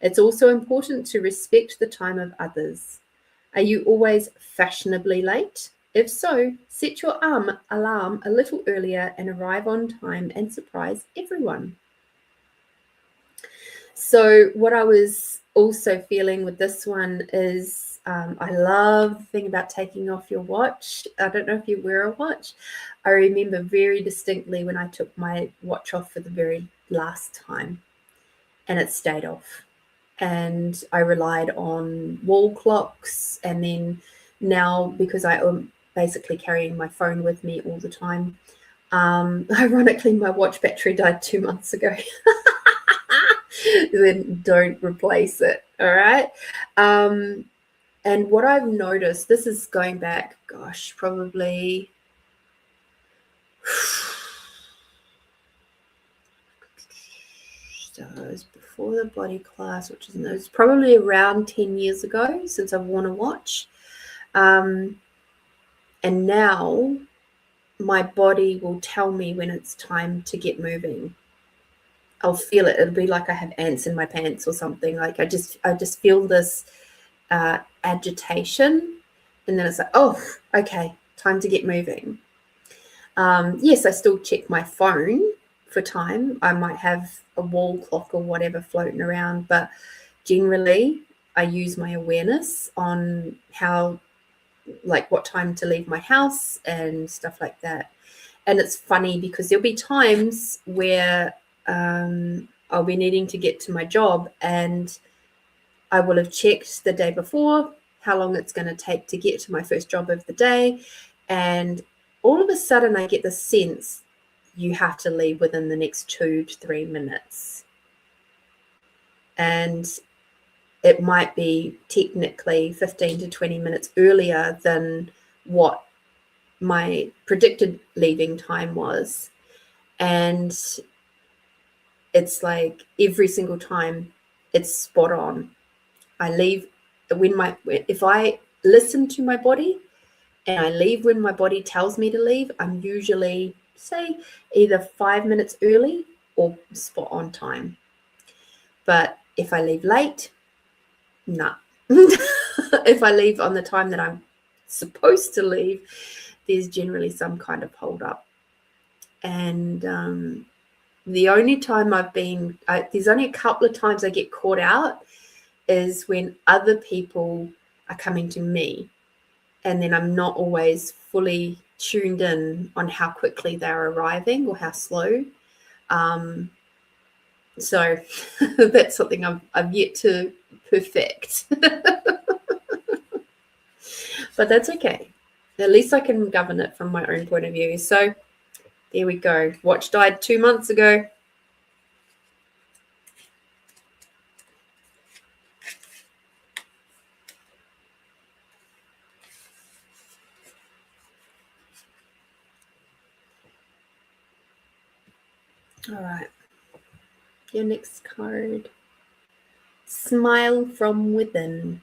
It's also important to respect the time of others. Are you always fashionably late? If so, set your alarm a little earlier and arrive on time and surprise everyone. So what I was also feeling with this one is I love the thing about taking off your watch. I don't know if you wear a watch. I remember very distinctly when I took my watch off for the very last time and it stayed off. And I relied on wall clocks. And then now, because I am basically carrying my phone with me all the time, ironically, my watch battery died 2 months ago. Then don't replace it. All right. And what I've noticed, this is going back, gosh, probably so it was before the body class, which is probably around 10 years ago since I've worn a watch. And now my body will tell me when it's time to get moving. I'll feel it. It'll be like I have ants in my pants or something. Like I just feel this agitation, and then it's like, oh, okay, time to get moving. Yes, I still check my phone for time. I might have a wall clock or whatever floating around, but generally I use my awareness on what time to leave my house and stuff like that. And it's funny because there'll be times where I'll be needing to get to my job and I will have checked the day before how long it's going to take to get to my first job of the day. And all of a sudden I get the sense you have to leave within the next 2 to 3 minutes. And it might be technically 15 to 20 minutes earlier than what my predicted leaving time was. And it's like every single time it's spot on. I leave if I listen to my body and I leave when my body tells me to leave, I'm usually, say, either 5 minutes early or spot on time. But if I leave late, nah. If I leave on the time that I'm supposed to leave, there's generally some kind of hold up. And The only time there's only a couple of times I get caught out is when other people are coming to me, and then I'm not always fully tuned in on how quickly they're arriving or how slow. So that's something I've yet to perfect. But that's okay. At least I can govern it from my own point of view. So there we go. Watch died 2 months ago. All right. Your next card. Smile from within.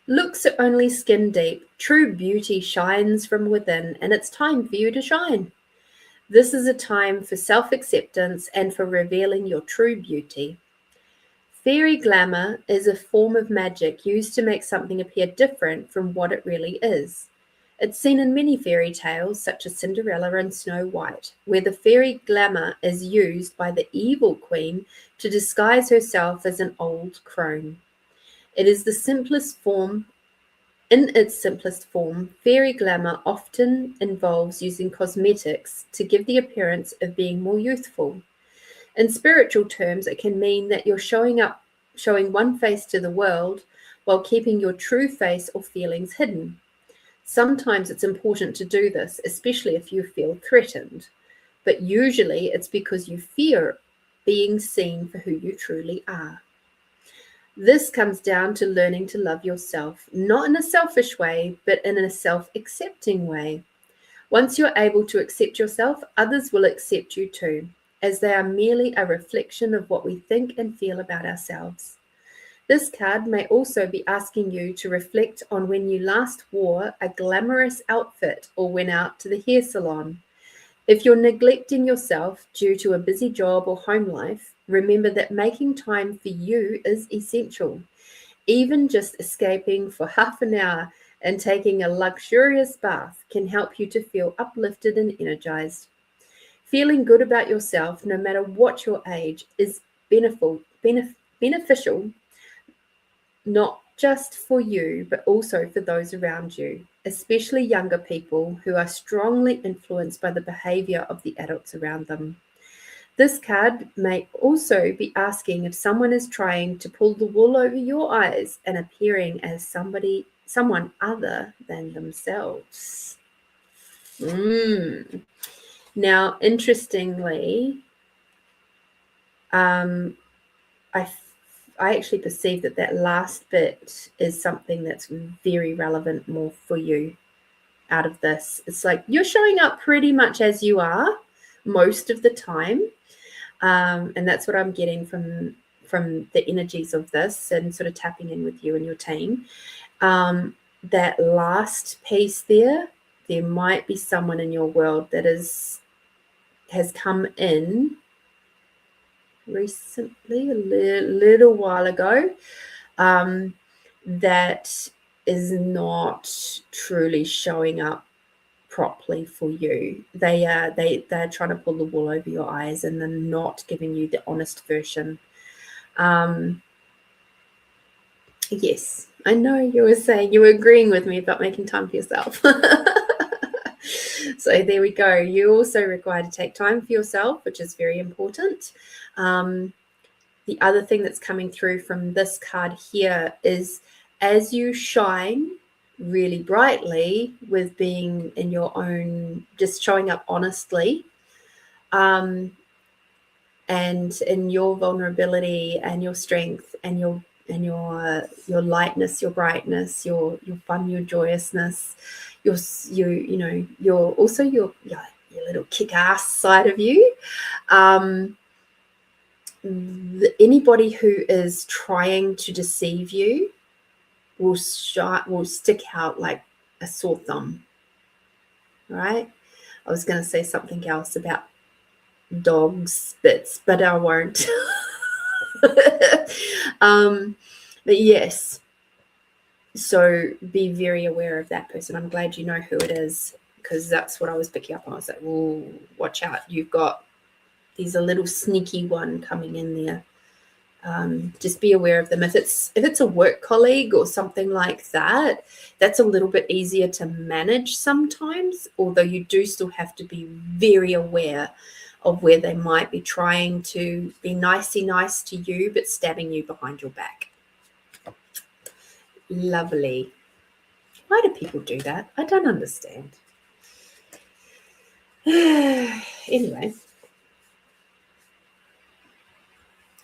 Looks are only skin deep. True beauty shines from within, and it's time for you to shine. This is a time for self-acceptance and for revealing your true beauty. Fairy glamour is a form of magic used to make something appear different from what it really is. It's seen in many fairy tales, such as Cinderella and Snow White, where the fairy glamour is used by the evil queen to disguise herself as an old crone. It is the simplest form. In its simplest form, fairy glamour often involves using cosmetics to give the appearance of being more youthful. In spiritual terms, it can mean that you're showing one face to the world while keeping your true face or feelings hidden. Sometimes it's important to do this, especially if you feel threatened, but usually it's because you fear being seen for who you truly are. This comes down to learning to love yourself, not in a selfish way, but in a self-accepting way. Once you're able to accept yourself, others will accept you too, as they are merely a reflection of what we think and feel about ourselves. This card may also be asking you to reflect on when you last wore a glamorous outfit or went out to the hair salon. If you're neglecting yourself due to a busy job or home life, remember that making time for you is essential. Even just escaping for half an hour and taking a luxurious bath can help you to feel uplifted and energized. Feeling good about yourself, no matter what your age, is beneficial, not just for you, but also for those around you, especially younger people who are strongly influenced by the behavior of the adults around them. This card may also be asking if someone is trying to pull the wool over your eyes and appearing as someone other than themselves. Now, interestingly, I actually perceive that last bit is something that's very relevant more for you out of this. It's like you're showing up pretty much as you are most of the time. And that's what I'm getting from the energies of this and sort of tapping in with you and your team. That last piece there might be someone in your world that has come in recently, a little while ago, that is not truly showing up properly for you. They're trying to pull the wool over your eyes and they're not giving you the honest version. Yes, I know you were saying you were agreeing with me about making time for yourself. So there we go. You also require to take time for yourself, which is very important. The other thing that's coming through from this card here is as you shine really brightly with being in your own, just showing up honestly, and in your vulnerability and your strength and your lightness, your brightness, your fun, your joyousness, your also your little kick-ass side of you. Anybody who is trying to deceive you will stick out like a sore thumb, right? I was going to say something else about dog spits, but I won't. But yes, so be very aware of that person. I'm glad you know who it is, because that's what I was picking up on. I was like, "Whoa, watch out! You've got There's a little sneaky one coming in there. Just be aware of them. If it's a work colleague or something like that, that's a little bit easier to manage sometimes, although you do still have to be very aware of where they might be trying to be nice to you, but stabbing you behind your back. Lovely. Why do people do that? I don't understand. Anyway,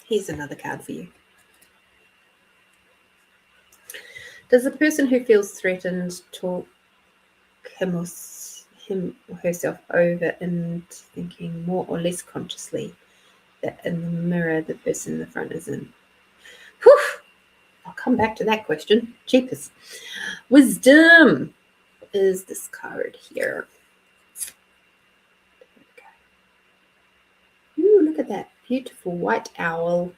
here's another card for you. Does the person who feels threatened talk him or herself over and thinking more or less consciously that in the mirror the person in the front is in? Whew! I'll come back to that question. Jeepers. Wisdom is this card here. Ooh, look at that beautiful white owl.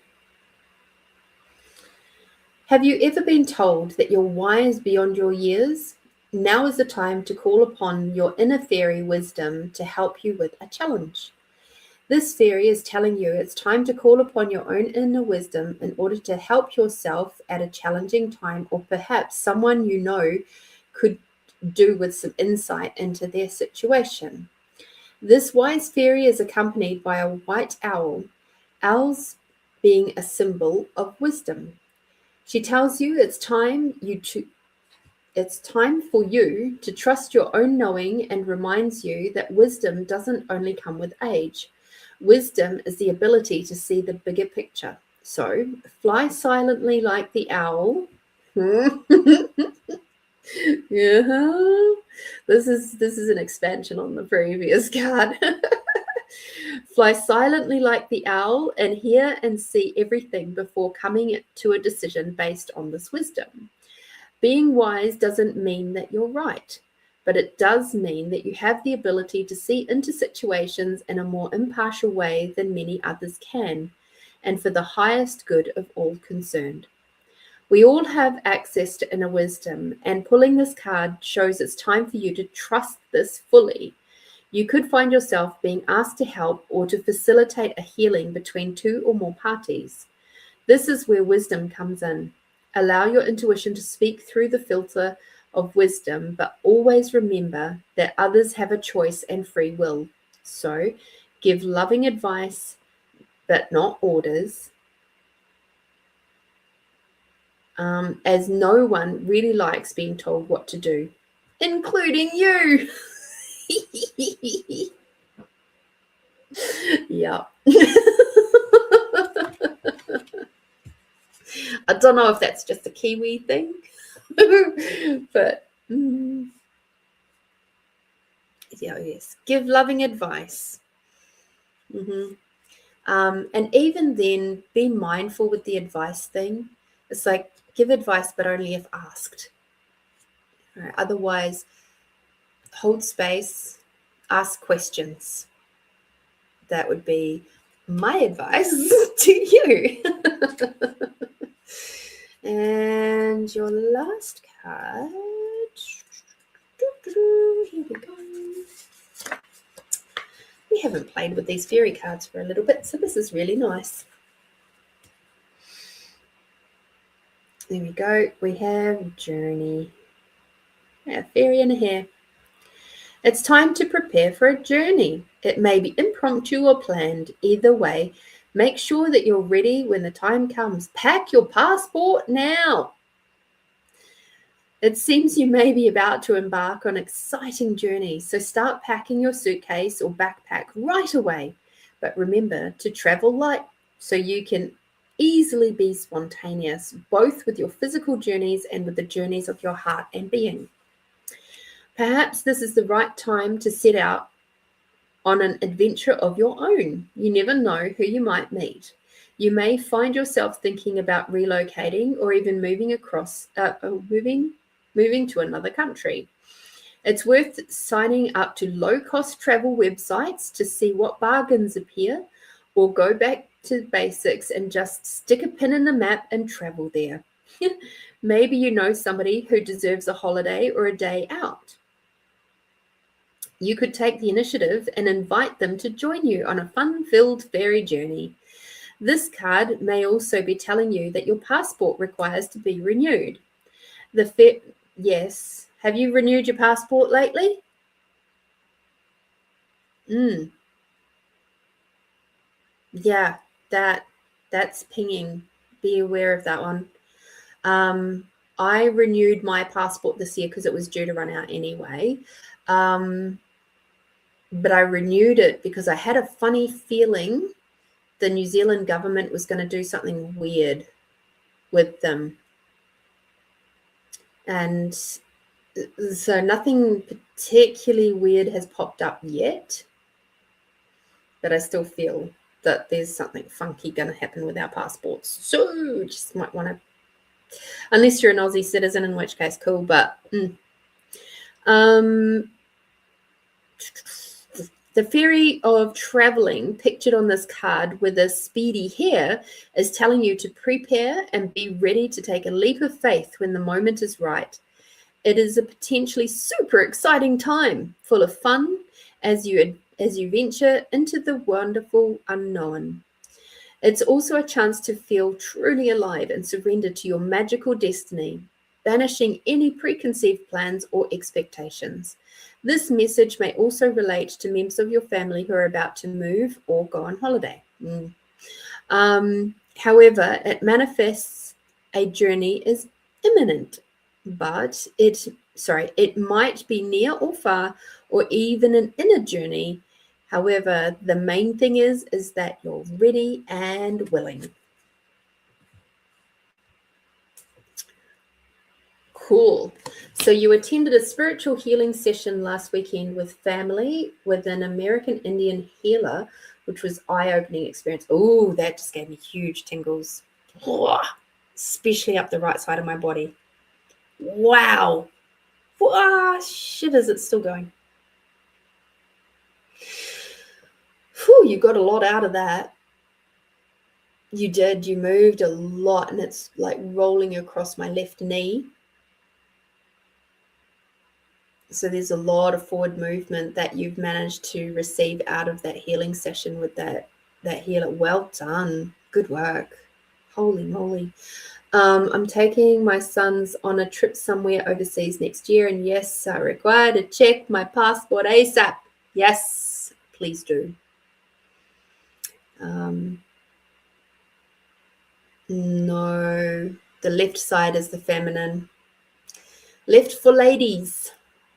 Have you ever been told that you're wise beyond your years? Now is the time to call upon your inner fairy wisdom to help you with a challenge. This fairy is telling you it's time to call upon your own inner wisdom in order to help yourself at a challenging time, or perhaps someone you know could do with some insight into their situation. This wise fairy is accompanied by a white owl, owls being a symbol of wisdom. She tells you it's time for you to trust your own knowing, and reminds you that wisdom doesn't only come with age. Wisdom is the ability to see the bigger picture. So fly silently like the owl. Yeah. This is an expansion on the previous card. Fly silently like the owl and hear and see everything before coming to a decision based on this wisdom. Being wise doesn't mean that you're right, but it does mean that you have the ability to see into situations in a more impartial way than many others can, and for the highest good of all concerned. We all have access to inner wisdom, and pulling this card shows it's time for you to trust this fully. You could find yourself being asked to help or to facilitate a healing between two or more parties. This is where wisdom comes in. Allow your intuition to speak through the filter of wisdom, but always remember that others have a choice and free will. So give loving advice, but not orders, as no one really likes being told what to do, including you. Yeah. I don't know if that's just a Kiwi thing, but yeah, yes. Give loving advice. And even then, be mindful with the advice thing. It's like, give advice, but only if asked. All right. Otherwise, hold space, ask questions. That would be my advice to you. And your last card. Here we go. We haven't played with these fairy cards for a little bit, so this is really nice. There we go. We have Journey. A fairy and a hare. It's time to prepare for a journey. It may be impromptu or planned. Either way, make sure that you're ready when the time comes. Pack your passport now. It seems you may be about to embark on an exciting journey, so start packing your suitcase or backpack right away. But remember to travel light so you can easily be spontaneous, both with your physical journeys and with the journeys of your heart and being. Perhaps this is the right time to set out on an adventure of your own. You never know who you might meet. You may find yourself thinking about relocating or even moving to another country. It's worth signing up to low-cost travel websites to see what bargains appear, or go back to basics and just stick a pin in the map and travel there. Maybe you know somebody who deserves a holiday or a day out. You could take the initiative and invite them to join you on a fun-filled fairy journey. This card may also be telling you that your passport requires to be renewed. Yes. Have you renewed your passport lately? Yeah, that's pinging. Be aware of that one. I renewed my passport this year because it was due to run out anyway. But I renewed it because I had a funny feeling the New Zealand government was going to do something weird with them. And so nothing particularly weird has popped up yet, but I still feel that there's something funky going to happen with our passports. So just might want to, unless you're an Aussie citizen, in which case cool, but the fairy of traveling pictured on this card with a speedy hair is telling you to prepare and be ready to take a leap of faith when the moment is right. It is a potentially super exciting time, full of fun as you venture into the wonderful unknown. It's also a chance to feel truly alive and surrender to your magical destiny, banishing any preconceived plans or expectations. This message may also relate to members of your family who are about to move or go on holiday. However, it manifests a journey is imminent, but it might be near or far, or even an inner journey. However, the main thing is that you're ready and willing. Cool. So you attended a spiritual healing session last weekend with family with an American Indian healer, which was eye-opening experience. Oh, that just gave me huge tingles, especially up the right side of my body. Wow. Shivers, it's still going. Whew, you got a lot out of that. You did. You moved a lot, and it's like rolling across my left knee. So there's a lot of forward movement that you've managed to receive out of that healing session with that healer. Well done. Good work. Holy moly. I'm taking my sons on a trip somewhere overseas next year, and yes, I require to check my passport ASAP. Yes, please do. No, the left side is the feminine. Left for ladies,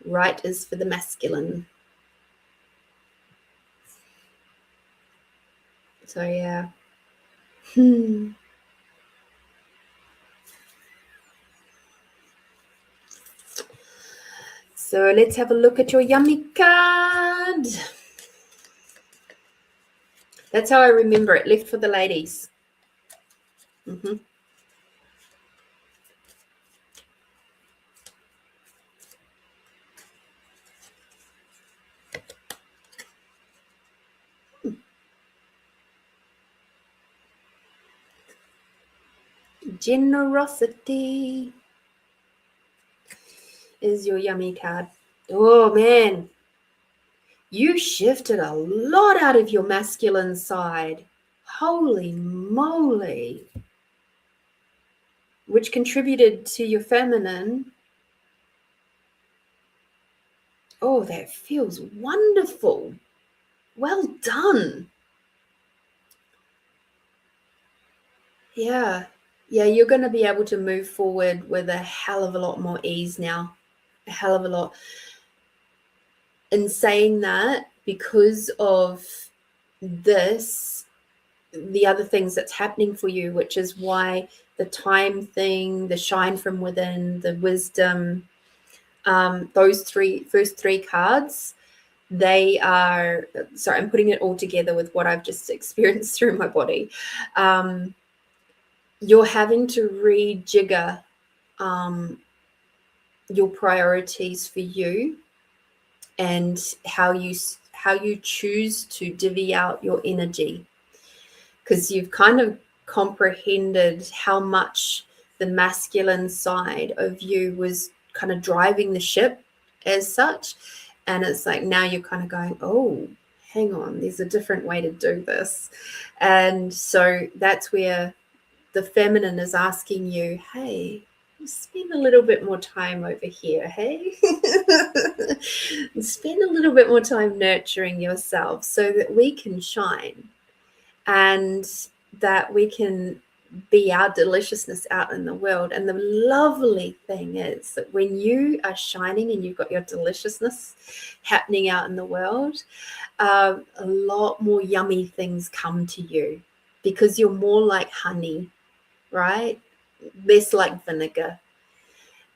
right is for the masculine. So yeah. So let's have a look at your yummy card. That's how I remember it. Left for the ladies. Generosity is your yummy card. Oh man, you shifted a lot out of your masculine side. Holy moly. Which contributed to your feminine. Oh, that feels wonderful. Well done. Yeah, you're going to be able to move forward with a hell of a lot more ease now. A hell of a lot. In saying that, because of this, the other things that's happening for you, which is why the time thing, the shine from within, the wisdom, those first three cards, they are, sorry, I'm putting it all together with what I've just experienced through my body. You're having to rejigger your priorities for you and how you choose to divvy out your energy, because you've kind of comprehended how much the masculine side of you was kind of driving the ship as such, And it's like now you're kind of going, oh, hang on, there's a different way to do this. And so that's where the feminine is asking you, hey, spend a little bit more time over here, hey? Spend a little bit more time nurturing yourself so that we can shine and that we can be our deliciousness out in the world. And the lovely thing is that when you are shining and you've got your deliciousness happening out in the world, a lot more yummy things come to you because you're more like honey, right? Less like vinegar.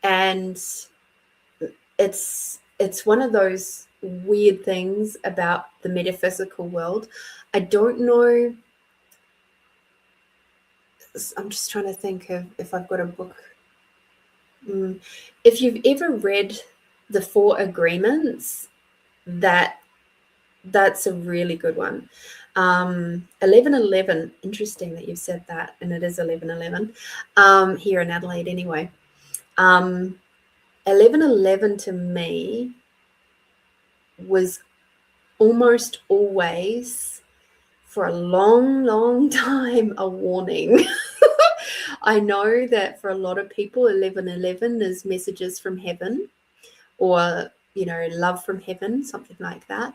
And it's one of those weird things about the metaphysical world. I don't know. I'm just trying to think of if I've got a book. If you've ever read The Four Agreements, that's a really good one. 11:11. Interesting that you've said that, and it is 11:11 here in Adelaide anyway. 11:11 to me was almost always, for a long, long time, a warning. I know that for a lot of people, 11:11 is messages from heaven, or love from heaven, something like that.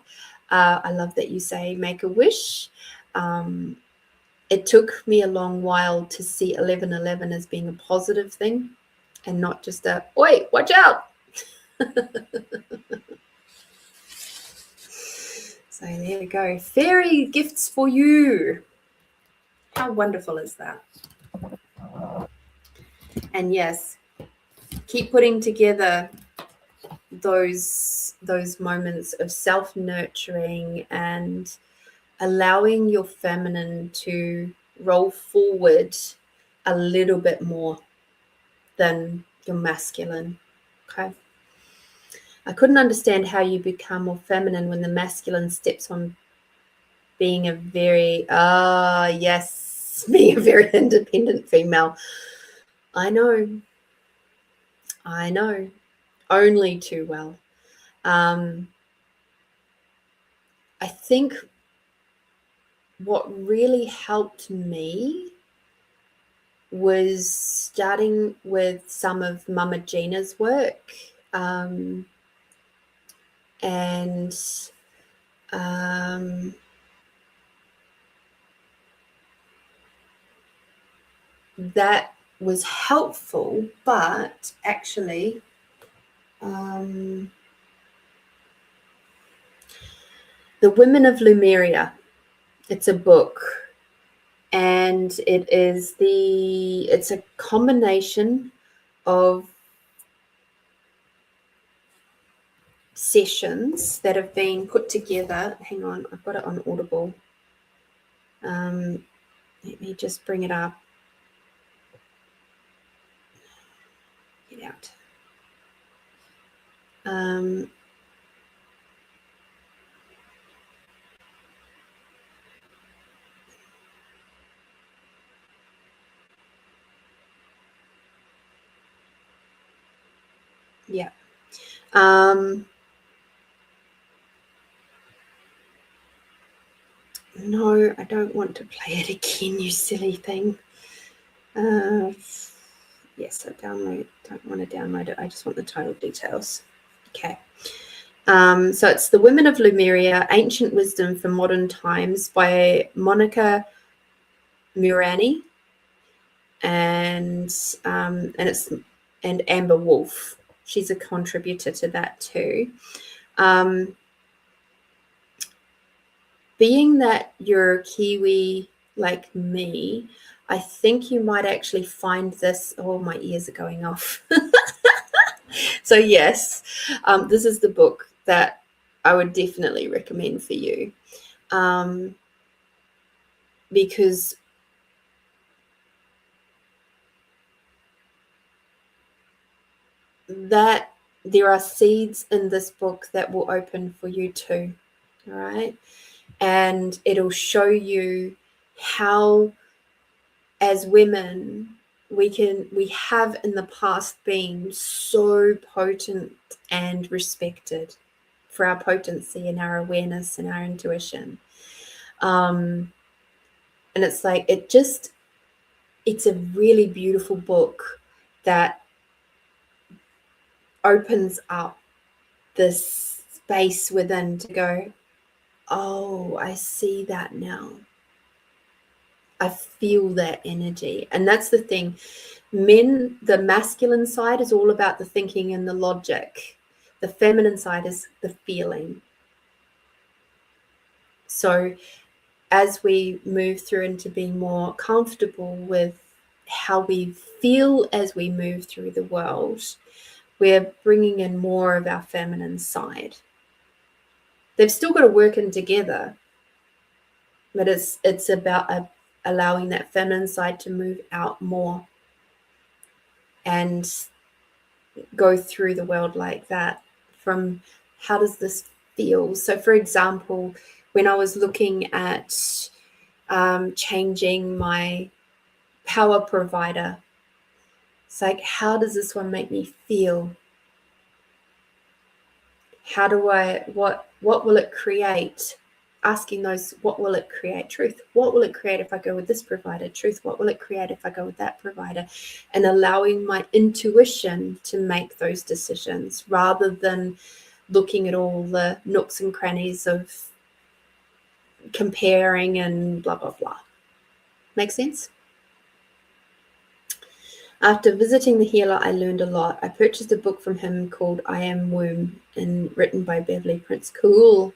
I love that you say make a wish. It took me a long while to see 11:11 as being a positive thing and not just a, oi, watch out. So there we go. Fairy gifts for you. How wonderful is that? And yes, keep putting together those moments of self-nurturing and allowing your feminine to roll forward a little bit more than your masculine. Okay. I couldn't understand how you become more feminine when the masculine steps on being a very being a very independent female. I know only too well. I think what really helped me was starting with some of Mama Gina's work, and that was helpful, but actually The Women of Lemuria, it's a book, and it's a combination of sessions that have been put together. Hang on, I've got it on Audible. Let me just bring it up. Get out. Yeah. No, I don't want to play it again, you silly thing. Yes, don't want to download it. I just want the title details. Okay. So it's The Women of Lemuria, Ancient Wisdom for Modern Times by Monica Murani and Amber Wolf. She's a contributor to that too. Being that you're Kiwi like me, I think you might actually find this. Oh, my ears are going off. So yes, this is the book that I would definitely recommend for you, because that there are seeds in this book that will open for you too. All right. And it'll show you how, as women, we have in the past been so potent and respected for our potency and our awareness and our intuition. And it's like, it's a really beautiful book that opens up this space within to go, oh, I see that now. I feel that energy. And that's the thing. Men, the masculine side is all about the thinking and the logic. The feminine side is the feeling. So as we move through into being more comfortable with how we feel as we move through the world, we're bringing in more of our feminine side. They've still got to work in together, but it's about allowing that feminine side to move out more and go through the world like that. From how does this feel? So, for example, when I was looking at changing my power provider, it's like, how does this one make me feel? How do what will it create? Asking those, what will it create? Truth. What will it create if I go with this provider? Truth. What will it create if I go with that provider? And allowing my intuition to make those decisions rather than looking at all the nooks and crannies of comparing and blah, blah, blah. Make sense? After visiting the healer, I learned a lot. I purchased a book from him called I Am Womb and written by Beverly Prince. Cool.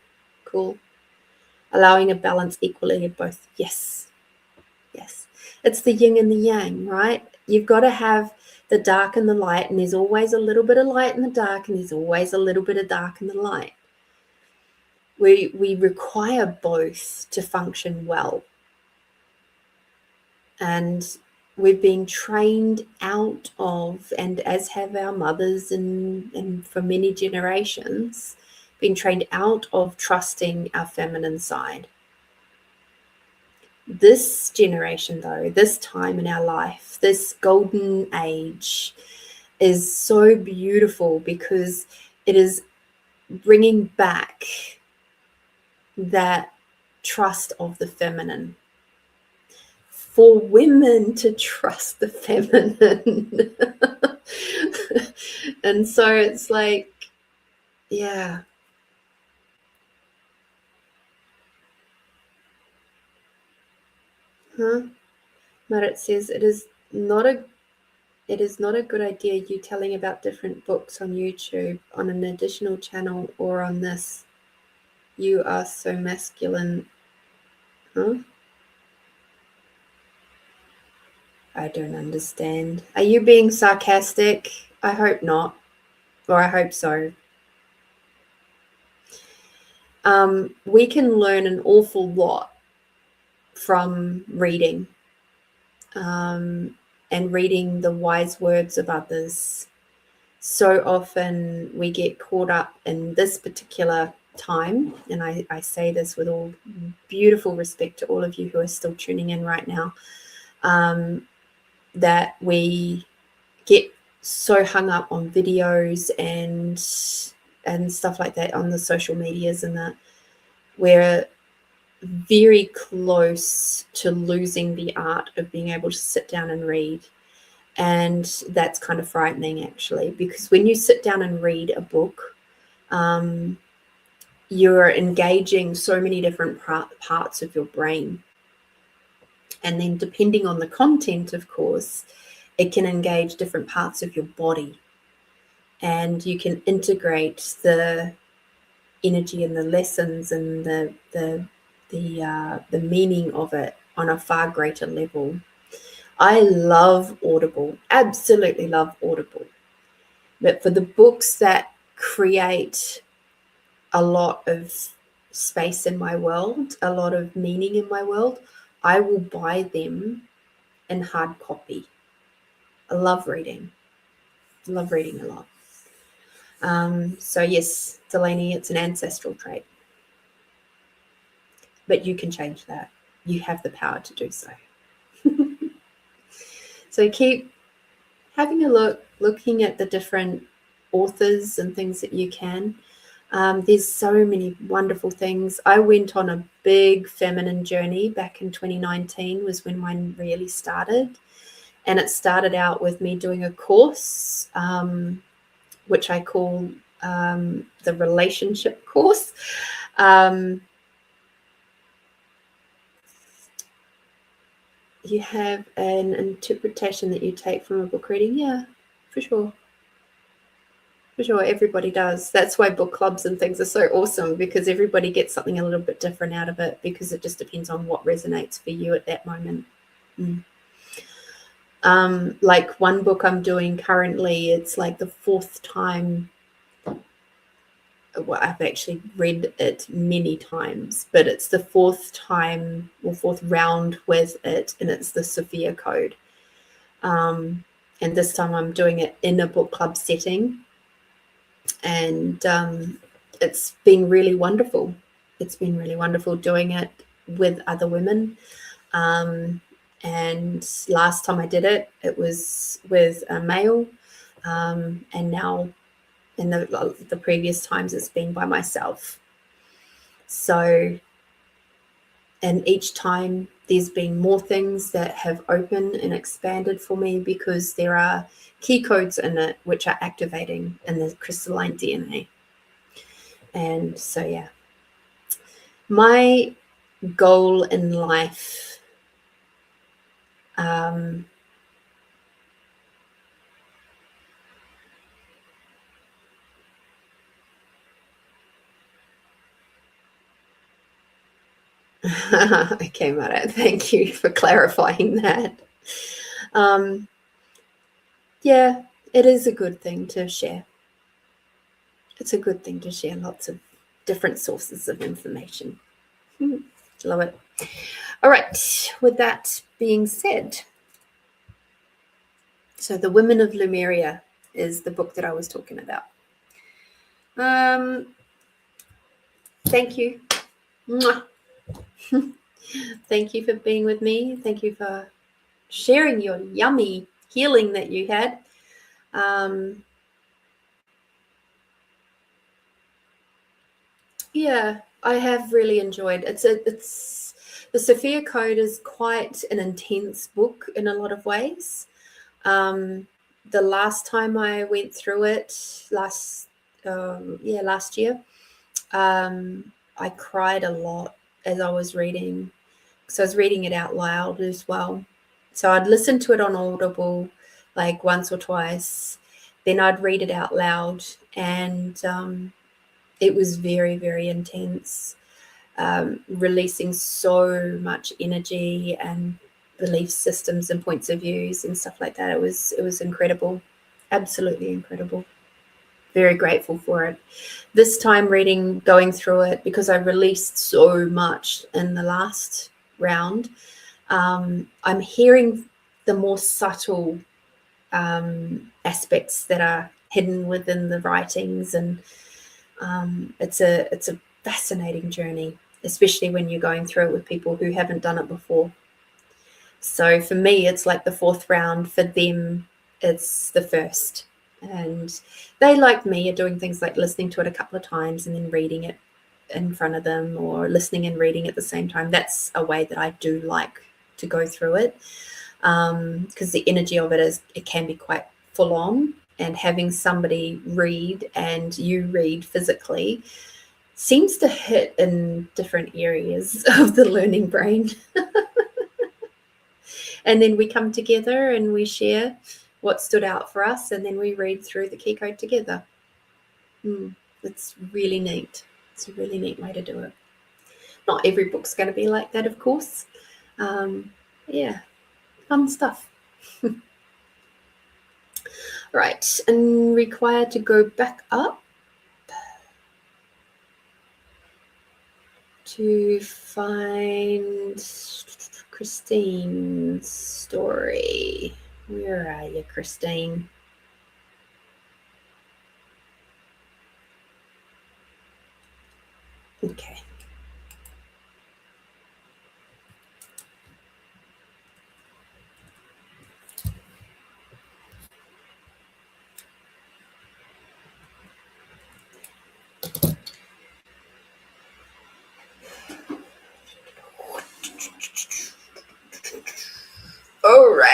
Allowing a balance equally of both. Yes. It's the yin and the yang, right? You've got to have the dark and the light, and there's always a little bit of light in the dark, and there's always a little bit of dark in the light. We require both to function well. And we've been trained out of, and as have our mothers and for many generations, been trained out of trusting our feminine side. This generation, though, this time in our life, this golden age is so beautiful because it is bringing back that trust of the feminine. For women to trust the feminine. And so it's like, yeah. But it says it is not a good idea you telling about different books on YouTube on an additional channel or on this. You are so masculine. I don't understand. Are you being sarcastic? I hope not. Or I hope so. We can learn an awful lot from reading and reading the wise words of others. So often we get caught up in this particular time, and I say this with all beautiful respect to all of you who are still tuning in right now, that we get so hung up on videos and stuff like that on the social medias, and that we're very close to losing the art of being able to sit down and read. And that's kind of frightening, actually, because when you sit down and read a book, you're engaging so many different parts of your brain. And then depending on the content, of course, it can engage different parts of your body. And you can integrate the energy and the lessons and the meaning of it on a far greater level. I love Audible, absolutely love Audible. But for the books that create a lot of space in my world, a lot of meaning in my world, I will buy them in hard copy. I love reading. I love reading a lot. So yes, Delaney, it's an ancestral trait. But you can change that. You have the power to do so. So keep having a look, looking at the different authors and things that you can. There's so many wonderful things. I went on a big feminine journey back in 2019 was when mine really started. And it started out with me doing a course, which I call the relationship course. You have an interpretation that you take from a book reading. Yeah, for sure. For sure, everybody does. That's why book clubs and things are so awesome, because everybody gets something a little bit different out of it, because it just depends on what resonates for you at that moment. Like one book I'm doing currently, it's like the fourth time. Well, I've actually read it many times, but it's the fourth time or fourth round with it, and it's the Sophia Code. And this time I'm doing it in a book club setting, and it's been really wonderful. It's been really wonderful doing it with other women. And last time I did it, it was with a male, and now in the previous times it's been by myself. So, and each time there's been more things that have opened and expanded for me, because there are key codes in it which are activating in the crystalline DNA. And so, yeah, my goal in life, okay, Mara, thank you for clarifying that. Yeah, it is a good thing to share. It's a good thing to share lots of different sources of information. Love it. All right, with that being said, so The Women of Lemuria is the book that I was talking about. Thank you. Thank you for being with me. Thank you for sharing your yummy healing that you had. Yeah, I have really enjoyed it. It's the Sophia Code is quite an intense book in a lot of ways. The last time I went through it last year, I cried a lot as I was reading. So I was reading it out loud as well. So I'd listen to it on Audible like once or twice, then I'd read it out loud, and it was very, very intense, releasing so much energy and belief systems and points of views and stuff like that. It was incredible, absolutely incredible. Very grateful for it. This time going through it, because I released so much in the last round, I'm hearing the more subtle aspects that are hidden within the writings, and it's a fascinating journey, especially when you're going through it with people who haven't done it before. So for me, it's like the fourth round. For them, it's the first. And they, like me, are doing things like listening to it a couple of times and then reading it in front of them, or listening and reading at the same time. That's a way that I do like to go through it, because the energy of it can be quite full on. And having somebody read and you read physically seems to hit in different areas of the learning brain. And then we come together and we share what stood out for us, and then we read through the key code together. It's really neat. It's a really neat way to do it. Not every book's going to be like that, of course. Yeah, fun stuff. Right, and required to go back up to find Christine's story. Where are you, Christine? Okay.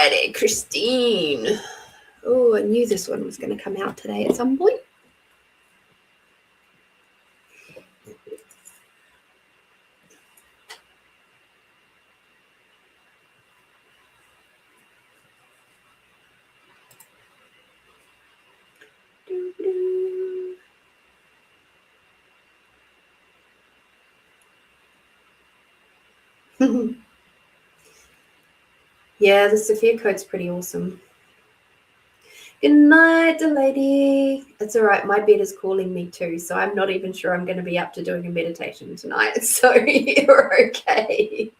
righty, Christine. Oh, I knew this one was going to come out today at some point. Yeah, the Sophia code's pretty awesome. Good night, Adelaide. It's all right. My bed is calling me too, so I'm not even sure I'm going to be up to doing a meditation tonight. So you're okay.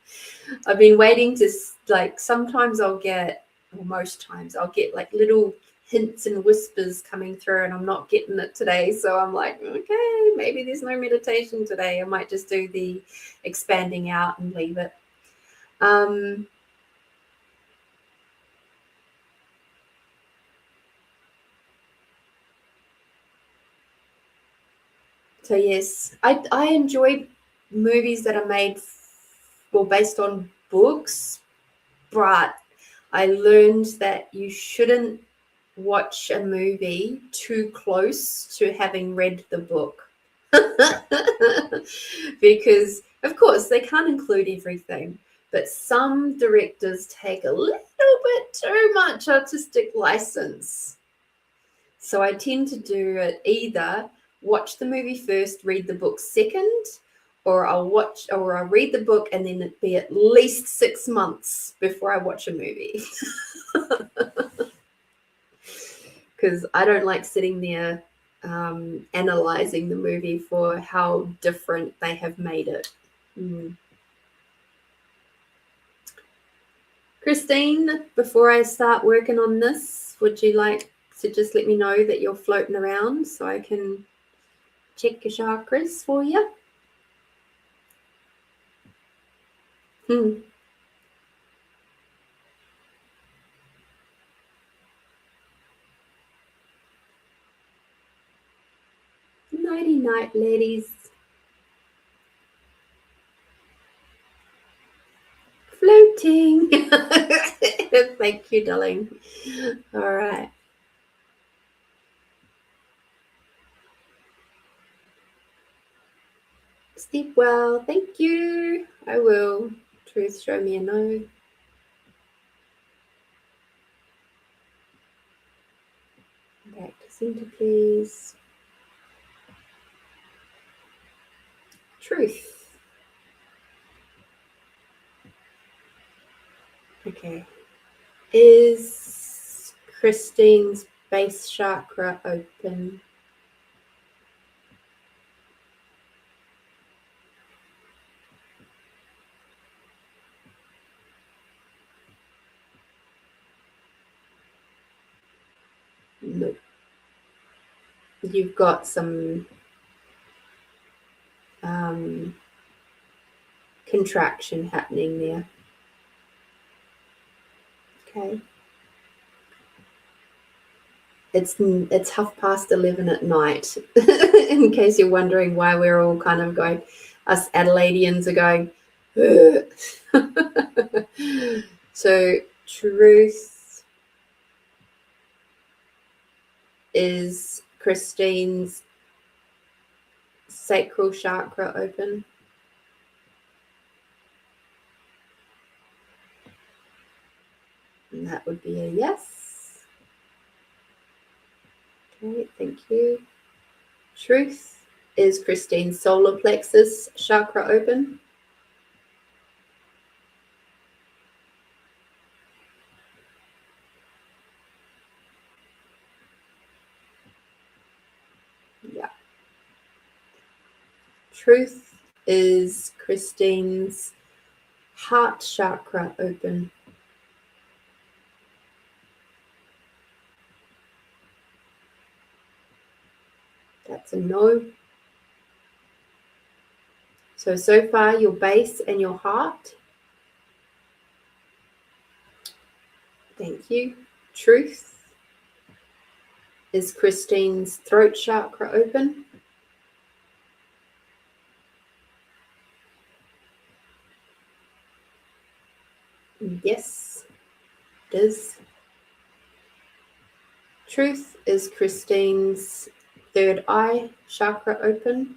I've been waiting to, like, sometimes I'll get, or most times I'll get like little hints and whispers coming through, and I'm not getting it today. So I'm like, okay, maybe there's no meditation today. I might just do the expanding out and leave it. So yes, I enjoy movies that are made or based on books, but I learned that you shouldn't watch a movie too close to having read the book. Because of course they can't include everything, but some directors take a little bit too much artistic license. So I tend to do it either watch the movie first, read the book second, or I'll read the book and then it be at least 6 months before I watch a movie. Because I don't like sitting there analyzing the movie for how different they have made it. Christine, before I start working on this, would you like to just let me know that you're floating around so I can check your chakras for you? Nighty night, ladies. Floating. Thank you, darling. All right. Sleep well. Thank you. I will. Truth, show me a no. Back to center, please. Truth. Okay. Is Christine's base chakra open? No. You've got some contraction happening there. Okay. It's 11:30 at night, in case you're wondering why we're all kind of going, us Adelaideans are going, so truth is Christine's sacral chakra open? And that would be a yes. Okay, thank you. Truth, is Christine's solar plexus chakra open? Yeah. Truth, is Christine's heart chakra open? That's a no. So far, your base and your heart. Thank you. Truth, is Christine's throat chakra open? Yes. is. Truth, is Christine's third eye chakra open?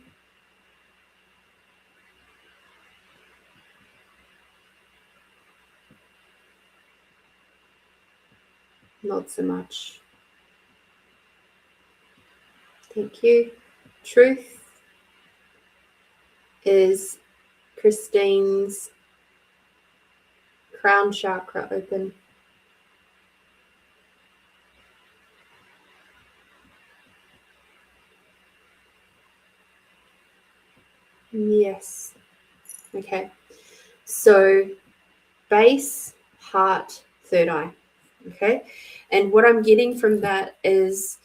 Not so much. Thank you. Truth, is Christine's crown chakra open? Yes. Okay. So base, heart, third eye. Okay. And what I'm getting from that is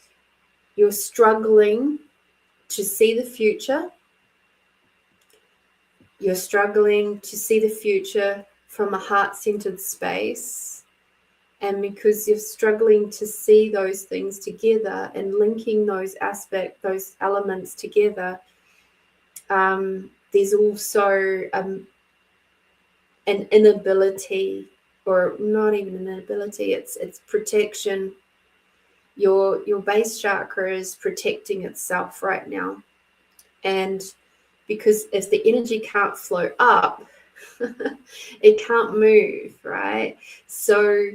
you're struggling to see the future. You're struggling to see the future from a heart-centered space. And because you're struggling to see those things together and linking those aspects, those elements together, there's also an inability, or not even an inability, it's protection. Your base chakra is protecting itself right now. And because if the energy can't flow up, it can't move, right? So,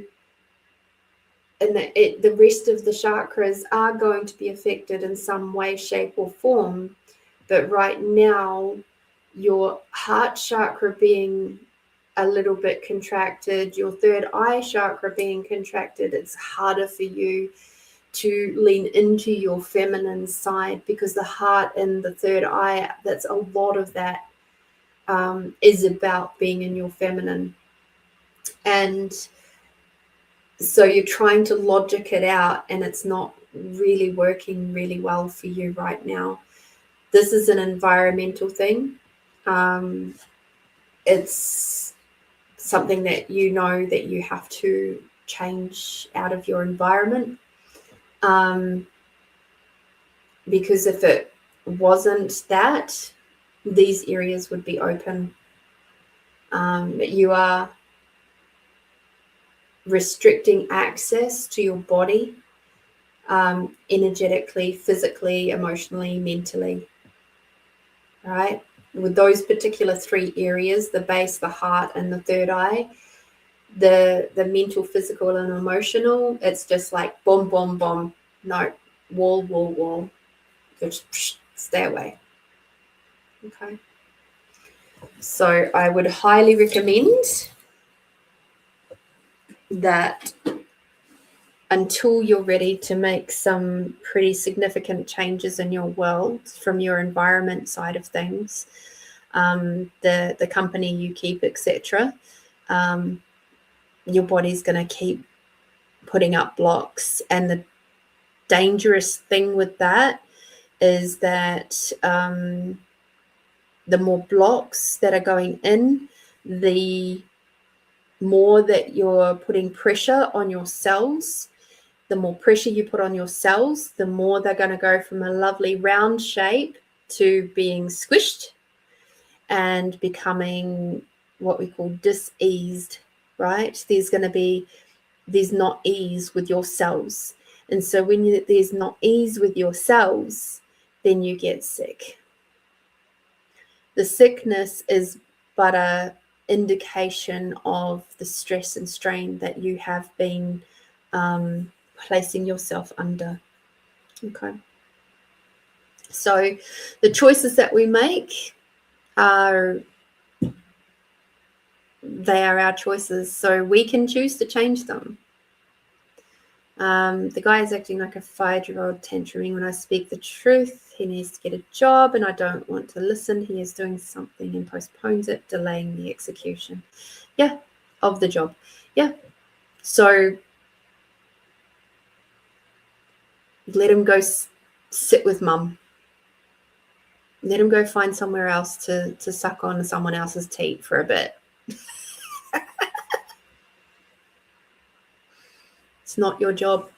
and the rest of the chakras are going to be affected in some way, shape, or form. But right now, your heart chakra being a little bit contracted, your third eye chakra being contracted, it's harder for you to lean into your feminine side, because the heart and the third eye, that's a lot of that is about being in your feminine. And so you're trying to logic it out, and it's not really working really well for you right now. This is an environmental thing. It's something that you know that you have to change out of your environment. Because if it wasn't that, these areas would be open. You are restricting access to your body, energetically, physically, emotionally, mentally, right? With those particular three areas, the base, the heart, and the third eye, the mental, physical, and emotional, it's just like boom, boom, boom. No, wall, wall, wall. Just stay away. Okay. So I would highly recommend that until you're ready to make some pretty significant changes in your world from your environment side of things, the company you keep, etc., your body's going to keep putting up blocks. And the dangerous thing with that is that the more blocks that are going in, the more that you're putting pressure on your cells. The more pressure you put on your cells, the more they're going to go from a lovely round shape to being squished and becoming what we call diseased, right? There's not ease with your cells. And so when there's not ease with your cells, then you get sick. The sickness is but a indication of the stress and strain that you have been placing yourself under. Okay. So the choices that we make are our choices. So we can choose to change them. The guy is acting like a 5-year-old, tantruming when I speak the truth. He needs to get a job and I don't want to listen. He is doing something and postpones it, delaying the execution. Yeah, of the job. Yeah. So let him go sit with mum. Let him go find somewhere else to suck on someone else's teat for a bit. It's not your job.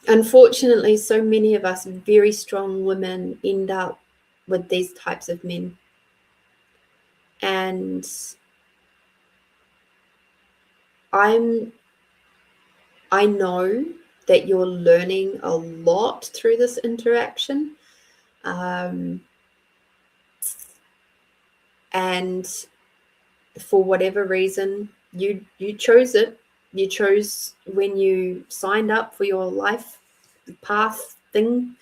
Unfortunately, so many of us very strong women end up with these types of men. And I know that you're learning a lot through this interaction. And for whatever reason, you chose it. You chose when you signed up for your life path thing.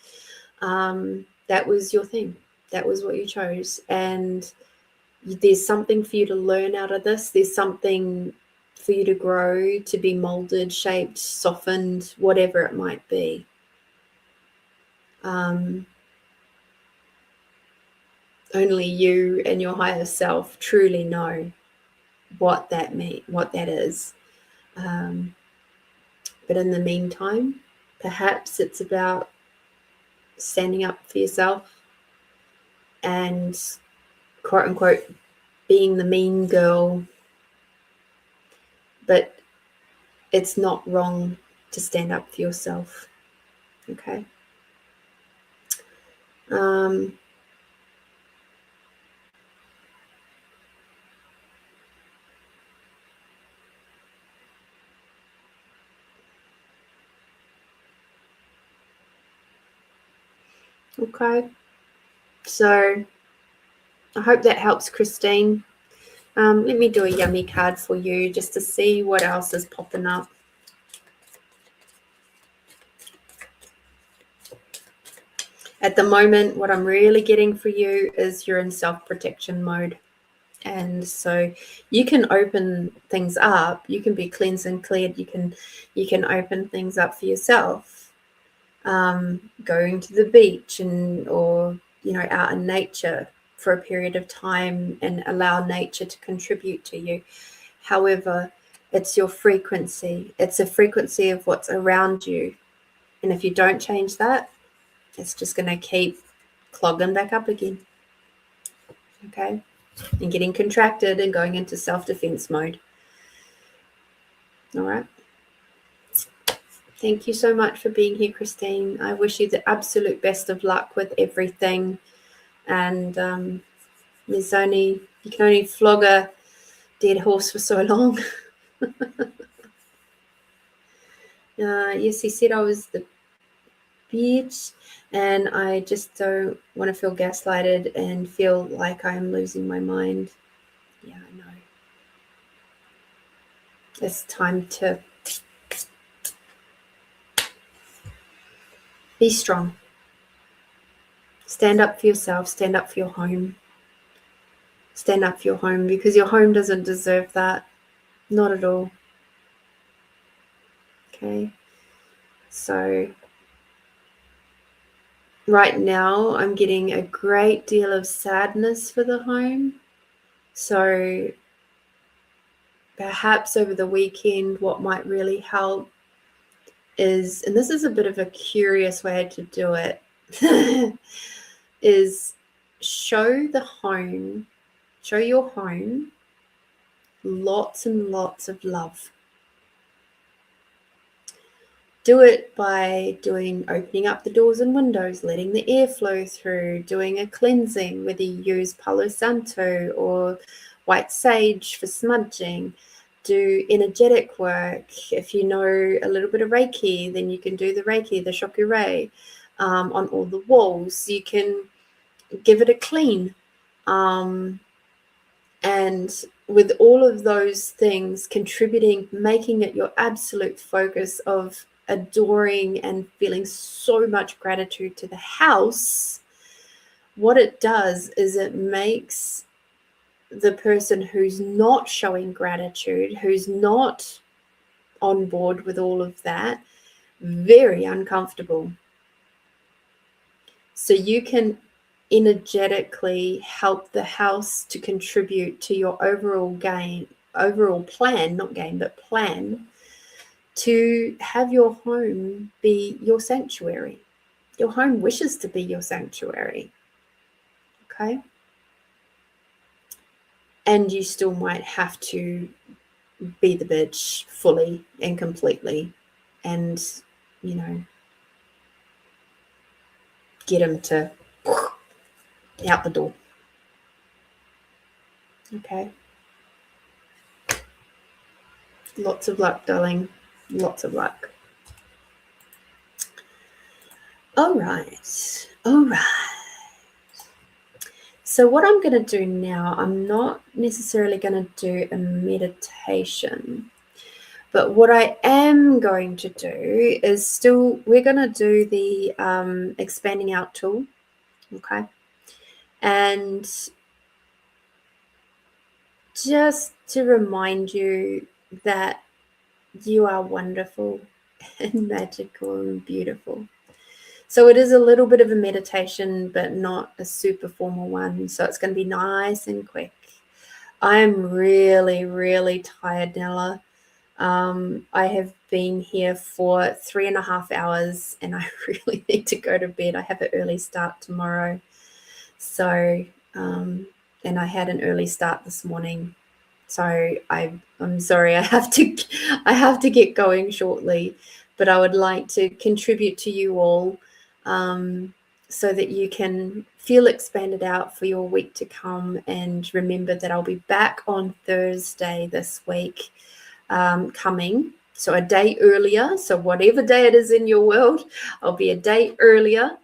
That was your thing. That was what you chose. And there's something for you to learn out of this. There's something for you to grow, to be molded, shaped, softened, whatever it might be. Only you and your higher self truly know what that is. But in the meantime, perhaps it's about standing up for yourself and, quote unquote, being the mean girl. But it's not wrong to stand up for yourself. Okay. Okay. So I hope that helps, Christine. Let me do a yummy card for you just to see what else is popping up. At the moment, what I'm really getting for you is you're in self-protection mode. And so you can open things up. You can be cleansed and cleared. You can open things up for yourself. Going to the beach or out in nature for a period of time and allow nature to contribute to you. However, it's your frequency. It's a frequency of what's around you. And if you don't change that, it's just going to keep clogging back up again. Okay? And getting contracted and going into self-defense mode. All right? Thank you so much for being here, Christine. I wish you the absolute best of luck with everything. And you can only flog a dead horse for so long. Yes, he said I was the bitch, and I just don't want to feel gaslighted and feel like I'm losing my mind. Yeah, I know. It's time to be strong. Stand up for yourself. Stand up for your home. Stand up for your home, because your home doesn't deserve that. Not at all. Okay. So right now I'm getting a great deal of sadness for the home. So perhaps over the weekend, what might really help is, and this is a bit of a curious way to do it, is show your home lots and lots of love. Do it by opening up the doors and windows, letting the air flow through, doing a cleansing, whether you use Palo Santo or white sage for smudging. Do energetic work. If you know a little bit of Reiki, then you can do the Reiki, the Shokugei, on all the walls. You can give it a clean. And with all of those things contributing, making it your absolute focus of adoring and feeling so much gratitude to the house, what it does is it makes the person who's not showing gratitude, who's not on board with all of that, very uncomfortable. So you can energetically help the house to contribute to your overall plan to have your home be your sanctuary. Your home wishes to be your sanctuary. Okay? And you still might have to be the bitch fully and completely and, get him to out the door. Okay. Lots of luck, darling. Lots of luck. All right. All right. So what I'm going to do now, I'm not necessarily going to do a meditation, but what I am going to do is we're going to do the expanding out tool, okay? And just to remind you that you are wonderful and magical and beautiful. So it is a little bit of a meditation, but not a super formal one. So it's going to be nice and quick. I'm really, really tired, Nella. I have been here for 3.5 hours and I really need to go to bed. I have an early start tomorrow. So, and I had an early start this morning. So I'm sorry, I have to get going shortly, but I would like to contribute to you all so that you can feel expanded out for your week to come, and remember that I'll be back on Thursday this week coming. So a day earlier. So whatever day it is in your world, I'll be a day earlier.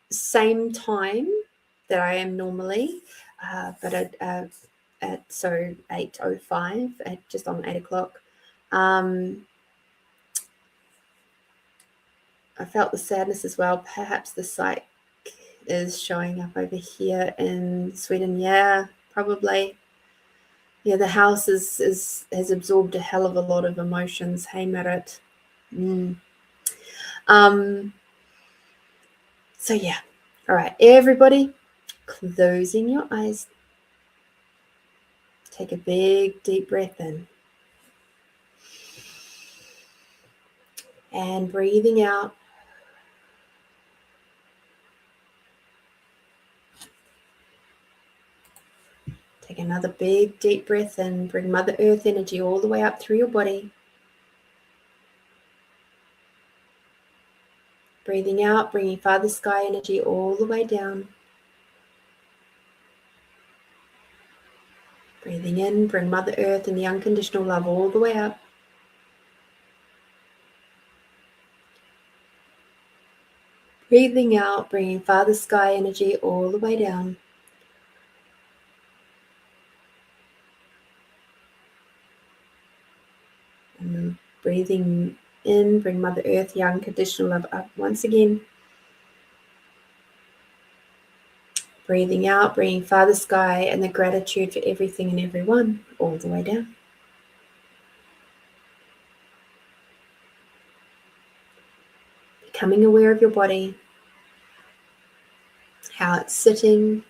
Same time that I am normally, but at 8:05, just on 8 o'clock. I felt the sadness as well. Perhaps the psych is showing up over here in Sweden. Yeah, probably. Yeah, the house has absorbed a hell of a lot of emotions. Hey, Merit. So yeah. All right, everybody, closing your eyes. Take a big, deep breath in. And breathing out. Take another big, deep breath in. Bring Mother Earth energy all the way up through your body. Breathing out, bringing Father Sky energy all the way down. Breathing in, bring Mother Earth and the unconditional love all the way up. Breathing out, bringing Father Sky energy all the way down. And breathing in, bring Mother Earth, the unconditional love up once again. Breathing out, bringing Father Sky and the gratitude for everything and everyone all the way down. Becoming aware of your body, how it's sitting,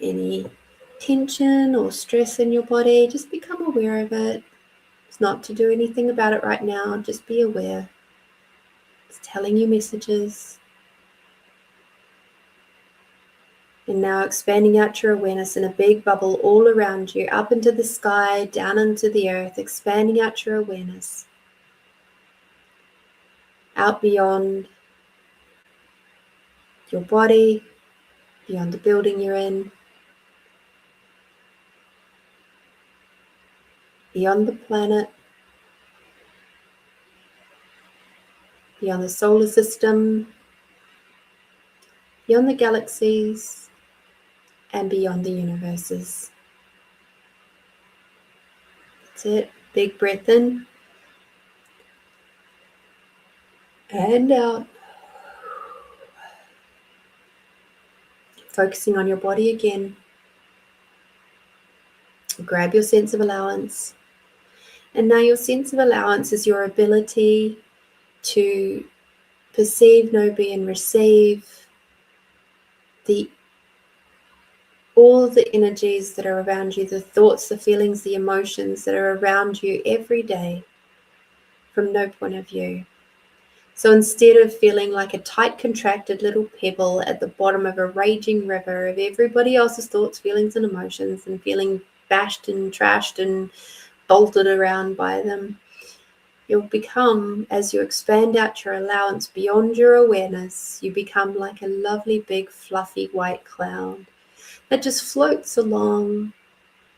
any tension or stress in your body, just become aware of it. It's not to do anything about it right now, just be aware. It's telling you messages. And now expanding out your awareness in a big bubble all around you, up into the sky, down into the earth, expanding out your awareness. Out beyond your body, beyond the building you're in, beyond the planet, beyond the solar system, beyond the galaxies, and beyond the universes. That's it. Big breath in and out. Focusing on your body again. Grab your sense of allowance. And now your sense of allowance is your ability to perceive, know, be, and receive all of the energies that are around you, the thoughts, the feelings, the emotions that are around you every day from no point of view. So instead of feeling like a tight, contracted little pebble at the bottom of a raging river of everybody else's thoughts, feelings, and emotions, and feeling bashed and trashed and bolted around by them, you'll become, as you expand out your allowance beyond your awareness, you become like a lovely, big, fluffy white cloud. that just floats along,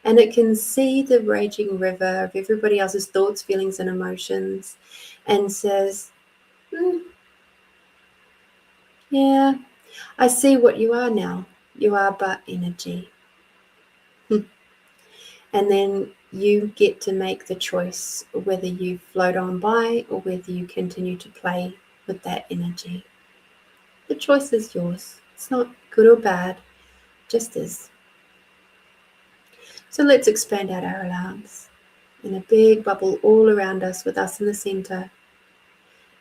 and it can see the raging river of everybody else's thoughts, feelings, and emotions, and says, yeah, I see what you are now. You are but energy. And then you get to make the choice whether you float on by or whether you continue to play with that energy. The choice is yours. It's not good or bad, just is. So let's expand out our allowance in a big bubble all around us, with us in the center.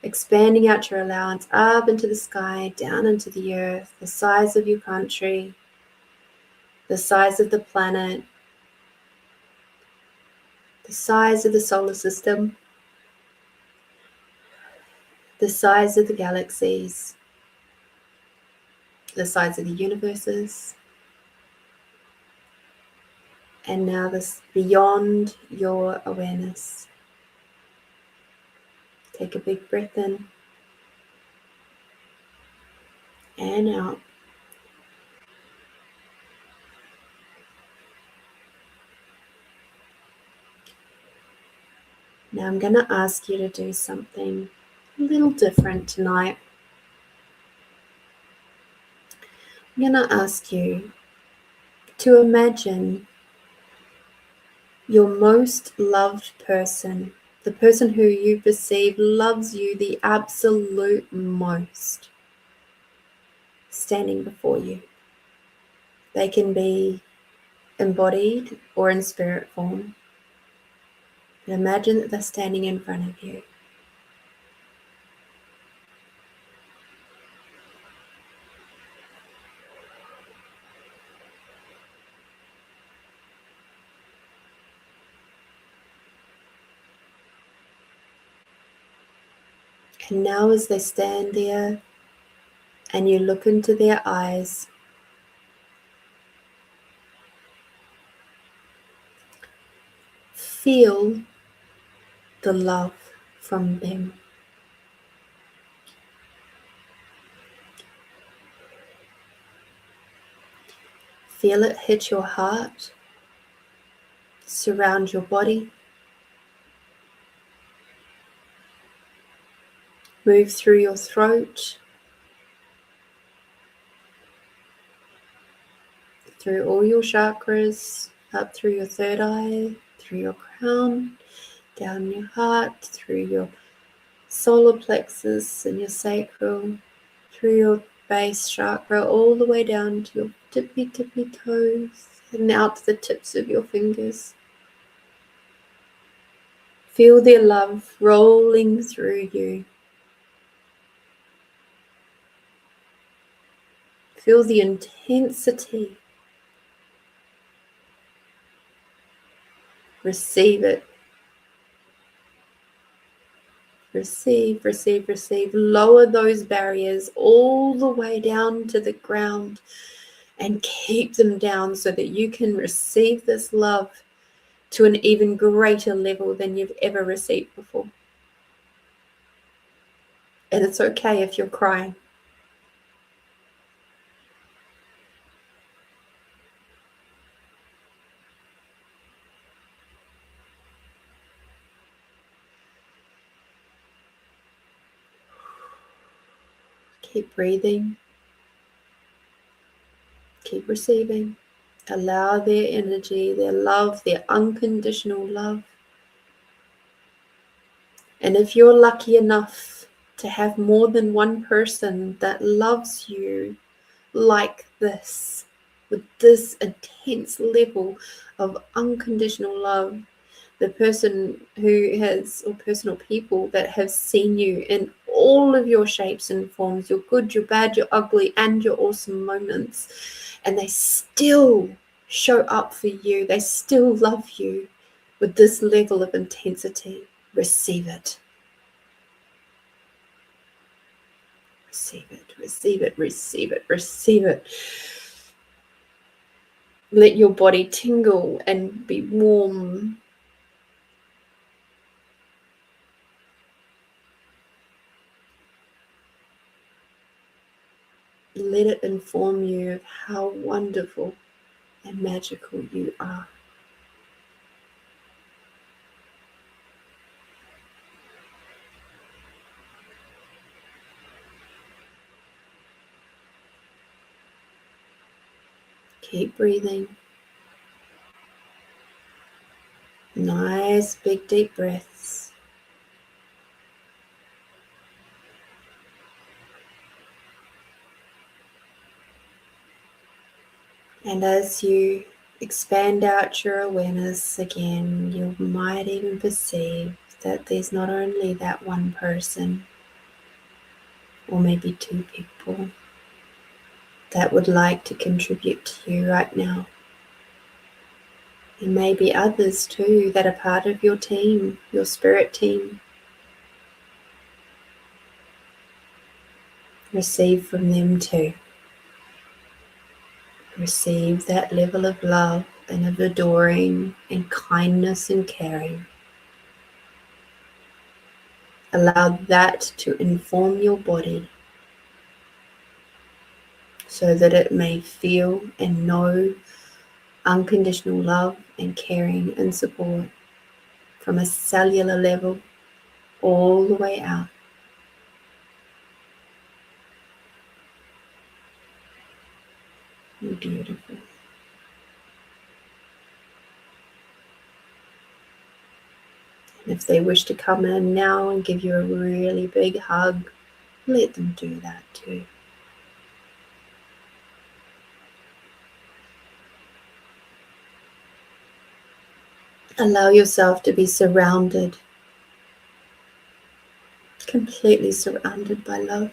Expanding out your allowance up into the sky, down into the earth, the size of your country, the size of the planet, the size of the solar system, the size of the galaxies, the size of the universes, and now this beyond your awareness. Take a big breath in and out. Now I'm going to ask you to do something a little different tonight. I'm going to ask you to imagine your most loved person, the person who you perceive loves you the absolute most, standing before you. They can be embodied or in spirit form. But imagine that they're standing in front of you. And now as they stand there and you look into their eyes, feel the love from them. Feel it hit your heart, surround your body, move through your throat, through all your chakras, up through your third eye, through your crown, down your heart, through your solar plexus and your sacral, through your base chakra, all the way down to your tippy toes and out to the tips of your fingers. Feel their love rolling through you. Feel the intensity. Receive it. Receive, receive, receive. Lower those barriers all the way down to the ground and keep them down so that you can receive this love to an even greater level than you've ever received before. And it's okay if you're crying. Keep breathing. Keep receiving. Allow their energy, their love, their unconditional love. And if you're lucky enough to have more than one person that loves you like this, with this intense level of unconditional love, the person who has, or person or people that have seen you in all of your shapes and forms, your good, your bad, your ugly, and your awesome moments, and they still show up for you, they still love you with this level of intensity, receive it. Receive it, receive it, receive it, receive it. Let your body tingle and be warm. let it inform you of how wonderful and magical you are. Keep breathing. Nice big deep breaths. And as you expand out your awareness again, you might even perceive that there's not only that one person, or maybe two people, that would like to contribute to you right now. There may be others too that are part of your team, your spirit team. Receive from them too. Receive that level of love and of adoring and kindness and caring. Allow that to inform your body so that it may feel and know unconditional love and caring and support from a cellular level all the way out. Beautiful. And if they wish to come in now and give you a really big hug, let them do that too. Allow yourself to be surrounded, completely surrounded by love.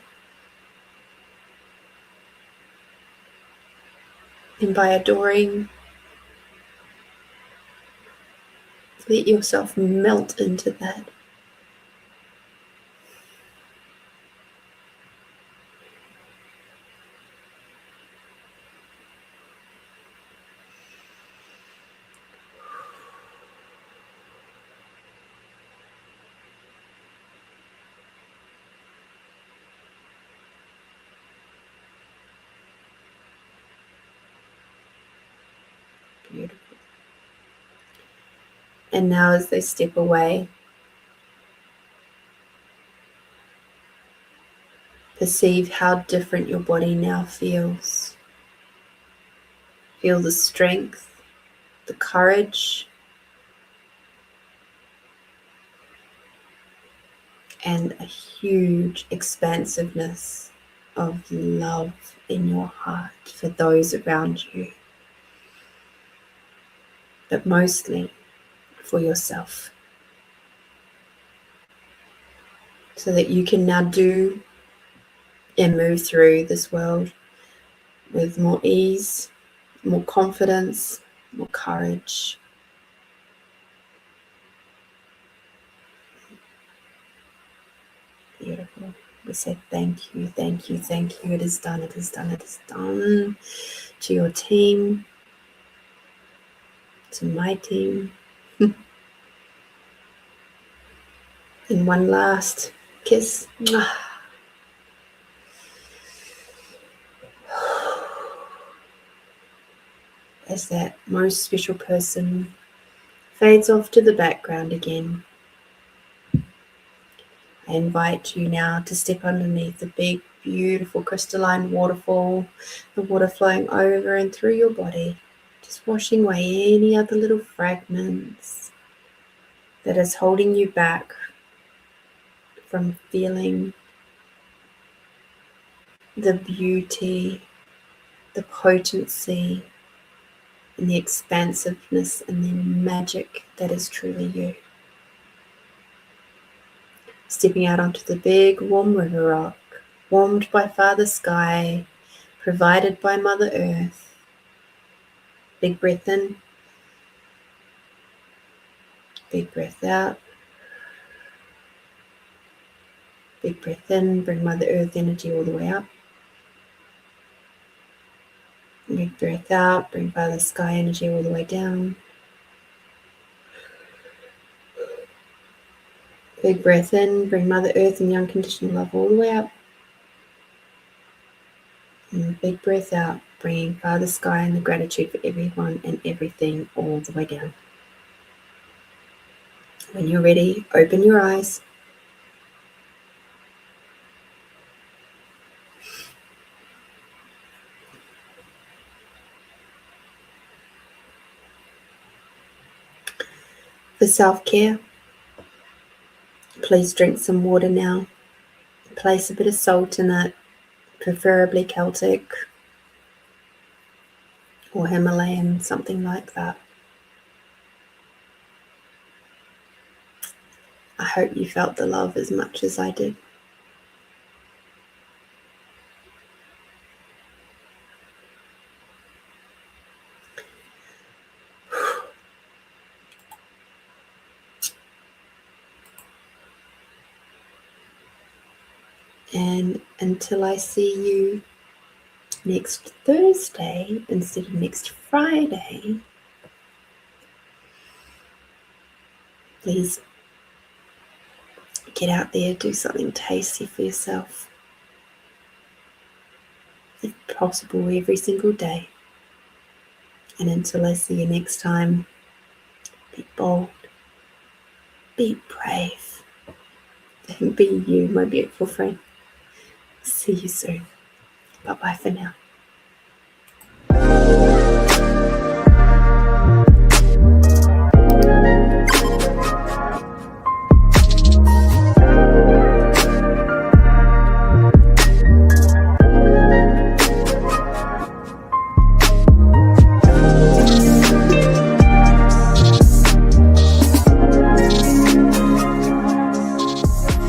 And by adoring, let yourself melt into that. Beautiful. And now as they step away, perceive how different your body now feels. Feel the strength, the courage, and a huge expansiveness of love in your heart for those around you, but mostly for yourself, so that you can now do and move through this world with more ease, more confidence, more courage. Beautiful. We say thank you, thank you, thank you. It is done, it is done, it is done. To your team, to my team. And one last kiss. As that most special person fades off to the background again, I invite you now to step underneath the big, beautiful crystalline waterfall, the water flowing over and through your body, just washing away any other little fragments that is holding you back from feeling the beauty, the potency, and the expansiveness and the magic that is truly you. Stepping out onto the big warm river rock, warmed by Father Sky, provided by Mother Earth. Big breath in, big breath out. Big breath in, bring Mother Earth energy all the way up. Big breath out, bring Father Sky energy all the way down. Big breath in, bring Mother Earth and the unconditional love all the way up. And big breath out, bringing Father Sky and the gratitude for everyone and everything all the way down. When you're ready, open your eyes. For self-care, please drink some water now. Place a bit of salt in it, preferably Celtic or Himalayan, something like that. I hope you felt the love as much as I did. And until I see you next Thursday instead of next Friday, please get out there, do something tasty for yourself. If possible, every single day. And until I see you next time, be bold, be brave, and be you, my beautiful friend. See you soon. Bye-bye for now.